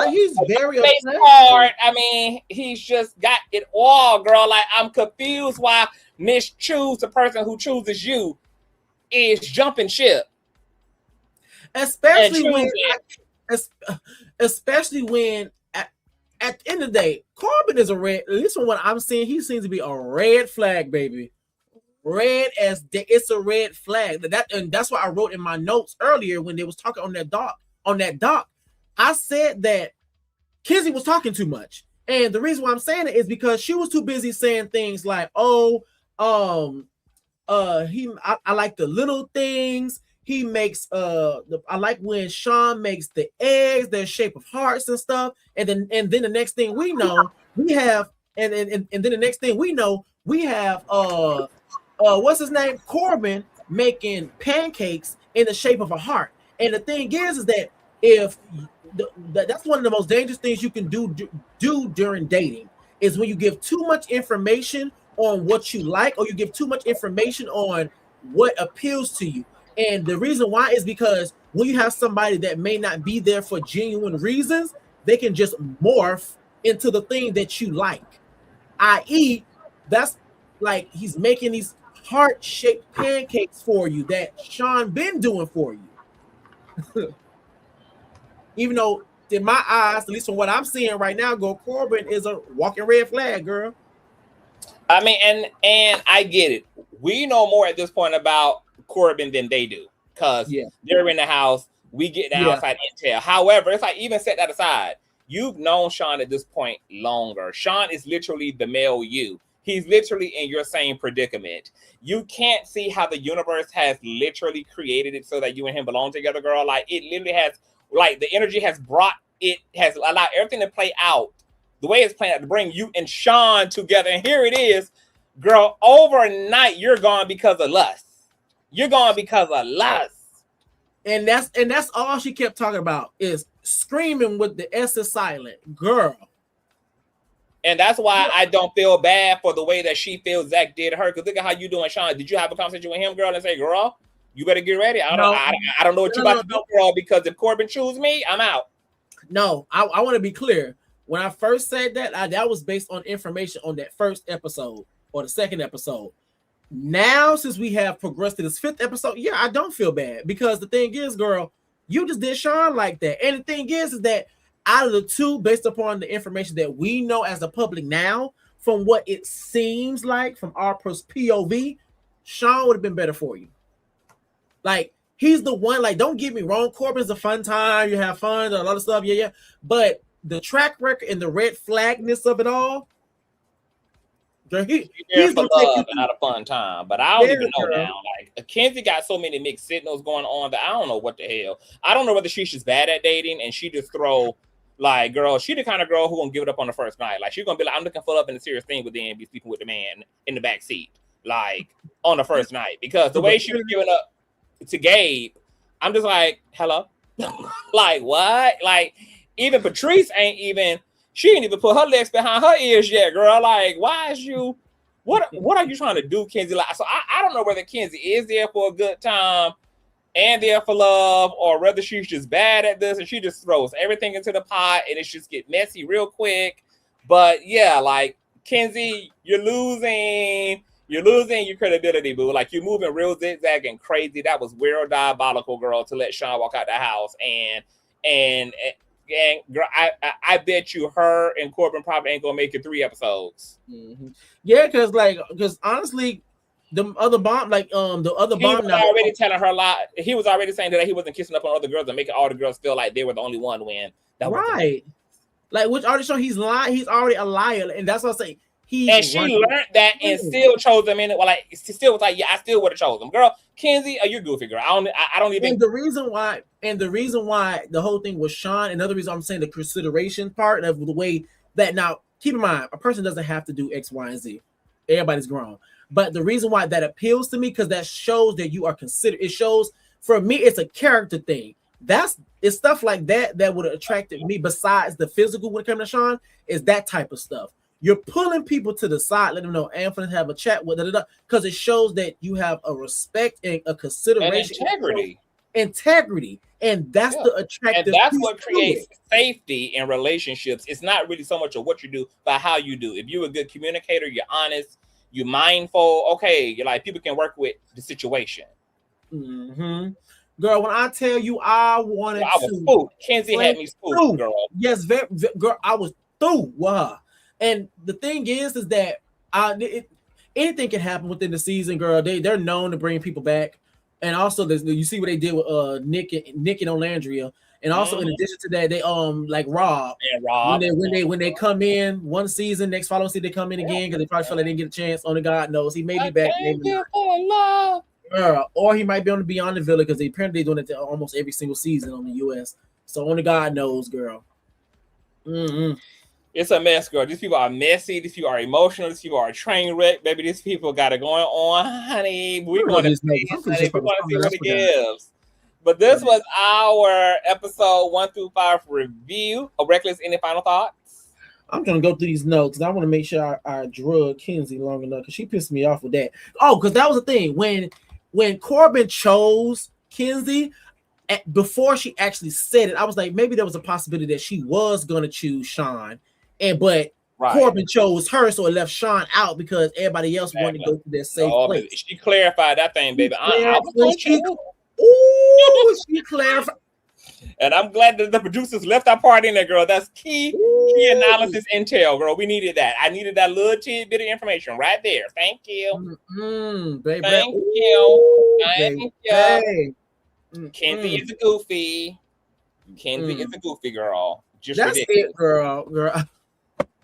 he's very hard. I mean, he's just got it all, girl. Like I'm confused why Miss Choose, the person who chooses you, is jumping ship. Especially when at the end of the day, Corbin is at least from what I'm seeing, he seems to be a red flag, baby. red as it's a red flag. And that's what I wrote in my notes earlier when they was talking on that doc. I said that Kizzy was talking too much. And the reason why I'm saying it is because she was too busy saying things like, I like the little things. He makes I like when Sean makes the eggs, their shape of hearts and stuff. And then the next thing we know, we have what's his name? Corbin making pancakes in the shape of a heart. And the thing is that if that's one of the most dangerous things you can do during dating is when you give too much information on what you like, or you give too much information on what appeals to you. And the reason why is because when you have somebody that may not be there for genuine reasons, they can just morph into the thing that you like. I.e., that's like he's making these heart-shaped pancakes for you that Sean been doing for you. Even though in my eyes, at least from what I'm seeing right now, Corbin is a walking red flag, girl. I mean, and I get it. We know more at this point about Corbin than they do because they're in the house. We get the outside intel. However, it's like, even set that aside, you've known Sean at this point longer. Sean is literally the male you. He's literally in your same predicament. You can't see how the universe has literally created it so that you and him belong together, girl. Like, it literally has, like, the energy has allowed everything to play out the way it's playing out to bring you and Sean together. And here it is, girl, overnight, you're gone because of lust. You're gone because of lust. And that's all she kept talking about is screaming with the S is silent, girl. And that's why I don't feel bad for the way that she feels Zach did her. Because look at how you doing, Sean. Did you have a conversation with him, girl, and say, girl, you better get ready? I don't know what you about to do, girl, because if Corbin chooses me, I'm out. No, I want to be clear. When I first said that, that was based on information on that first episode or the second episode. Now, since we have progressed to this fifth episode, I don't feel bad because the thing is, girl, you just did Sean like that. And the thing is that out of the two, based upon the information that we know as the public now, from what it seems like from our POV, Sean would have been better for you. Like, he's the one, like, don't get me wrong, Corbin's a fun time, you have fun, a lot of stuff, but the track record and the red flagness of it all, he's for love and not a fun time. But I don't even know now. Like, Kenzie got so many mixed signals going on that I don't know what the hell. I don't know whether she's just bad at dating and she just throw, like, girl, she the kind of girl who gonna give it up on the first night. Like, she's gonna be like, I'm looking for love in a serious thing, but then be sleeping with the man in the back seat, like, on the first night. Because the way she was giving up to Gabe, I'm just like, hello? Like, what? Like, even Patrice she ain't even put her legs behind her ears yet, girl. Like, why is you, what are you trying to do, Kenzie? Like, so I don't know whether Kenzie is there for a good time and there for love, or whether she's just bad at this and she just throws everything into the pot and it just get messy real quick. But yeah, like, Kenzie, you're losing your credibility, boo. Like, you're moving real zigzag and crazy. That was weird, diabolical, girl, to let Sean walk out the house. And girl, I bet you her and Corbin probably ain't gonna make it 3 episodes. Mm-hmm. Yeah, because honestly, the other bomb, like the other he bomb, was already telling her a lot. He was already saying that he wasn't kissing up on other girls and making all the girls feel like they were the only one when that right. Like, which already show he's lying. He's already a liar, and that's what I'm saying. And she learned that and still chose them in it. Well, like, still was like, yeah, I still would have chosen them. Girl, Kenzie, you're goofy, girl. I don't even. And the reason why the whole thing was Sean, another reason I'm saying the consideration part of the way that, now keep in mind, a person doesn't have to do X, Y, and Z. Everybody's grown. But the reason why that appeals to me, because that shows that you are considered. It shows, for me, it's a character thing. It's stuff like that would have attracted me. Besides the physical, when it comes to Sean, is that type of stuff. You're pulling people to the side, letting them know, I'm going to have a chat with them, because it shows that you have a respect and a consideration. And integrity. And that's the attractive. And that's what creates safety in relationships. It's not really so much of what you do, but how you do. If you're a good communicator, you're honest, you're mindful, okay, you're like, people can work with the situation. Mm-hmm. Girl, when I tell you I was spooked. Kenzie had me spooked, girl. Yes, girl, I was through with her. And the thing is that anything can happen within the season, girl. They're known to bring people back, and also you see what they did with Nick and Olandria, and also in addition to that, they like Rob. And Rob. When they come in one season, next following season they come in again because they probably feel like they didn't get a chance. Only God knows. He may be back. Or he might be on the Beyond the Villa because they apparently doing it to almost every single season on the US. So only God knows, girl. It's a mess, girl. These people are messy. These people are emotional. These people are a train wreck. Baby, these people got it going on, honey. We're going to see what it gives. But this was our episode 1 through 5 review. Reckless, any final thoughts? I'm going to go through these notes because I want to make sure I drug Kenzie long enough because she pissed me off with that. Oh, because that was the thing. When Corbin chose Kenzie, before she actually said it, I was like, maybe there was a possibility that she was going to choose Sean. But Corbin chose her, so it left Sean out because everybody else wanted to go to their safe place. She clarified that thing, baby. She clarified. And I'm glad that the producers left that part in there, girl. That's key analysis intel, girl. We needed that. I needed that little tidbit of information right there. Thank you. Baby. Thank you. Kenzie is a goofy. Kenzie is a goofy girl. That's ridiculous. It, girl.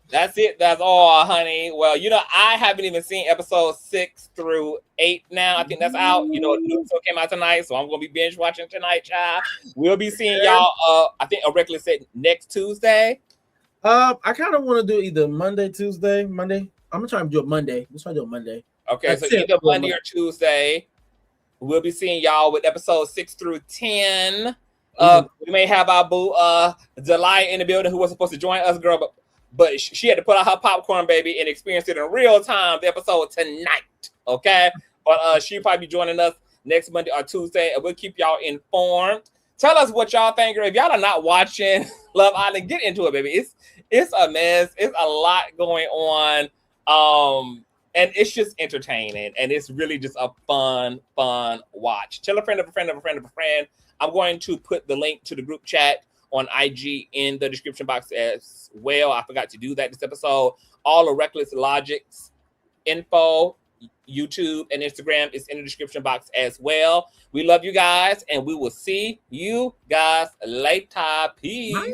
That's it. That's all, honey. Well, I haven't even seen episodes 6 through 8 now. I think that's out. New episode came out tonight, so I'm going to be binge watching tonight, child. We'll be seeing y'all, I think Reckless said next Tuesday. I kind of want to do either Monday. I'm going to try to do it Monday. Let's try to do it Monday. Okay, so either Monday or Tuesday. We'll be seeing y'all with episodes 6 through 10. We may have our boo, Delight in the building who was supposed to join us, girl, but she had to put out her popcorn, baby, and experience it in real time, the episode tonight, okay? But she'll probably be joining us next Monday or Tuesday, and we'll keep y'all informed. Tell us what y'all think, girl. If y'all are not watching Love Island, get into it, baby. It's a mess. It's a lot going on, and it's just entertaining, and it's really just a fun watch. Tell a friend of a friend of a friend of a friend. I'm going to put the link to the group chat on IG in the description box as well. I forgot to do that this episode. All of Reckless Logic's info, YouTube and Instagram is in the description box as well. We love you guys, and we will see you guys later. Peace. Bye.